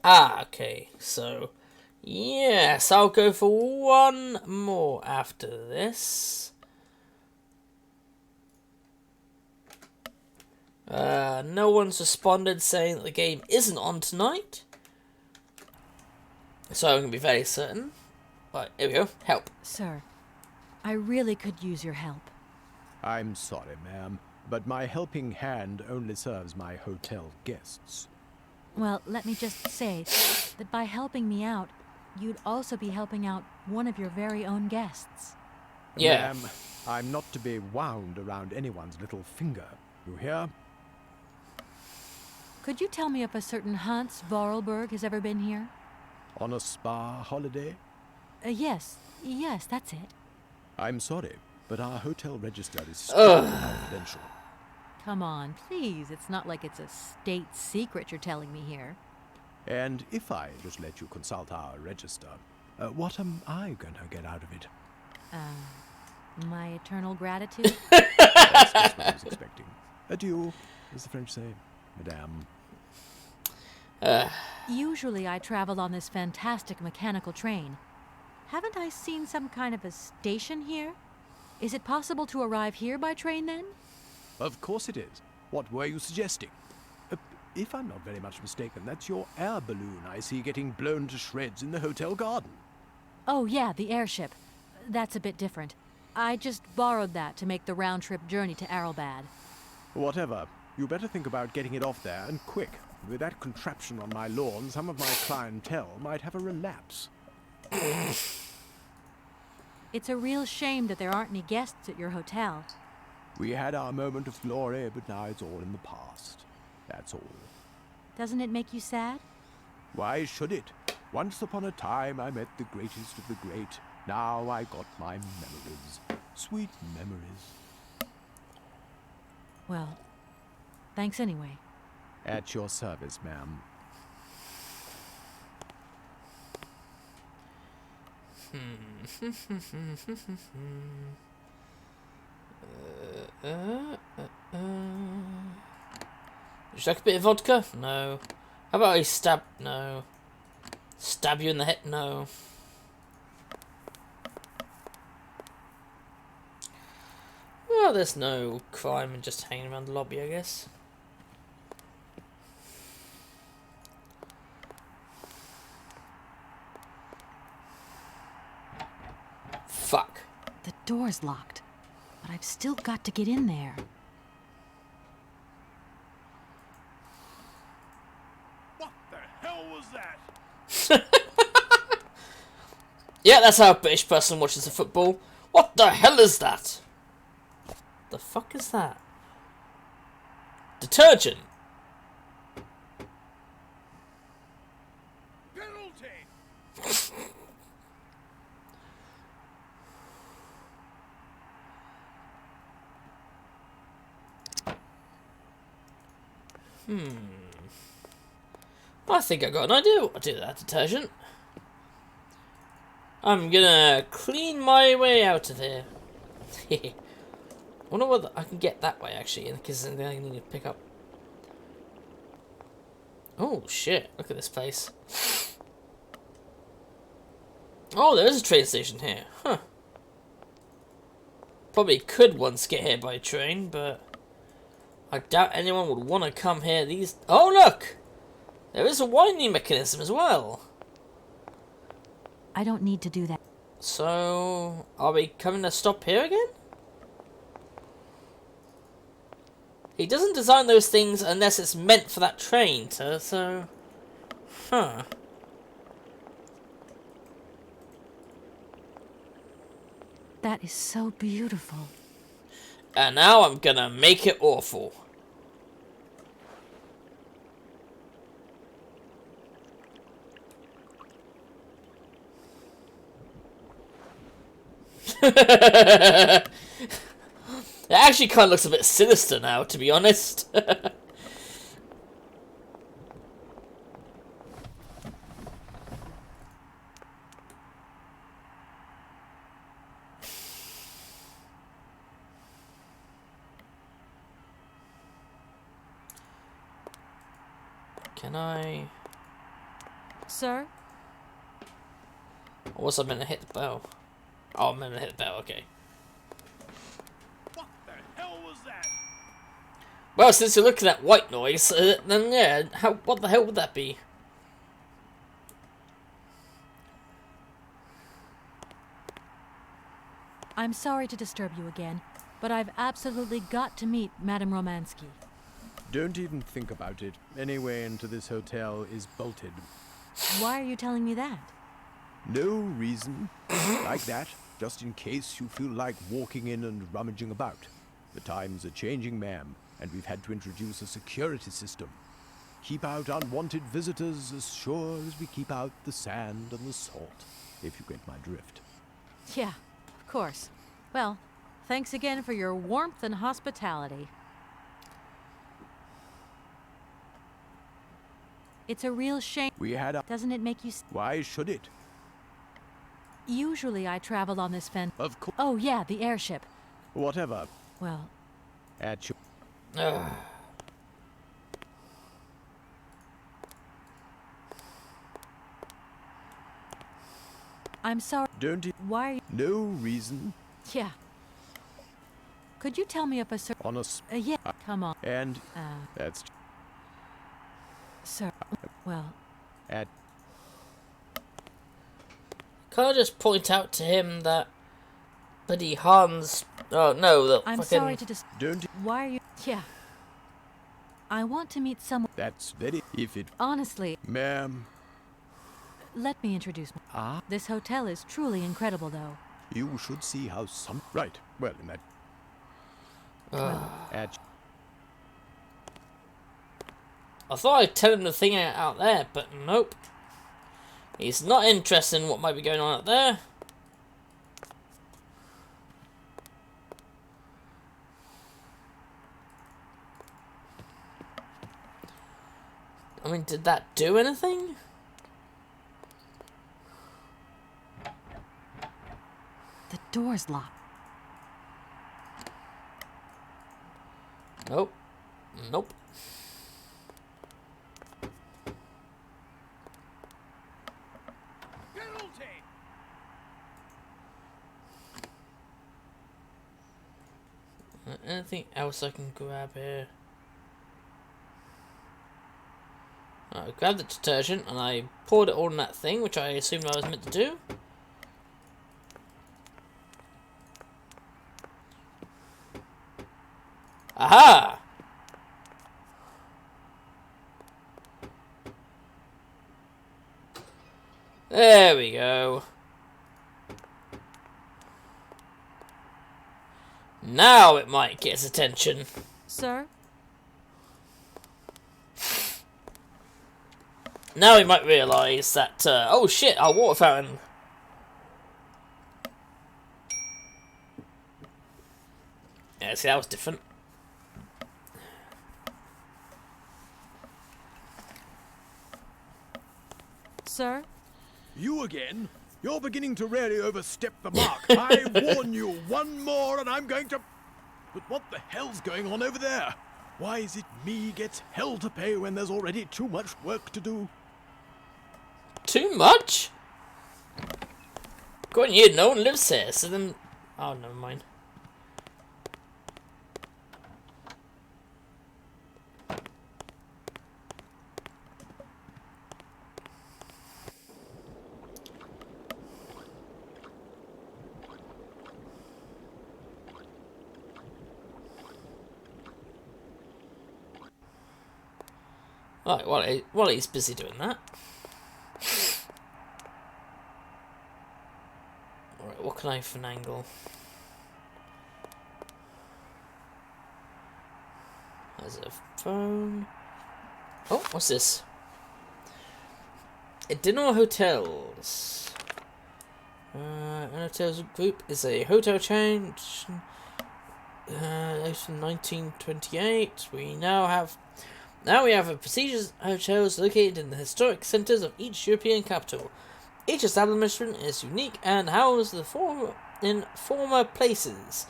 Ah, okay, so... Yes, I'll go for one more after this. No one's responded saying that the game isn't on tonight. So I'm going to be very certain. Right, here we go. Help. Sir, I really could use your help. I'm sorry, ma'am, but my helping hand only serves my hotel guests. Well, let me just say that by helping me out, you'd also be helping out one of your very own guests. Yeah. Ma'am, I'm not to be wound around anyone's little finger. You hear? Could you tell me if a certain Hans Vorarlberg has ever been here? On a spa holiday? Yes, that's it. I'm sorry, but our hotel register is strictly confidential. Come on, please. It's not like it's a state secret you're telling me here. And if I just let you consult our register, what am I going to get out of it? My eternal gratitude? That's just what I was expecting. Adieu, as the French say, madame. Usually I travel on this fantastic mechanical train. Haven't I seen some kind of a station here? Is it possible to arrive here by train then? Of course it is. What were you suggesting? If I'm not very much mistaken, that's your air balloon I see getting blown to shreds in the hotel garden. Oh yeah, the airship. That's a bit different. I just borrowed that to make the round-trip journey to Arrelbad. Whatever. You better think about getting it off there, and quick. With that contraption on my lawn, some of my clientele might have a relapse. It's a real shame that there aren't any guests at your hotel. We had our moment of glory, but now it's all in the past. That's all. Doesn't it make you sad? Why should it? Once upon a time I met the greatest of the great. Now I got my memories. Sweet memories. Well, thanks anyway. At your service, ma'am. Would you like a bit of vodka? No. How about I stab? No. Stab you in the head? No. Well, there's no crime in just hanging around the lobby, I guess. Fuck. The door's locked, but I've still got to get in there. What the hell was that? Yeah, that's how a British person watches the football. What the hell is that? The fuck is that? Detergent. Penalty! I think I got an idea what to do with that detergent. I'm gonna clean my way out of here. I wonder whether I can get that way actually, because then I need to pick up. Oh shit! Look at this place. Oh, there is a train station here. Huh. Probably could once get here by train, but I doubt anyone would want to come here. These. Oh look! There is a winding mechanism as well. I don't need to do that. So, are we coming to stop here again? He doesn't design those things unless it's meant for that train, so... Huh. That is so beautiful. And now I'm gonna make it awful. It actually kind of looks a bit sinister now, to be honest. Can I... Sir? Or was I meant to hit the bell? Oh, I'm meant to hit the bell, okay. What the hell was that? Well, since you're looking at white noise, then yeah, what the hell would that be? I'm sorry to disturb you again, but I've absolutely got to meet Madame Romansky. Don't even think about it. Any way into this hotel is bolted. Why are you telling me that? No reason. Like that, just in case you feel like walking in and rummaging about. The times are changing, ma'am, and we've had to introduce a security system. Keep out unwanted visitors as sure as we keep out the sand and the salt, if you get my drift. Yeah, of course. Well, thanks again for your warmth and hospitality. It's a real shame. We had a... Doesn't it make you... Why should it? Usually I travel on this Of course. Oh yeah, the airship. Whatever. Well... At your... I'm sorry. Don't you... Why are you... No reason. Yeah. Could you tell me if a sir... Honest. Yeah, come on. And... That's... Sir... Well... At... Can I just point out to him that bloody Hans... Oh, no, the I'm fucking... sorry to just... Don't... Why are you... Yeah. I want to meet someone... That's very... If it... Honestly... Ma'am... Let me introduce... This hotel is truly incredible, though. You should see how some... Right. Well, in that... At... I thought I'd tell him the thing out there, but nope. He's not interested in what might be going on out there. I mean, did that do anything? The door's locked. Nope. Nope. Anything else I can grab here? I grabbed the detergent and I poured it all in that thing, which I assumed I was meant to do. Aha! There we go. Now it might get his attention. Sir? Now he might realise that, oh shit, our water fountain. Yeah, see, that was different. Sir? You again? You're beginning to really overstep the mark. I warn you, one more and I'm going to... But what the hell's going on over there? Why is it me gets hell to pay when there's already too much work to do? Too much? Go on, you, no one lives here, so then... Oh, never mind. Right, while he's busy doing that. Alright, what can I finagle? There's a phone. Oh, what's this? Dinner Hotels. Hotels Group is a hotel chain. In 1928, we have prestigious hotels located in the historic centres of each European capital. Each establishment is unique and houses in former places,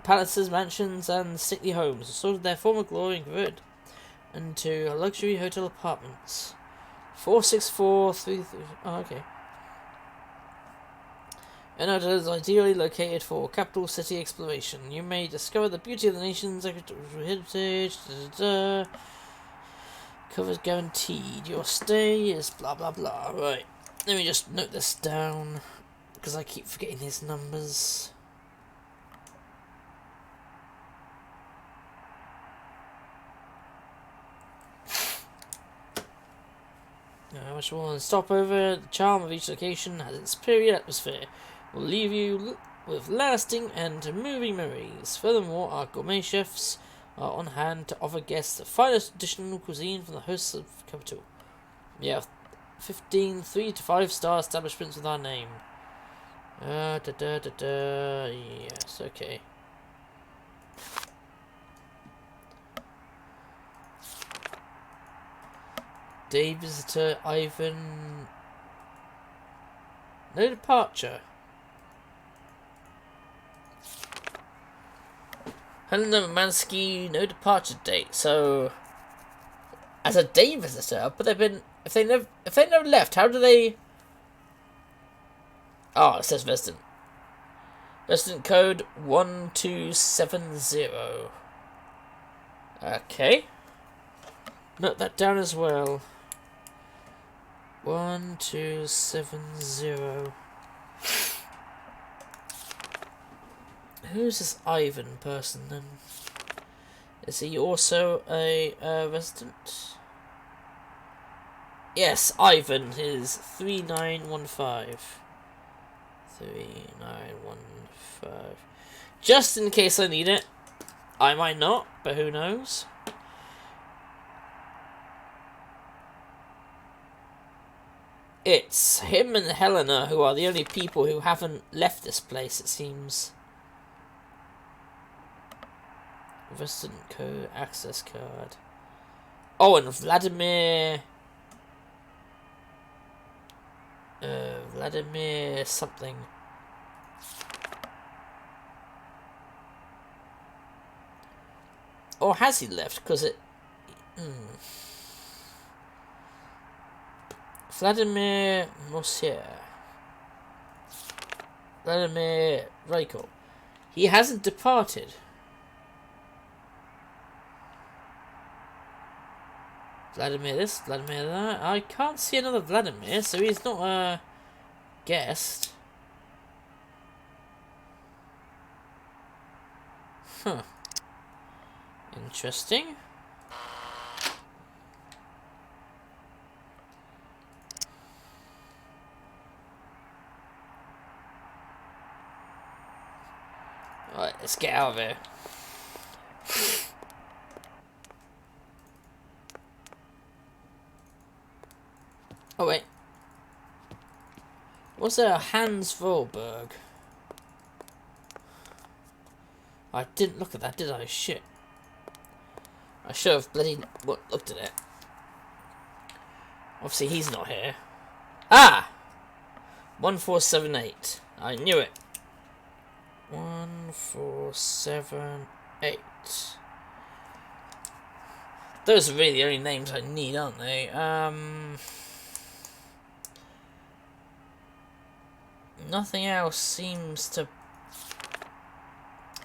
palaces, mansions, and stately homes, restored their former glory and converted into luxury hotel apartments. 46433. Oh, okay. An hotel is ideally located for capital city exploration. You may discover the beauty of the nation's agricultural heritage. Covers guaranteed. Your stay is blah blah blah. Right. Let me just note this down because I keep forgetting these numbers. Which one? Stopover. The charm of each location has its superior atmosphere. Will leave you with lasting and moving memories. Furthermore, our gourmet chefs are on hand to offer guests the finest traditional cuisine from the hosts of the capital. We have 15 3 to 5 star establishments with our name. Yes, okay. Day visitor Ivan. No departure. Helena Romansky, no departure date. So, as a day visitor, but if they never left, how do they? Oh, it says resident. Resident code 1270. Okay. Note that down as well. 1270. Who's this Ivan person then? Is he also a resident? Yes, Ivan is 3915. 3915. Just in case I need it. I might not, but who knows? It's him and Helena who are the only people who haven't left this place, it seems. Resident code, access card. Oh, and Vladimir... Vladimir something. Or has he left? Because it... Vladimir Mosier. Vladimir Reiko. He hasn't departed. Vladimir this, Vladimir that. I can't see another Vladimir, so he's not a guest. Huh. Interesting. Alright, let's get out of here. Oh wait. Was there a Hans Vollberg? I didn't look at that, did I? Shit. I should have bloody looked at it. Obviously he's not here. Ah! 1478. I knew it. 1478. Those are really the only names I need, aren't they? Nothing else seems to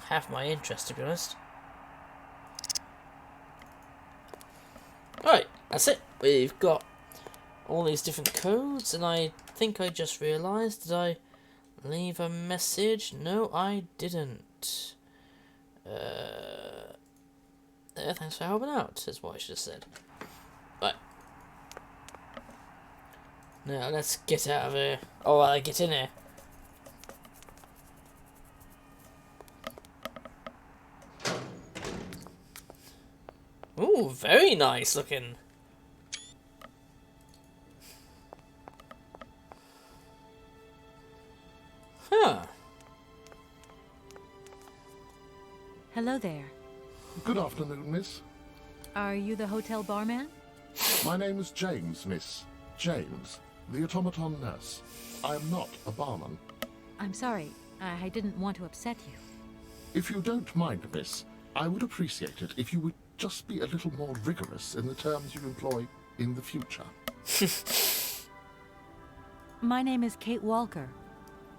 have my interest, to be honest. Alright, that's it. We've got all these different codes, and I think I just realised, did I leave a message? No, I didn't. Thanks for helping out, is what I should have said. Right. Now let's get out of here. Oh, well, get in here. Ooh, very nice looking. Huh. Hello there. Good afternoon, miss. Are you the hotel barman? My name is James, miss. James, the automaton nurse. I am not a barman. I'm sorry. I didn't want to upset you. If you don't mind, miss, I would appreciate it if you would just be a little more rigorous in the terms you employ in the future. My name is Kate Walker.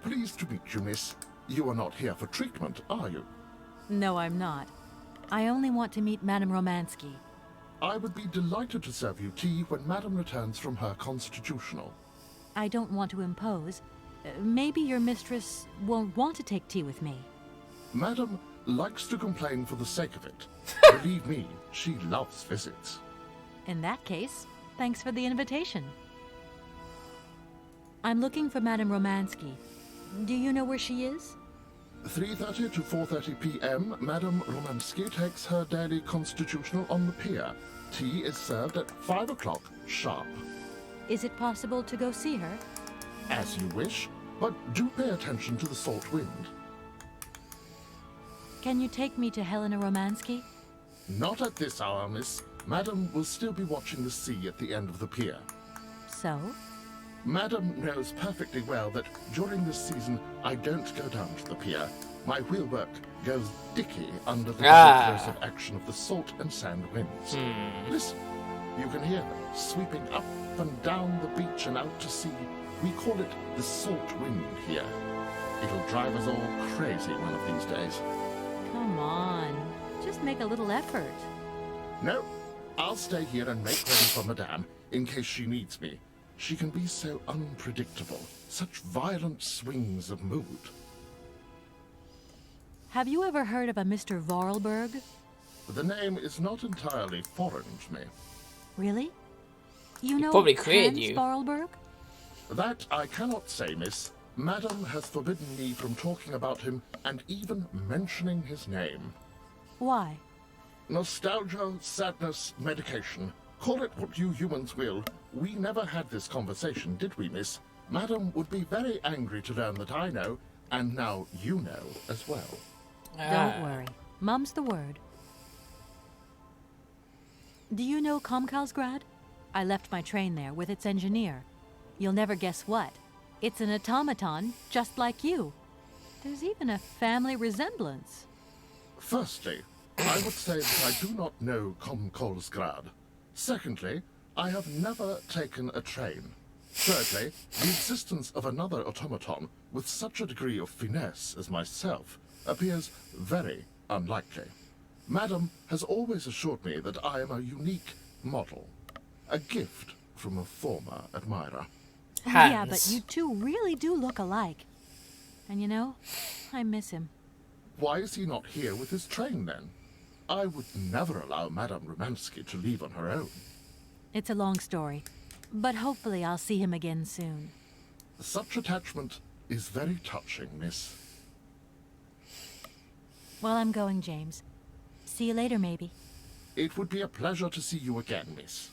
Pleased to meet you, miss. You are not here for treatment, are you? No, I'm not. I only want to meet Madame Romansky. I would be delighted to serve you tea when Madame returns from her constitutional. I don't want to impose. Maybe your mistress won't want to take tea with me. Madame likes to complain for the sake of it. Believe me, she loves visits. In that case, thanks for the invitation. I'm looking for Madame Romansky. Do you know where she is? 3:30 to 4:30 p.m., Madame Romansky takes her daily constitutional on the pier. Tea is served at 5 o'clock sharp. Is it possible to go see her? As you wish, but do pay attention to the salt wind. Can you take me to Helena Romansky? Not at this hour, miss. Madame will still be watching the sea at the end of the pier. So? Madame knows perfectly well that during this season I don't go down to the pier. My wheelwork goes dicky under the explosive action of the salt and sand winds. Listen, you can hear them sweeping up and down the beach and out to sea. We call it the salt wind here. It'll drive us all crazy one of these days. Come on, just make a little effort. No, I'll stay here and make ready for Madame in case she needs me. She can be so unpredictable, such violent swings of mood. Have you ever heard of a Mr. Vorarlberg? The name is not entirely foreign to me. Really? You know probably created Hans you. Vorarlberg? That I cannot say, miss. Madame has forbidden me from talking about him and even mentioning his name. Why? Nostalgia, sadness, medication. Call it what you humans will. We never had this conversation, did we, miss? Madame would be very angry to learn that I know, and now you know as well. Don't worry. Mum's the word. Do you know Komkalsgrad? I left my train there with its engineer. You'll never guess what. It's an automaton just like you. There's even a family resemblance. Firstly, I would say that I do not know Komkolsgrad. Secondly, I have never taken a train. Thirdly, the existence of another automaton with such a degree of finesse as myself appears very unlikely. Madame has always assured me that I am a unique model, a gift from a former admirer. Yeah, but you two really do look alike. And you know, I miss him. Why is he not here with his train, then? I would never allow Madame Romansky to leave on her own. It's a long story, but hopefully I'll see him again soon. Such attachment is very touching, miss. Well, I'm going, James. See you later, maybe. It would be a pleasure to see you again, miss.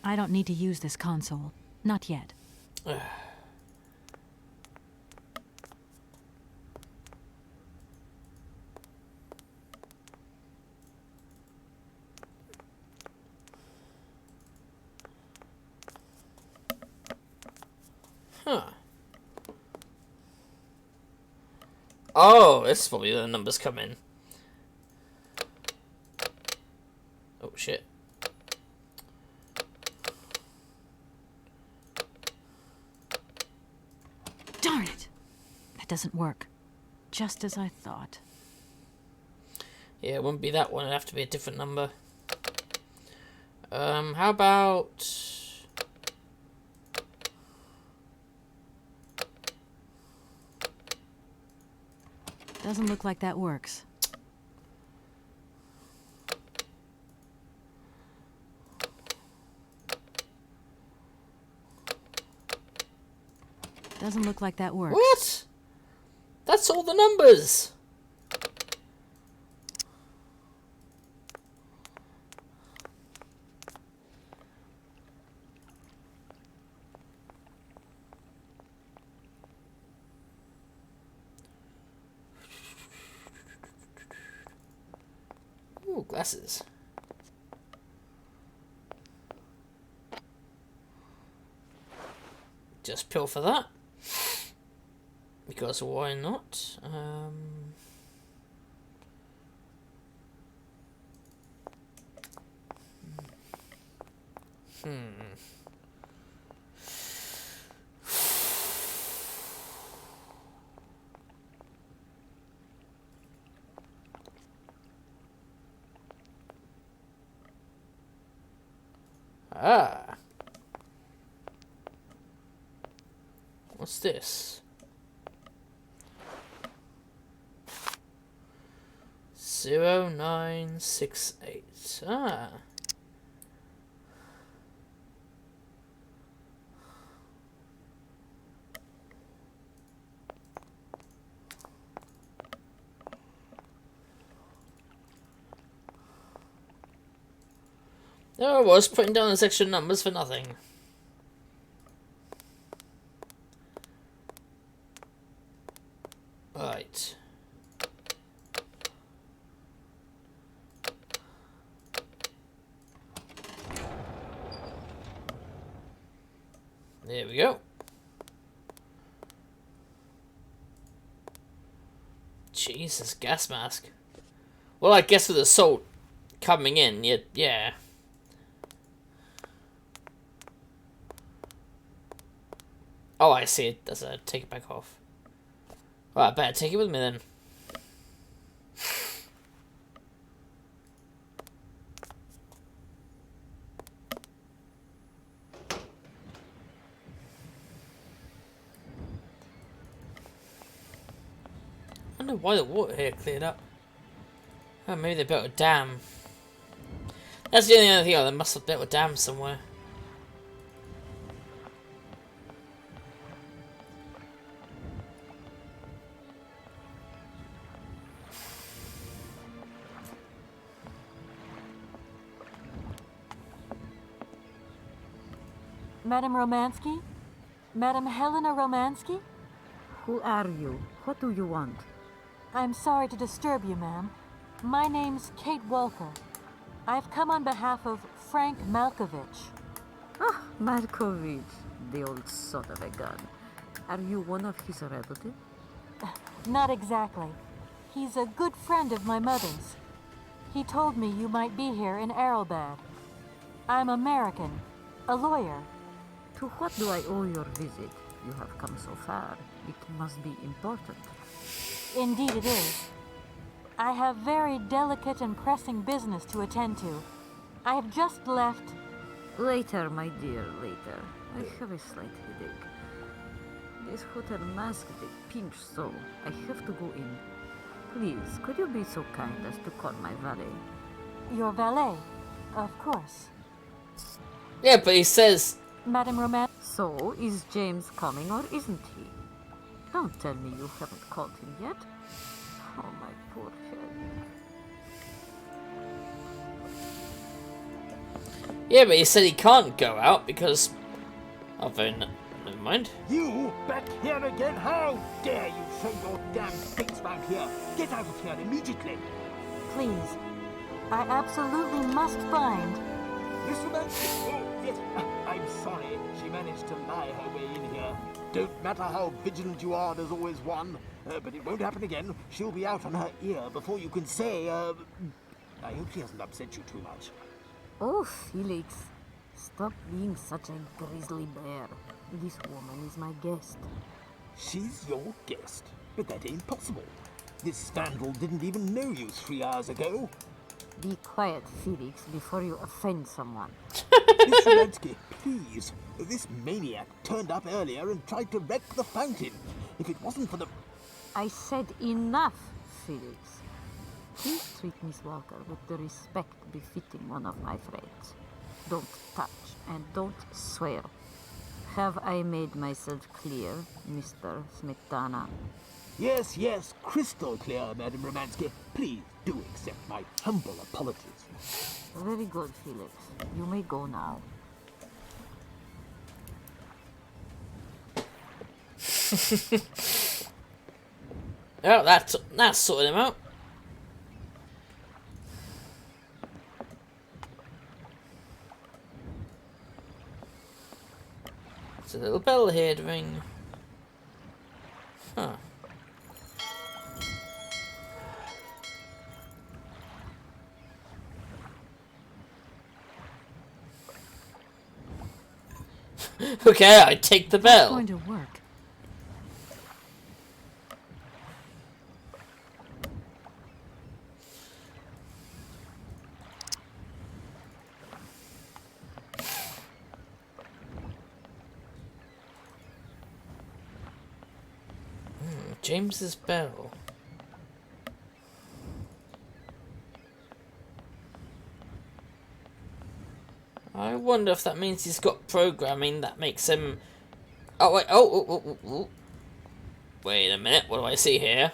I don't need to use this console. Not yet. Huh. Oh, this is probably the numbers come in. Oh, shit. Darn it! That doesn't work. Just as I thought. Yeah, it wouldn't be that one. It'd have to be a different number. How about... Doesn't look like that works. Doesn't look like that works. What? That's all the numbers. Ooh, glasses. Just pill for that. Because why not? Ah. What's this? 0968. Ah. There I was, putting down the extra numbers for nothing. Right. There we go. Jesus, gas mask. Well, I guess with the salt coming in, yeah. Oh, I see it. Does it take it back off? Well, I better take it with me then. I wonder why the water here cleared up. Oh, maybe they built a dam. That's the only other thing. Oh, they must have built a dam somewhere. Madam Romansky? Madam Helena Romansky? Who are you? What do you want? I'm sorry to disturb you, ma'am. My name's Kate Walker. I've come on behalf of Frank Malkovich. Ah, Malkovich, the old son of a gun. Are you one of his relatives? Not exactly. He's a good friend of my mother's. He told me you might be here in Arrowbad. I'm American, a lawyer. To what do I owe your visit? You have come so far. It must be important. Indeed it is. I have very delicate and pressing business to attend to. I have just left... Later, my dear, later. I have a slight headache. This hotel masked a pinch so I have to go in. Please, could you be so kind as to call my valet? Your valet? Of course. Yeah, but he says... Madam Roman... So, is James coming or isn't he? Don't tell me you haven't called him yet. Oh, my poor head. Yeah, but he said he can't go out because... Oh, never mind. You back here again? How dare you show your damn face round here? Get out of here immediately. Please. I absolutely must find... Miss Romansky. Oh, yes. I'm sorry. She managed to lie her way in here. Don't matter how vigilant you are, there's always one. But it won't happen again. She'll be out on her ear before you can say, I hope she hasn't upset you too much. Oh, Felix. Stop being such a grizzly bear. This woman is my guest. She's your guest? But that ain't possible. This vandal didn't even know you 3 hours ago. Be quiet, Felix, before you offend someone. Miss Romansky, please. This maniac turned up earlier and tried to wreck the fountain. If it wasn't for the... I said enough, Felix. Please treat Miss Walker with the respect befitting one of my friends. Don't touch and don't swear. Have I made myself clear, Mr. Smetana? Yes, yes, crystal clear, Madam Romansky. Please do accept my humble apologies. Very good, Felix. You may go now. Oh, that's sorted him out. There's a little bell here to ring. Huh. Okay, I take the bell. It's going to work. James's bell. I wonder if that means he's got programming that makes him... Oh, wait. Oh. Wait a minute. What do I see here?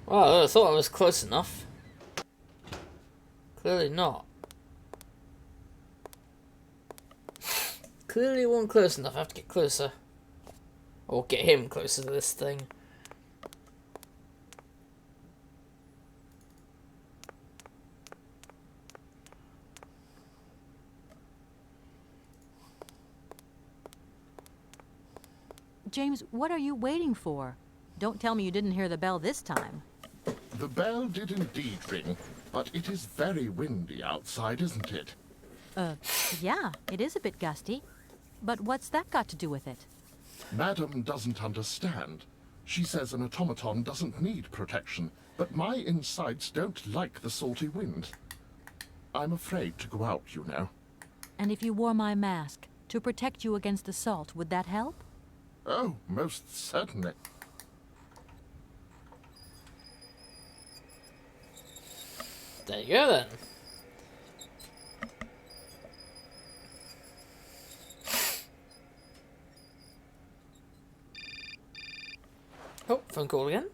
Well, I thought I was close enough. Clearly not. Clearly wasn't close enough. I have to get closer. Or get him closer to this thing. James, what are you waiting for? Don't tell me you didn't hear the bell this time. The bell did indeed ring, but it is very windy outside, isn't it? Yeah, it is a bit gusty. But what's that got to do with it? Madam doesn't understand. She says an automaton doesn't need protection, but my insides don't like the salty wind. I'm afraid to go out, you know. And if you wore my mask to protect you against the salt, would that help? Oh, most certainly. There you go then. Oh, phone call again.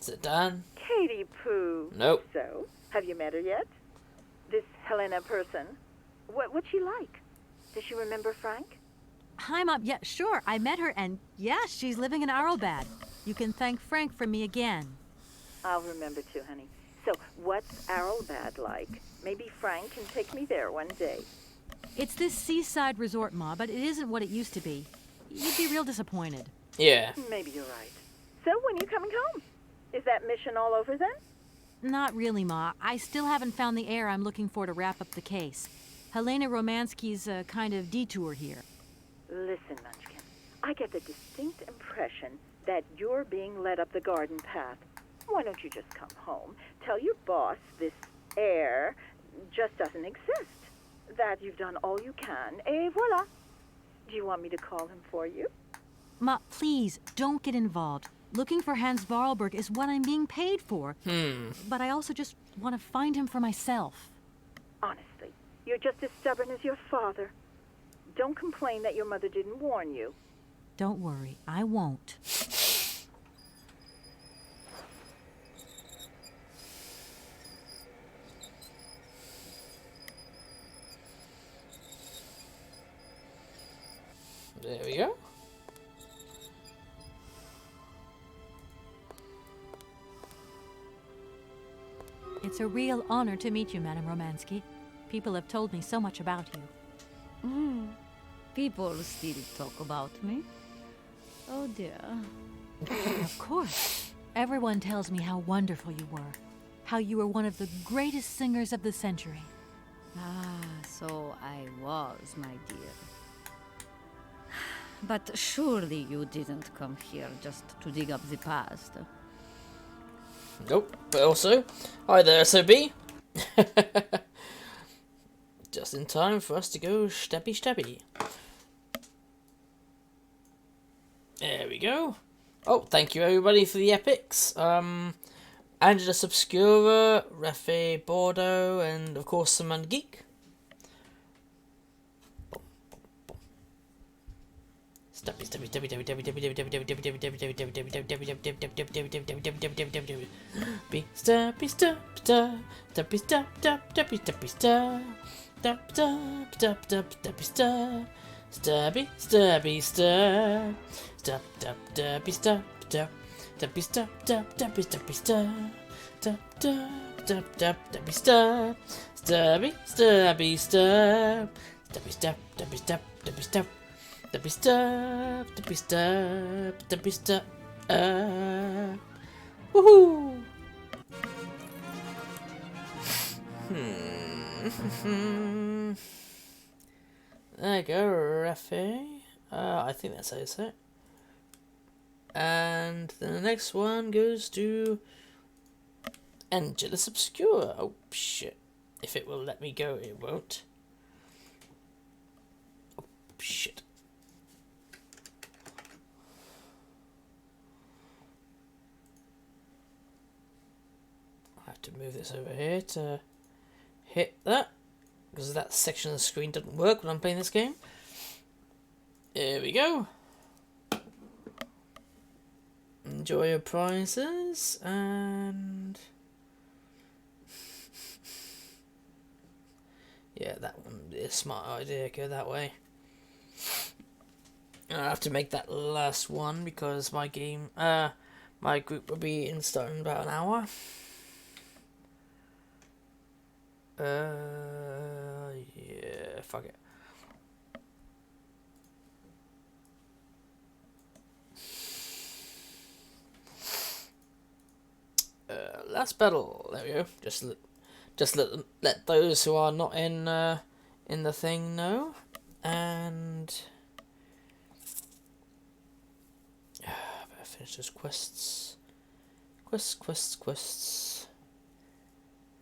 Is it Dan? Katie Pooh. Nope. So, have you met her yet? This Helena person? What's she like? Does she remember Frank? Hi, Mom. Yeah, sure. I met her, and yeah, she's living in Arlbad. You can thank Frank for me again. I'll remember too, honey. So, what's Arlbad like? Maybe Frank can take me there one day. It's this seaside resort, Ma, but it isn't what it used to be. You'd be real disappointed. Yeah. Maybe you're right. So, when are you coming home? Is that mission all over then? Not really, Ma. I still haven't found the heir I'm looking for to wrap up the case. Helena Romansky's a kind of detour here. Listen, Munchkin. I get the distinct impression that you're being led up the garden path. Why don't you just come home, tell your boss this heir just doesn't exist, that you've done all you can, et voila. Do you want me to call him for you? Ma, please, don't get involved. Looking for Hans Vorarlberg is what I'm being paid for. But I also just want to find him for myself. Honestly, you're just as stubborn as your father. Don't complain that your mother didn't warn you. Don't worry, I won't. There we go. It's a real honor to meet you, Madame Romansky. People have told me so much about you. People still talk about me. Oh dear. Of course. Everyone tells me how wonderful you were. how you were one of the greatest singers of the century. Ah, so I was, my dear. But surely you didn't come here just to dig up the past. Nope, but also, hi there, SOB. Just in time for us to go stabby. There we go. Oh, thank you everybody for the epics. Angelus Obscura, Refe Bordeaux, and of course Summon Geek. Stabby. Woohoo! There you go, Refe. I think that's how you say it. And then the next one goes to Angelus Obscura. Oh shit. If it will let me go, it won't. Oh shit. I have to move this over here to hit that, because that section of the screen doesn't work when I'm playing this game. There we go. Enjoy your prizes, and yeah, that one would be a smart idea, go that way. And I have to make that last one because my game, my group will be in starting in about an hour. Yeah, fuck it. Last battle. There we go. Just let those who are not in the thing know, and better finish those quests. Quests.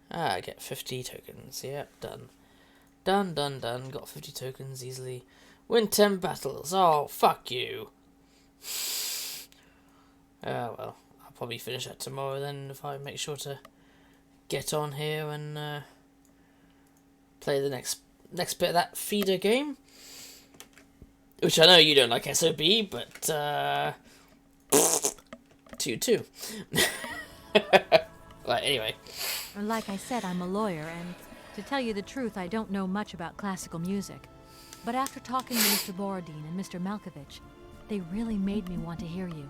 I get 50 tokens. Yep, done. Done. Got 50 tokens easily. Win 10 battles. Oh, fuck you. Well, I'll probably finish that tomorrow then if I make sure to get on here and play the next bit of that feeder game. Which I know you don't like SOB, but too. Right, anyway. Like I said, I'm a lawyer, and to tell you the truth, I don't know much about classical music. But after talking to Mr. Borodin and Mr. Malkovich, they really made me want to hear you.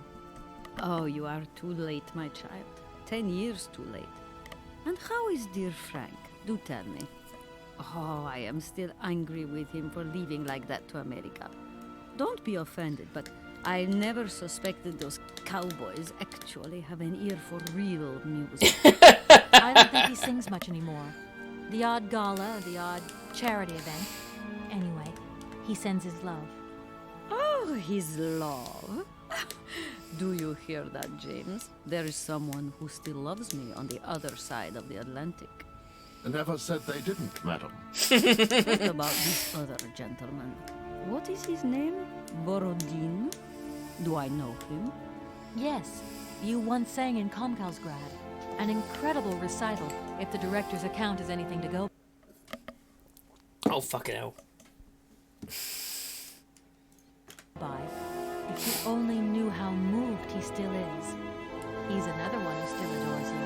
Oh, you are too late, my child. 10 years too late. And how is dear Frank? Do tell me. Oh, I am still angry with him for leaving like that to America. Don't be offended, but I never suspected those cowboys actually have an ear for real music. I don't think he sings much anymore. The odd gala, the odd charity event. Anyway, he sends his love. Oh, his love? Do you hear that, James? There is someone who still loves me on the other side of the Atlantic. Never said they didn't, madam. What about this other gentleman? What is his name? Borodin? Do I know him? Yes, you once sang in Komkalsgrad. An incredible recital, if the director's account is anything to go Oh, fucking hell. by. If you only knew how moved he still is. He's another one who still adores you.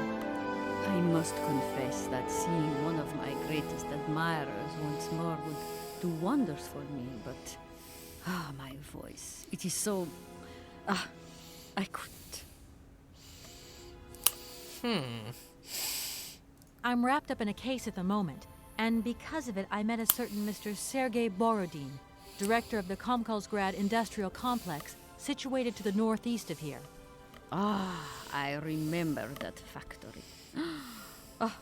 I must confess that seeing one of my greatest admirers once more would do wonders for me, but... my voice. It is so... I couldn't. I'm wrapped up in a case at the moment, and because of it I met a certain Mr. Sergei Borodin, director of the Komkalsgrad Industrial Complex, situated to the northeast of here. I remember that factory. Oh,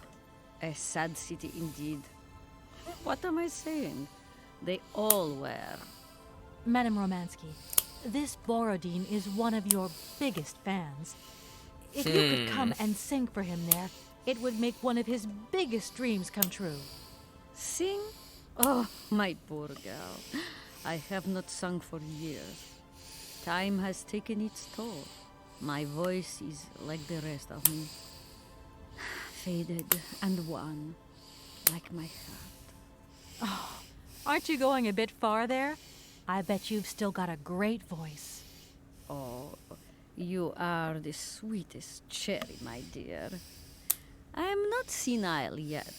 a sad city indeed. What am I saying? They all were. Madame Romansky, this Borodin is one of your biggest fans. If you could come and sing for him there, it would make one of his biggest dreams come true. Sing? Oh, my poor girl. I have not sung for years. Time has taken its toll. My voice is like the rest of me. Faded and wan, like my heart. Oh, aren't you going a bit far there? I bet you've still got a great voice. Oh, you are the sweetest cherry, my dear. I am not senile yet,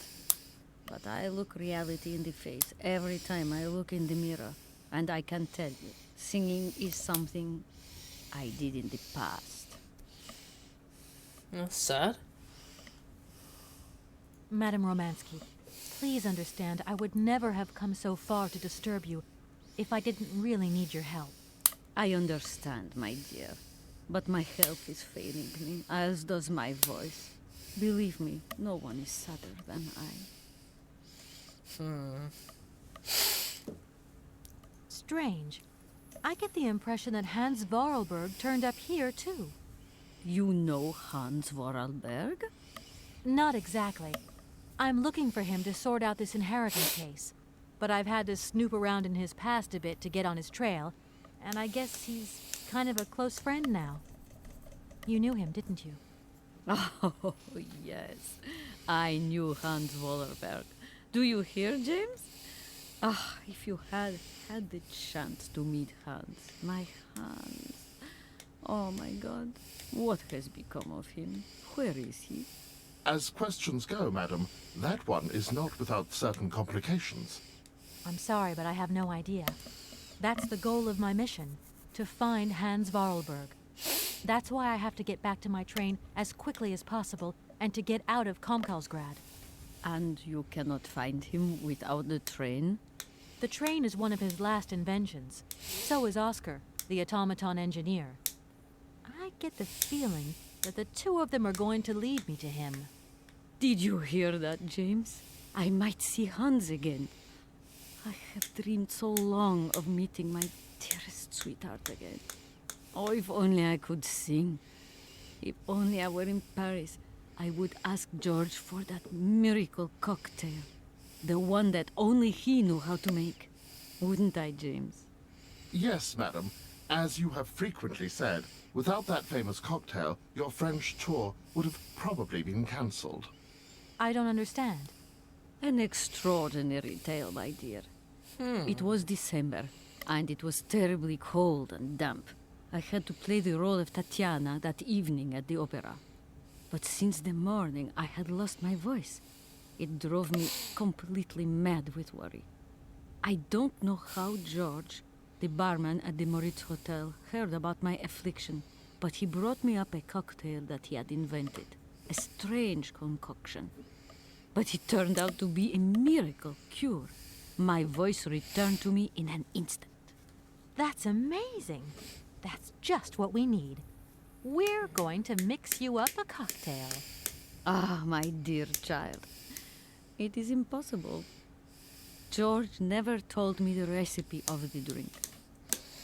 but I look reality in the face every time I look in the mirror, and I can tell you, singing is something I did in the past. That's sad. Madame Romansky, please understand I would never have come so far to disturb you if I didn't really need your help. I understand, my dear, but my health is failing me, as does my voice. Believe me, no one is sadder than I. Strange. I get the impression that Hans Vorarlberg turned up here, too. You know Hans Vorarlberg? Not exactly. I'm looking for him to sort out this inheritance case, but I've had to snoop around in his past a bit to get on his trail, and I guess he's kind of a close friend now. You knew him, didn't you? Oh, yes. I knew Hans Vorarlberg. Do you hear, James? Ah, if you had had the chance to meet Hans, my Hans. Oh, my God. What has become of him? Where is he? As questions go, madam, that one is not without certain complications. I'm sorry, but I have no idea. That's the goal of my mission, to find Hans Vorarlberg. That's why I have to get back to my train as quickly as possible and to get out of Komkalsgrad. And you cannot find him without the train? The train is one of his last inventions. So is Oscar, the automaton engineer. I get the feeling that the two of them are going to lead me to him. Did you hear that, James? I might see Hans again. I have dreamed so long of meeting my dearest sweetheart again. Oh, if only I could sing. If only I were in Paris, I would ask George for that miracle cocktail. The one that only he knew how to make. Wouldn't I, James? Yes, madam. As you have frequently said, without that famous cocktail, your French tour would have probably been cancelled. I don't understand. An extraordinary tale, my dear. It was December, and it was terribly cold and damp. I had to play the role of Tatiana that evening at the opera. But since the morning, I had lost my voice. It drove me completely mad with worry. I don't know how George, the barman at the Moritz Hotel, heard about my affliction, but he brought me up a cocktail that he had invented. A strange concoction. But it turned out to be a miracle cure. My voice returned to me in an instant. That's amazing. That's just what we need. We're going to mix you up a cocktail. Ah, my dear child. It is impossible. George never told me the recipe of the drink.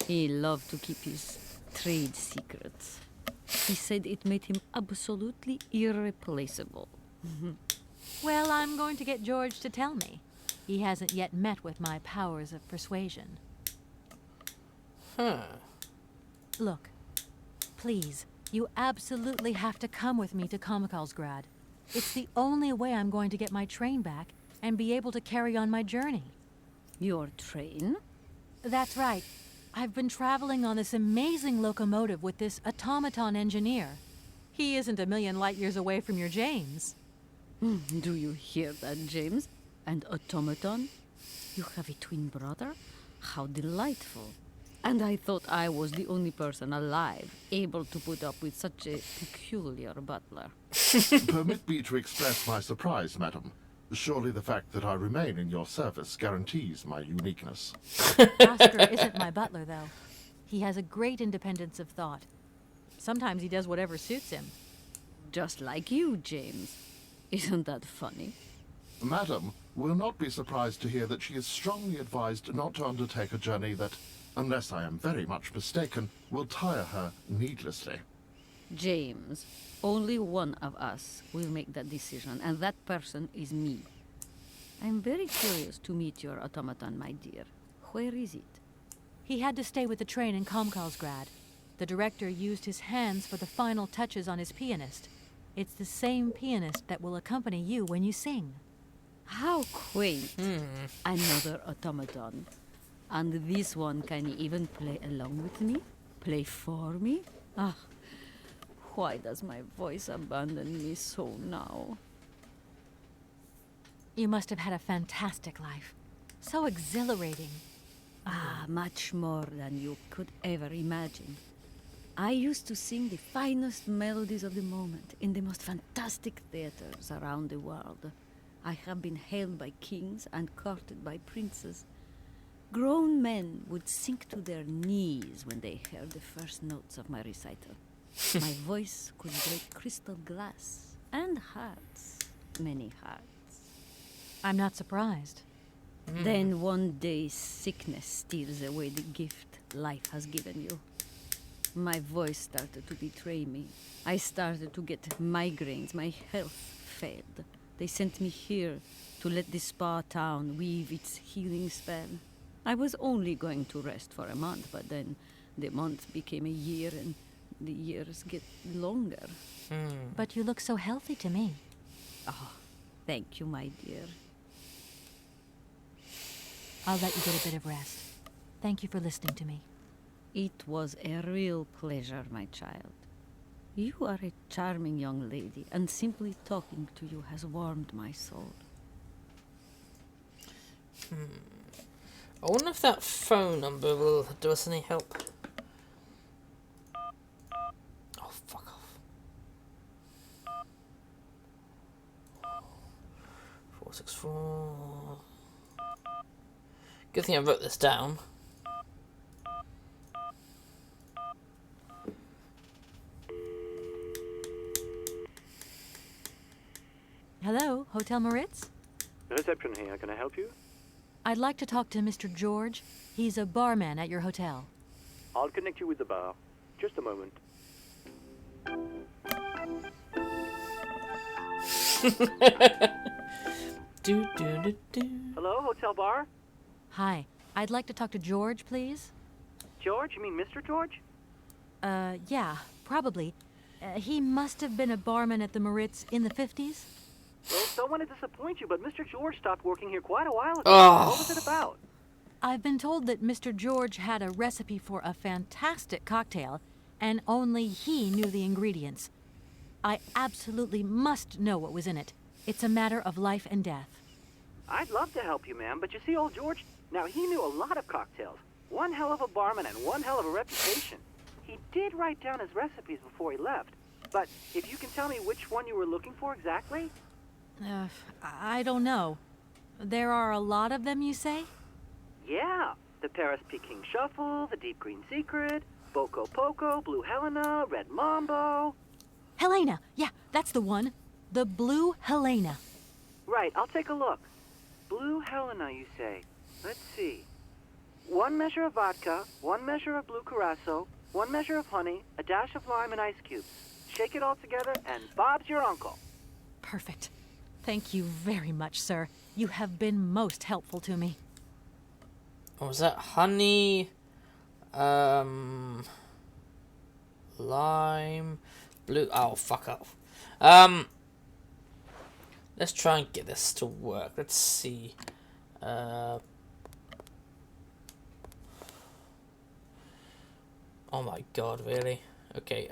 He loved to keep his trade secrets. He said it made him absolutely irreplaceable. Well, I'm going to get George to tell me. He hasn't yet met with my powers of persuasion. Look, please, you absolutely have to come with me to Komkalsgrad. It's the only way I'm going to get my train back and be able to carry on my journey. Your train? That's right. I've been traveling on this amazing locomotive with this automaton engineer. He isn't a million light years away from your James. Do you hear that, James? And automaton? You have a twin brother? How delightful. And I thought I was the only person alive able to put up with such a peculiar butler. Permit me to express my surprise, madam. Surely the fact that I remain in your service guarantees my uniqueness. Oscar isn't my butler, though. He has a great independence of thought. Sometimes he does whatever suits him. Just like you, James. Isn't that funny? Madam will not be surprised to hear that she is strongly advised not to undertake a journey that, unless I am very much mistaken, will tire her needlessly. James, only one of us will make that decision, and that person is me. I'm very curious to meet your automaton, my dear. Where is it? He had to stay with the train in Komkalsgrad. The director used his hands for the final touches on his pianist. It's the same pianist that will accompany you when you sing. How quaint. Another automaton. And this one can even play along with me? Play for me? Ah, why does my voice abandon me so now? You must have had a fantastic life. So exhilarating. Ah, much more than you could ever imagine. I used to sing the finest melodies of the moment in the most fantastic theaters around the world. I have been hailed by kings and courted by princes. Grown men would sink to their knees when they heard the first notes of my recital. My voice could break crystal glass and hearts, many hearts. I'm not surprised. Then one day sickness steals away the gift life has given you. My voice started to betray me. I started to get migraines. My health failed. They sent me here to let the spa town weave its healing spell. I was only going to rest for a month, but then the month became a year and the years get longer. But you look so healthy to me. Oh, thank you, my dear. I'll let you get a bit of rest. Thank you for listening to me. It was a real pleasure, my child. You are a charming young lady, and simply talking to you has warmed my soul. I wonder if that phone number will do us any help. Oh, fuck off. 464. Good thing I wrote this down. Hello, Hotel Moritz? Reception here. Can I help you? I'd like to talk to Mr. George. He's a barman at your hotel. I'll connect you with the bar. Just a moment. Hello, hotel bar? Hi, I'd like to talk to George, please. George? You mean Mr. George? Yeah, probably. He must have been a barman at the Moritz in the 50s. Well, don't want to disappoint you, but Mr. George stopped working here quite a while ago. Oh. What was it about? I've been told that Mr. George had a recipe for a fantastic cocktail, and only he knew the ingredients. I absolutely must know what was in it. It's a matter of life and death. I'd love to help you, ma'am, but you see, old George, now he knew a lot of cocktails. One hell of a barman and one hell of a reputation. He did write down his recipes before he left, but if you can tell me which one you were looking for exactly? I don't know. There are a lot of them, you say? Yeah, the Paris Peking Shuffle, the Deep Green Secret, Boco Poco, Blue Helena, Red Mambo. Helena! Yeah, that's the one. The Blue Helena. Right, I'll take a look. Blue Helena, you say? Let's see. 1 measure of vodka, 1 measure of blue curacao, 1 measure of honey, a dash of lime and ice cubes. Shake it all together, and Bob's your uncle. Perfect. Thank you very much, sir. You have been most helpful to me. What was that? Honey, lime, blue. Oh, fuck off. Let's try and get this to work. Let's see. Oh my god, really? Okay,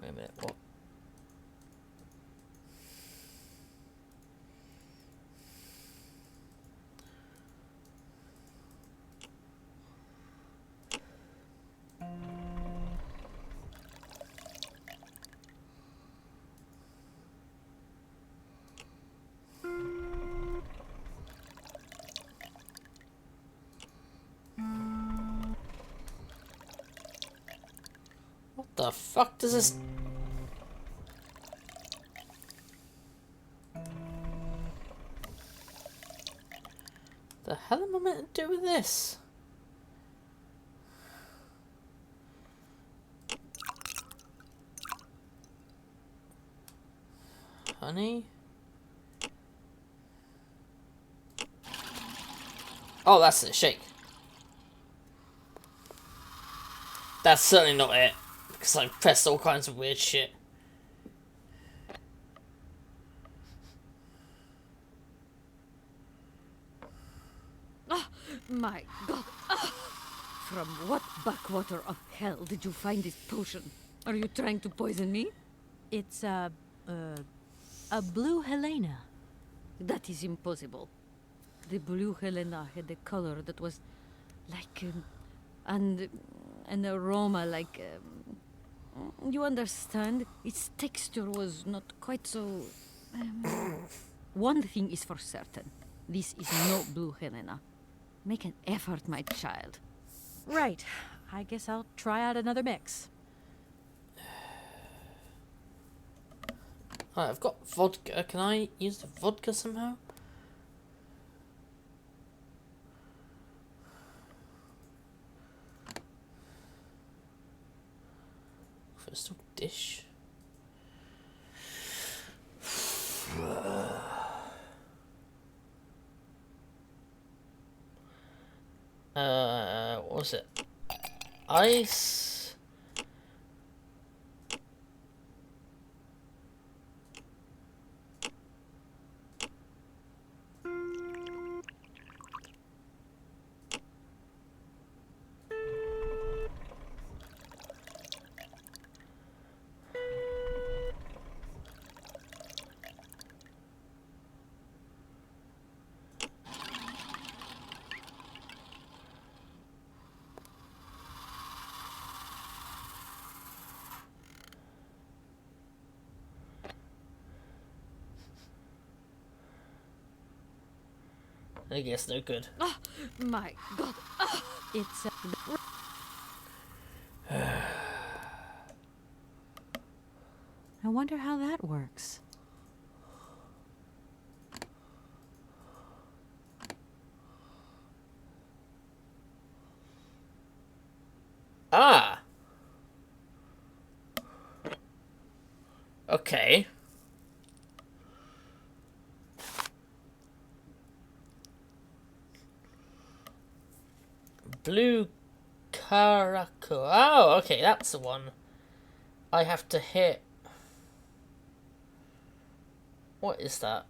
wait a minute, what? The fuck does this... The hell am I meant to do with this? Honey? Oh, that's it. Shake. That's certainly not it. Because I pressed all kinds of weird shit. Oh, my God. Ah. From what backwater of hell did you find this potion? Are you trying to poison me? It's a blue Helena. That is impossible. The blue Helena had a color that was like and an aroma like you understand? Its texture was not quite so one thing is for certain. This is no blue Helena. Make an effort, my child. Right. I guess I'll try out another mix. Right, I've got vodka. Can I use the vodka somehow? Crystal dish. What was it? Ice. I guess no good. Oh, my God. Oh. It's I wonder how that works. Ah. Okay. Blue Caraco. Oh, okay, that's the one. I have to hit. What is that?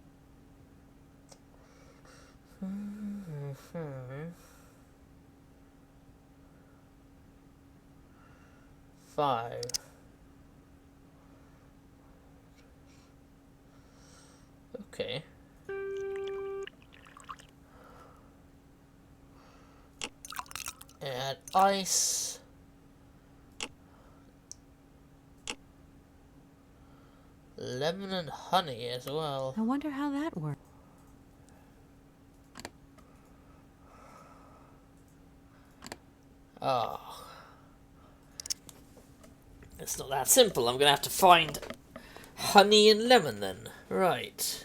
Five. Okay. Add ice. Lemon and honey as well. I wonder how that works. Oh. It's not that simple. I'm gonna have to find honey and lemon then. Right.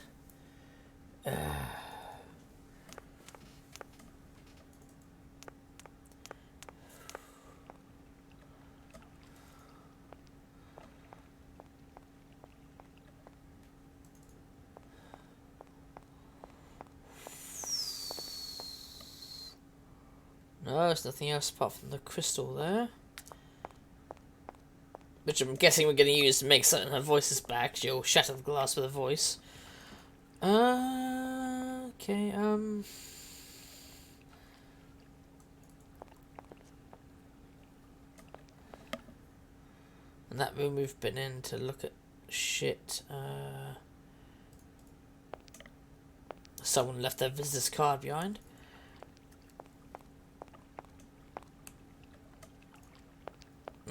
No, there's nothing else apart from the crystal there. Which I'm guessing we're going to use to make certain her voice is back. She'll shatter the glass with a voice. Okay, In that room we've been in to look at shit. Someone left their visitor's card behind.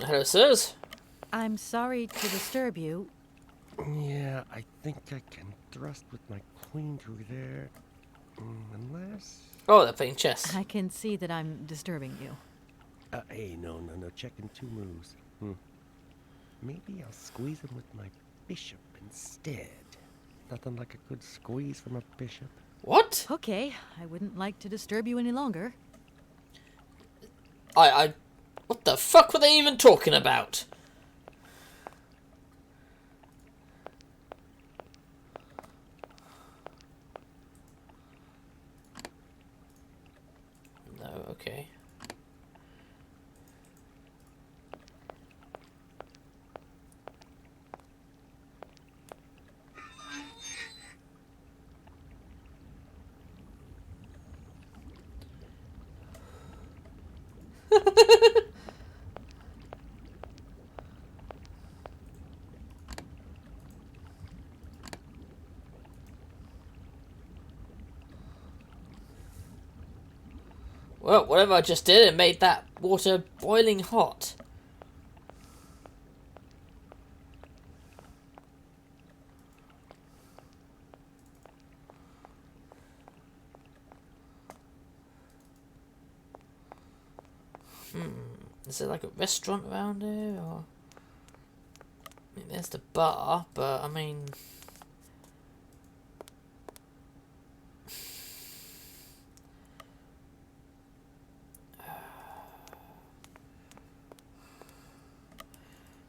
Hello, sirs. I'm sorry to disturb you. Yeah, I think I can thrust with my queen through there. Unless... Oh, they're playing chess. I can see that I'm disturbing you. Hey, no, checking two moves. Maybe I'll squeeze him with my bishop instead. Nothing like a good squeeze from a bishop. What? Okay, I wouldn't like to disturb you any longer. What the fuck were they even talking about? No, okay. Well, whatever I just did, it made that water boiling hot. Is there like a restaurant around here, or? I mean, there's the bar, but I mean.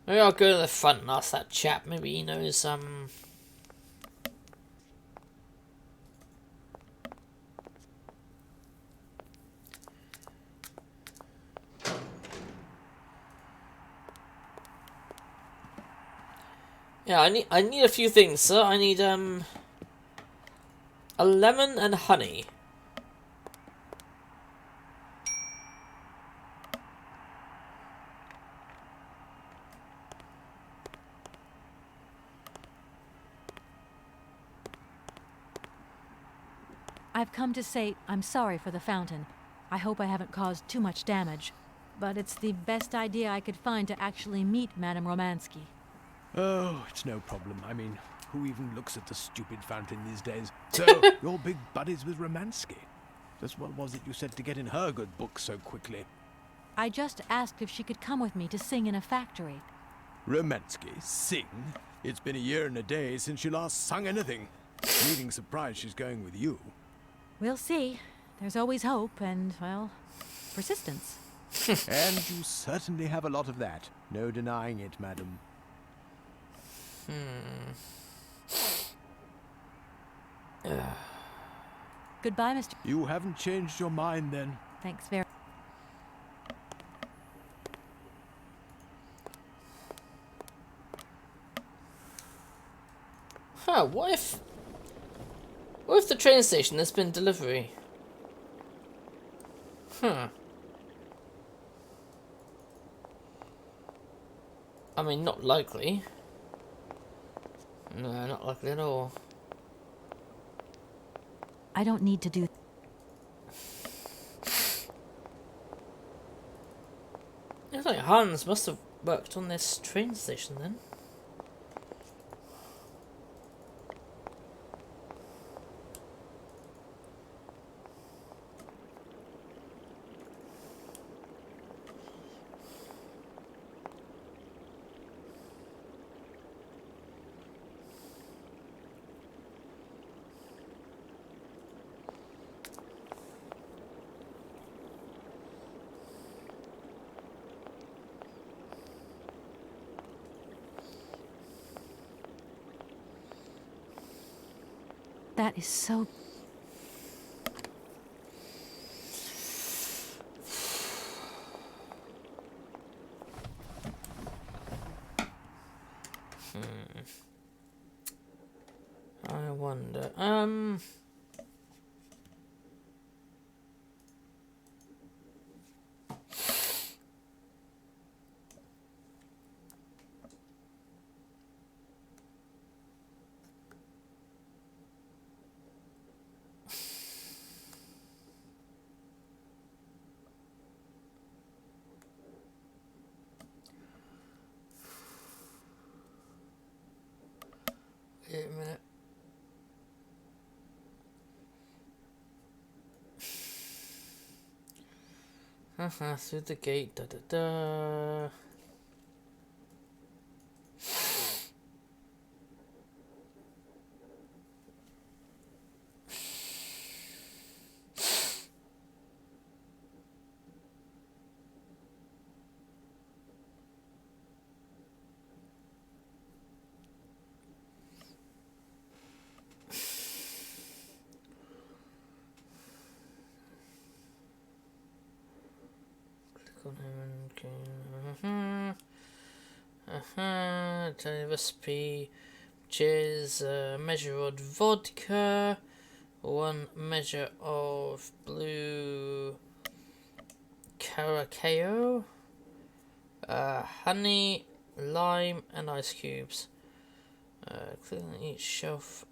Maybe I'll go to the front and ask that chap. Maybe he knows Yeah, I need a few things, sir. I need a lemon and honey. I've come to say I'm sorry for the fountain. I hope I haven't caused too much damage. But it's the best idea I could find to actually meet Madame Romansky. Oh, it's no problem. I mean, who even looks at the stupid fountain these days? So, you're big buddies with Romansky. Just what was it you said to get in her good book so quickly? I just asked if she could come with me to sing in a factory. Romansky? Sing? It's been a year and a day since she last sung anything. Leaving surprised she's going with you. We'll see. There's always hope and, well, persistence. And you certainly have a lot of that. No denying it, madam. Goodbye, Mr. You haven't changed your mind, then? Thanks very... Huh, what if the train station has been delivery? Huh. I mean, not likely. No, not likely at all. I don't need to do... I think Hans must have worked on this train station then. That is so... I wonder, wait a minute. Through the gate, da da da. Italian recipe, which is a measure of vodka, 1 measure of blue caracao, honey, lime, and ice cubes. Click on each shelf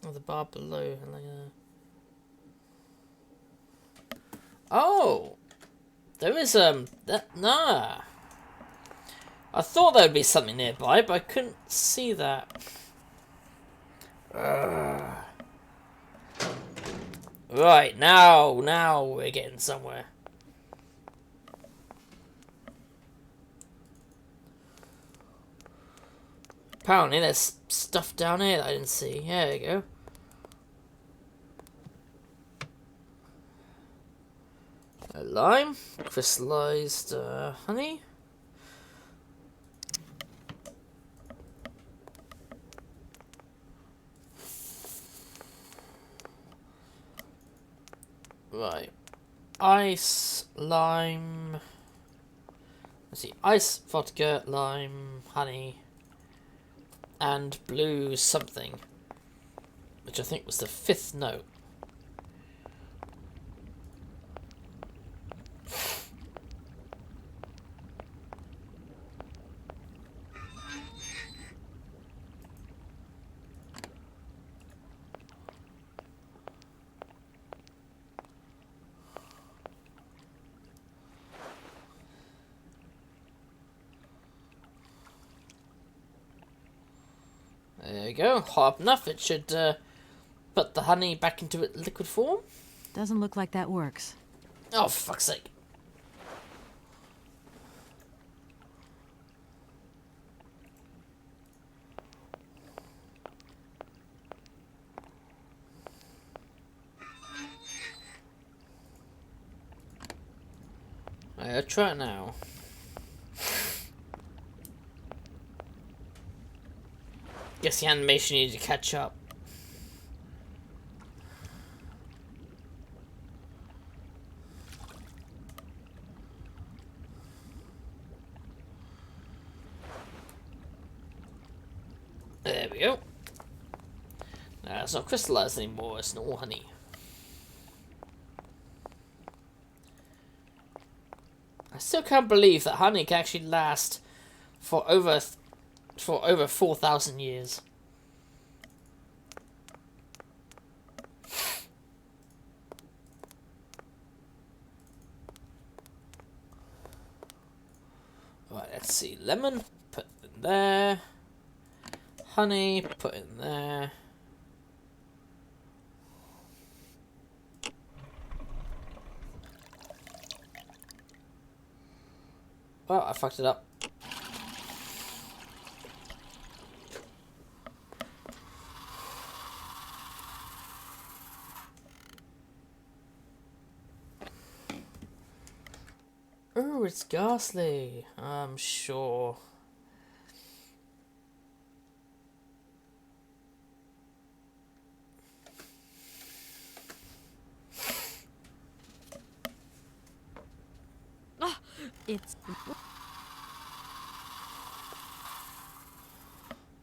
of the bar below. Oh, there is nah. I thought there would be something nearby, but I couldn't see that. Right, now we're getting somewhere. Apparently there's stuff down here that I didn't see. There you go. A lime, crystallized honey. Right. Ice, lime. Let's see. Ice, vodka, lime, honey, and blue something. Which I think was the 5th note. There you go, hot enough. It should put the honey back into its liquid form. Doesn't look like that works. Oh, for fuck's sake. I'll try it now. Guess the animation needed to catch up. There we go. Now it's not crystallized anymore, it's normal honey. I still can't believe that honey can actually last for over 4,000 years. Right, let's see. Lemon, put in there. Honey, put in there. Oh, I fucked it up. Oh, it's ghastly. I'm sure. It's...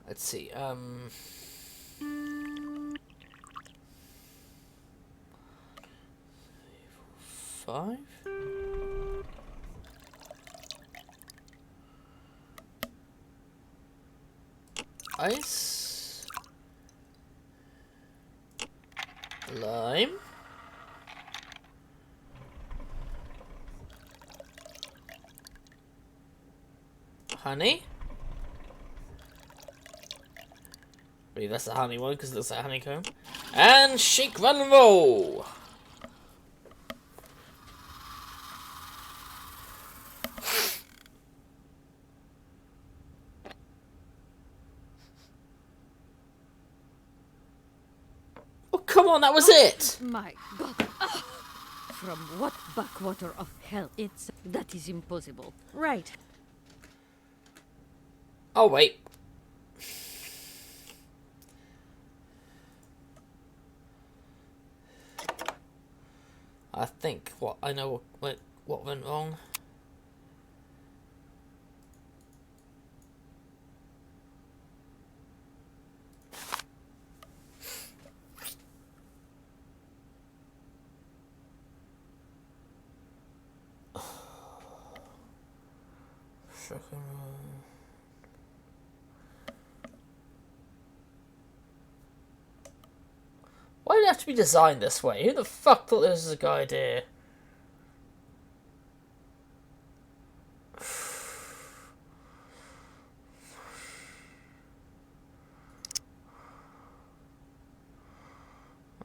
Let's see, 5? Ice. Lime. Honey. I believe that's the honey one because it looks like honeycomb. And shake, run, and roll. Oh, come on, that was it. My God. Ah. From what backwater of hell? That is impossible. Right. Oh, wait. I think I know what went wrong. Why did it have to be designed this way? Who the fuck thought this was a good idea?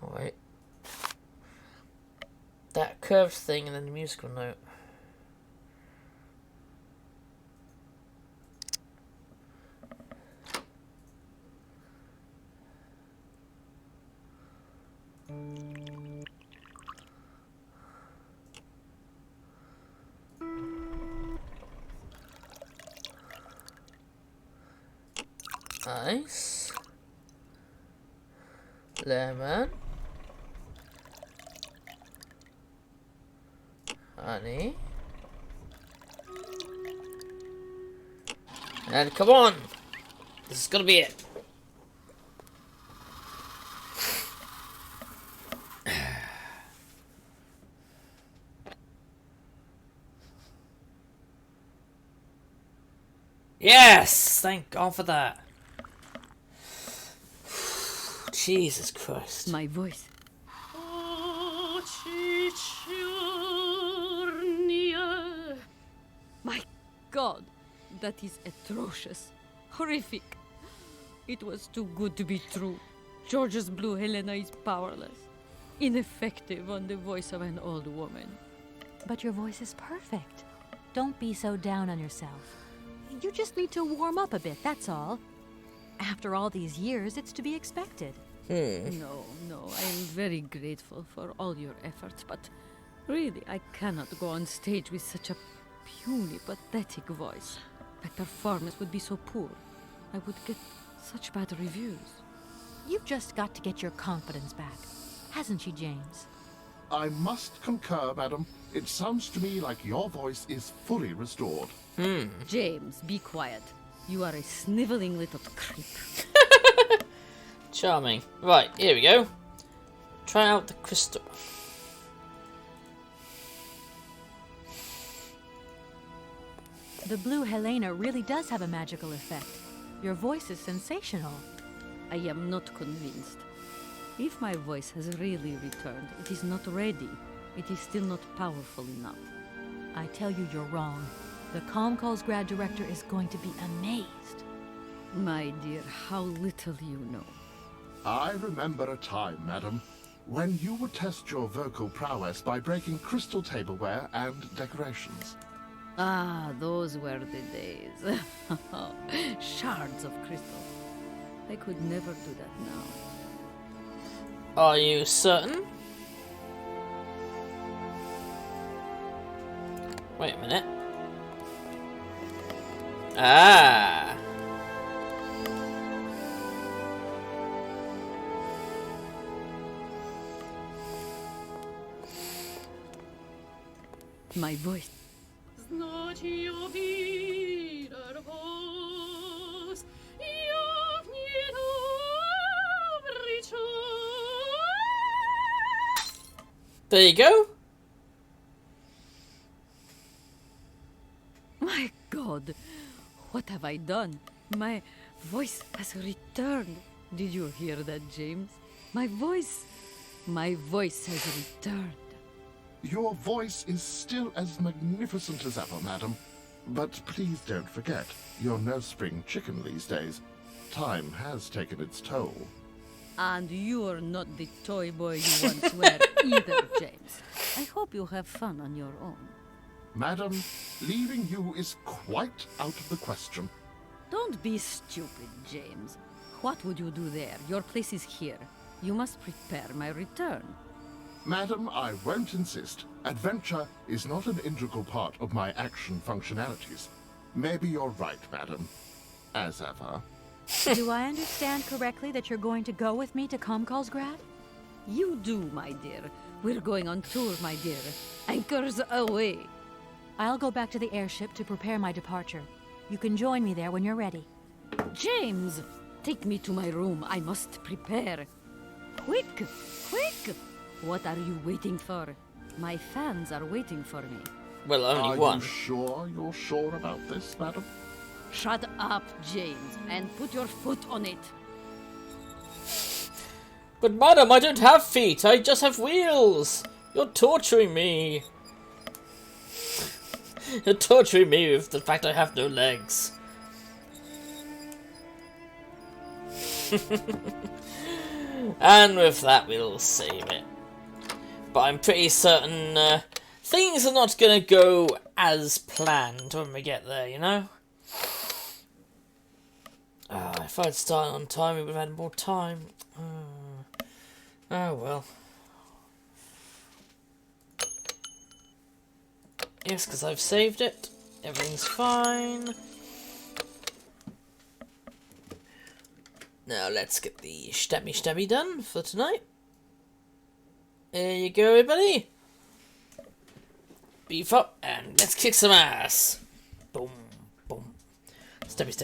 Oh, wait. That curved thing and then the musical note. Nice. Lemon. Honey. And come on! This is gonna be it. Yes! Thank God for that. Jesus Christ. My voice. My God, that is atrocious. Horrific. It was too good to be true. George's blue Helena is powerless. Ineffective on the voice of an old woman. But your voice is perfect. Don't be so down on yourself. You just need to warm up a bit, that's all. After all these years, it's to be expected. No, I am very grateful for all your efforts, but really, I cannot go on stage with such a puny, pathetic voice. My performance would be so poor. I would get such bad reviews. You've just got to get your confidence back. Hasn't she, James? I must concur, madam. It sounds to me like your voice is fully restored. James, be quiet. You are a sniveling little creep. Charming. Right, here we go. Try out the crystal. The blue Helena really does have a magical effect. Your voice is sensational. I am not convinced. If my voice has really returned, it is not ready. It is still not powerful enough. I tell you, you're wrong. The Comcalls grad director is going to be amazed. My dear, how little you know. I remember a time, madam, when you would test your vocal prowess by breaking crystal tableware and decorations. Ah, those were the days. Shards of crystal. I could never do that now. Are you certain? Wait a minute. Ah. My voice. There you go. My God, what have I done? My voice has returned. Did you hear that, James? My voice has returned. Your voice is still as magnificent as ever, madam. But please don't forget, you're no spring chicken these days. Time has taken its toll. And you're not the toy boy you once were either, James. I hope you have fun on your own. Madam, leaving you is quite out of the question. Don't be stupid, James. What would you do there? Your place is here. You must prepare my return. Madam, I won't insist. Adventure is not an integral part of my action functionalities. Maybe you're right, madam. As ever. Do I understand correctly that you're going to go with me to Comcalls grad? You do, my dear. We're going on tour, my dear. Anchors away. I'll go back to the airship to prepare my departure. You can join me there when you're ready. James, take me to my room. I must prepare. Quick, quick! What are you waiting for? My fans are waiting for me. Well, only Are one. you sure you're sure about this, madam? Shut up, James, and put your foot on it. But madam, I don't have feet, I just have wheels! You're torturing me! You're torturing me with the fact I have no legs. And with that, we'll save it. But I'm pretty certain things are not gonna go as planned when we get there, you know? If I'd started on time, we would have had more time. Oh well. Yes, because I've saved it. Everything's fine. Now let's get the stabby done for tonight. There you go, everybody. Beef up and let's kick some ass. Boom, boom. Stabby.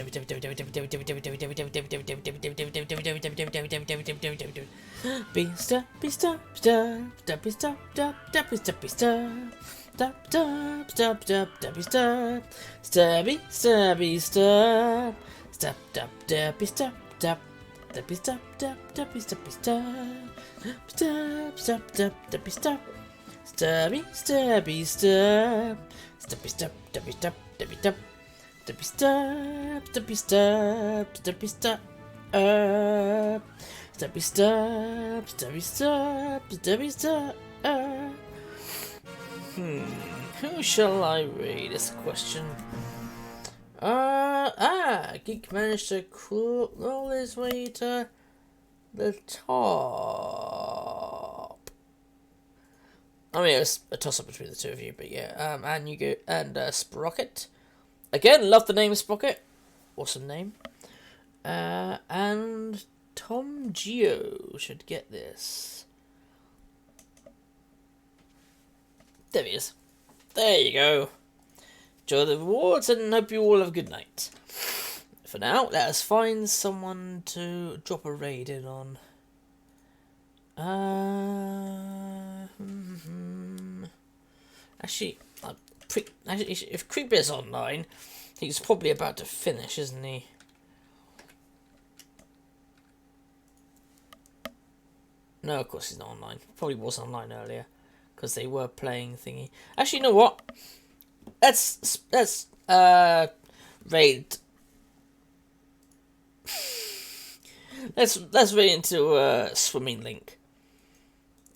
Who shall I read this question? Geek managed to roll his way to the top. I mean, it's a toss-up between the two of you, but yeah. And you go and Sprocket. Again, love the name Sprocket. Awesome name. And Tom Geo should get this. There he is. There you go. Enjoy the rewards and hope you all have a good night. For now, let us find someone to drop a raid in on. Actually, if Creeper's online, he's probably about to finish, isn't he? No, of course he's not online. Probably was online earlier because they were playing thingy. Actually, you know what? Let's raid. Let's raid into Swimming Link.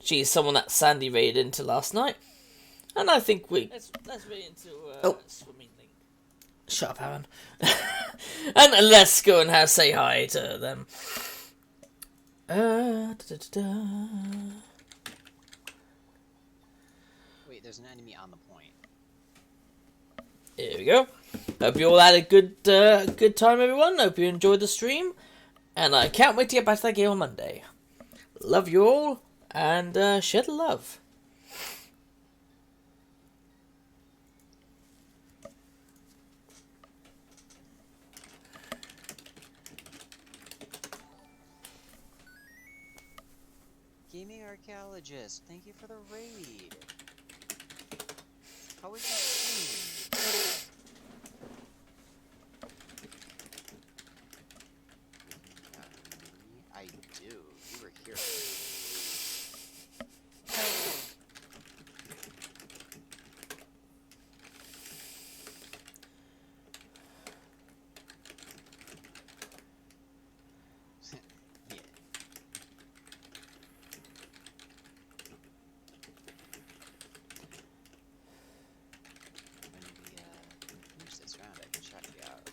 She's someone that Sandy raided into last night, and I think we let's raid into Swimming Link. Shut up, Aaron. And let's go and say hi to them. Wait, there's an enemy on the point. Here we go. Hope you all had a good time, everyone. Hope you enjoyed the stream. And I can't wait to get back to that game on Monday. Love you all, and share the love. Gaming archaeologist, thank you for the raid. How was your stream? I do. You were here. Yeah. Finish this round, I can check you out.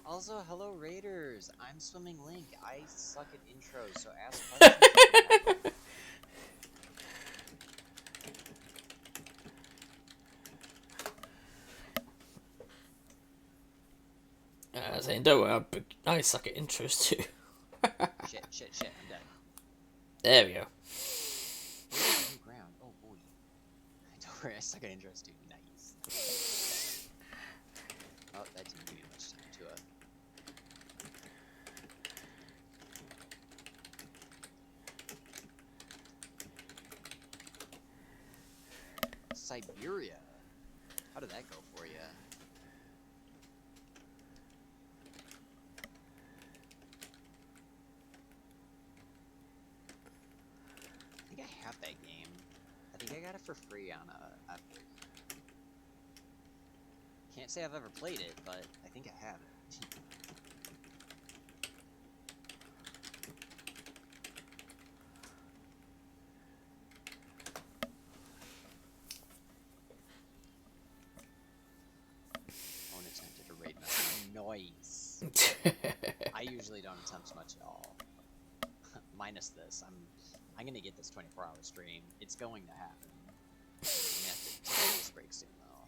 Also, hello Raiders! I'm Swimming Link. I suck at intros, so ask questions. Saying, don't worry, I suck at intros too. Shit, I'm dead. There we go. New ground. Oh boy. Don't worry, I suck at intros too. Nice. Oh, that didn't give you much time to Syberia. How did that go for you? I think I have that game. I think I got it for free on Epic. Can't say I've ever played it, but I think I have it. Unattempted to raid message. Noise. I usually don't attempt much at all. Minus this. I'm gonna get this 24-hour stream. It's going to happen. I'm gonna have to take this break soon, though.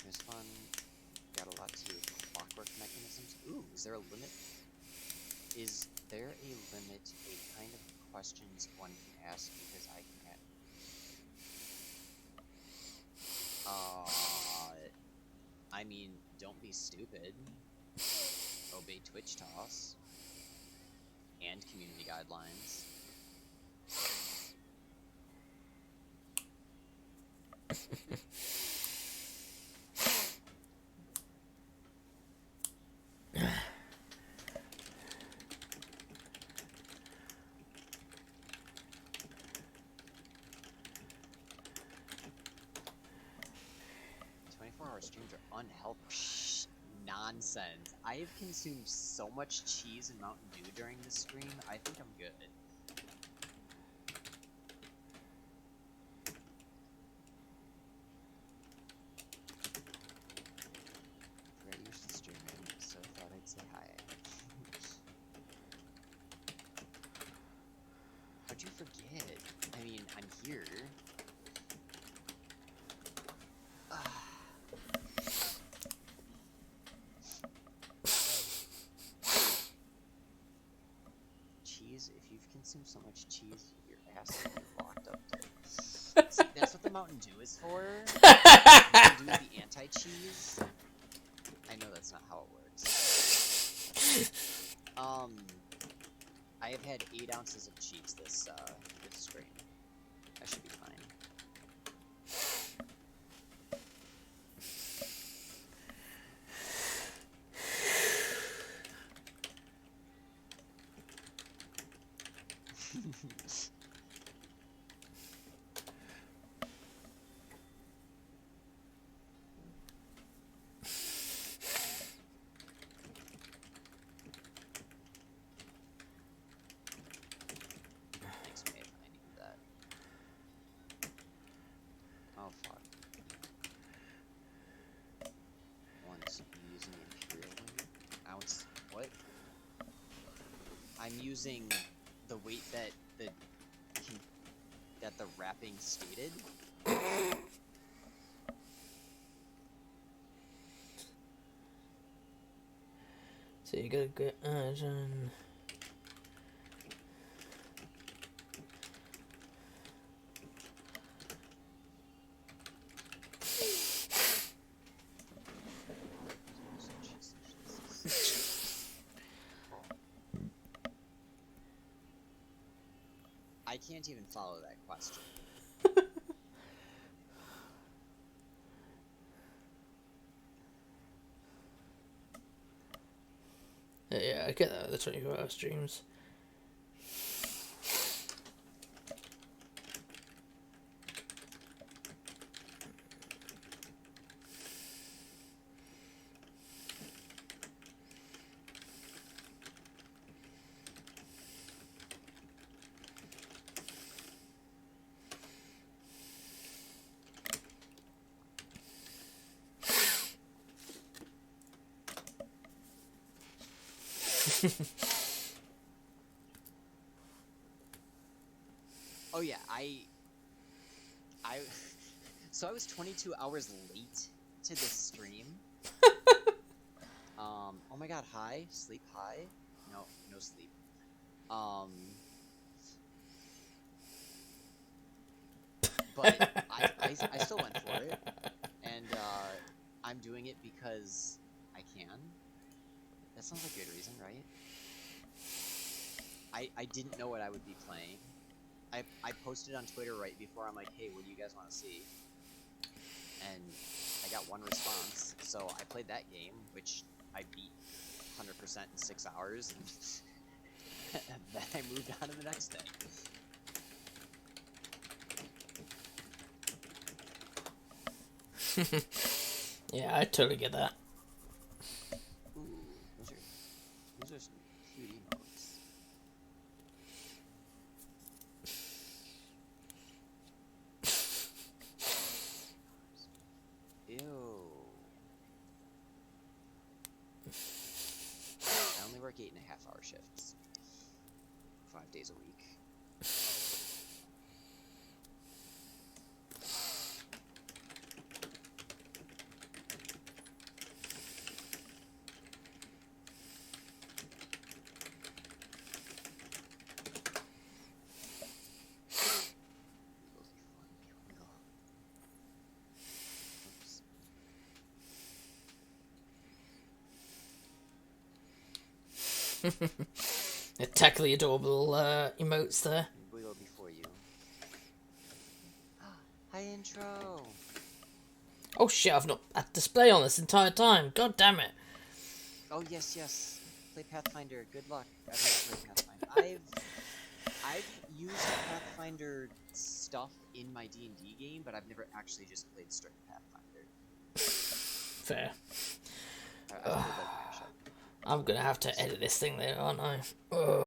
This one got a lot to clockwork mechanisms. Ooh, is there a limit? Is there a limit to a kind of questions one can ask because I can I mean, don't be stupid. Obey Twitch toss. And community guidelines. Streams are unhealthy. Nonsense. I have consumed so much cheese and Mountain Dew during this stream, I think I'm good. Great, you're still streaming, so I thought I'd say hi. How'd you forget? I mean, I'm here. If you've consumed so much cheese, your ass will be locked up there. See, that's what the Mountain Dew is for. Mountain Dew is the anti-cheese. I know that's not how it works. I have had 8 ounces of cheese this stream. I should be fine. Thanks, mate. I needed that. Oh, fuck. One is using the Imperial weight. Ounce. What? I'm using the weight that the wrapping stated. So you gotta get iron. I can't even follow that question. Yeah, I get that with the 24-hour streams. Oh yeah, so I was 22 hours late to this stream. Oh my god, hi, sleep high. No sleep. But I still went for it, and I'm doing it because I can. That sounds like a good reason, right? I didn't know what I would be playing. I posted on Twitter right before. I'm like, hey, what do you guys want to see? And I got one response, so I played that game, which I beat 100% in 6 hours, and then I moved on to the next thing. Yeah, I totally get that. Ooh, those are some cute emotes. Ew. I only work 8.5-hour shifts. 5 days a week. The tackly adorable emotes there. Wiggle before you. Hi, intro. Oh shit, I've not had display on this entire time. God damn it. Oh yes, yes. Play Pathfinder. Good luck. I've never played Pathfinder. I've used Pathfinder stuff in my D&D game, but I've never actually just played straight Pathfinder. Fair. I've played like mashup. I'm gonna have to edit this thing later, aren't I? Ugh.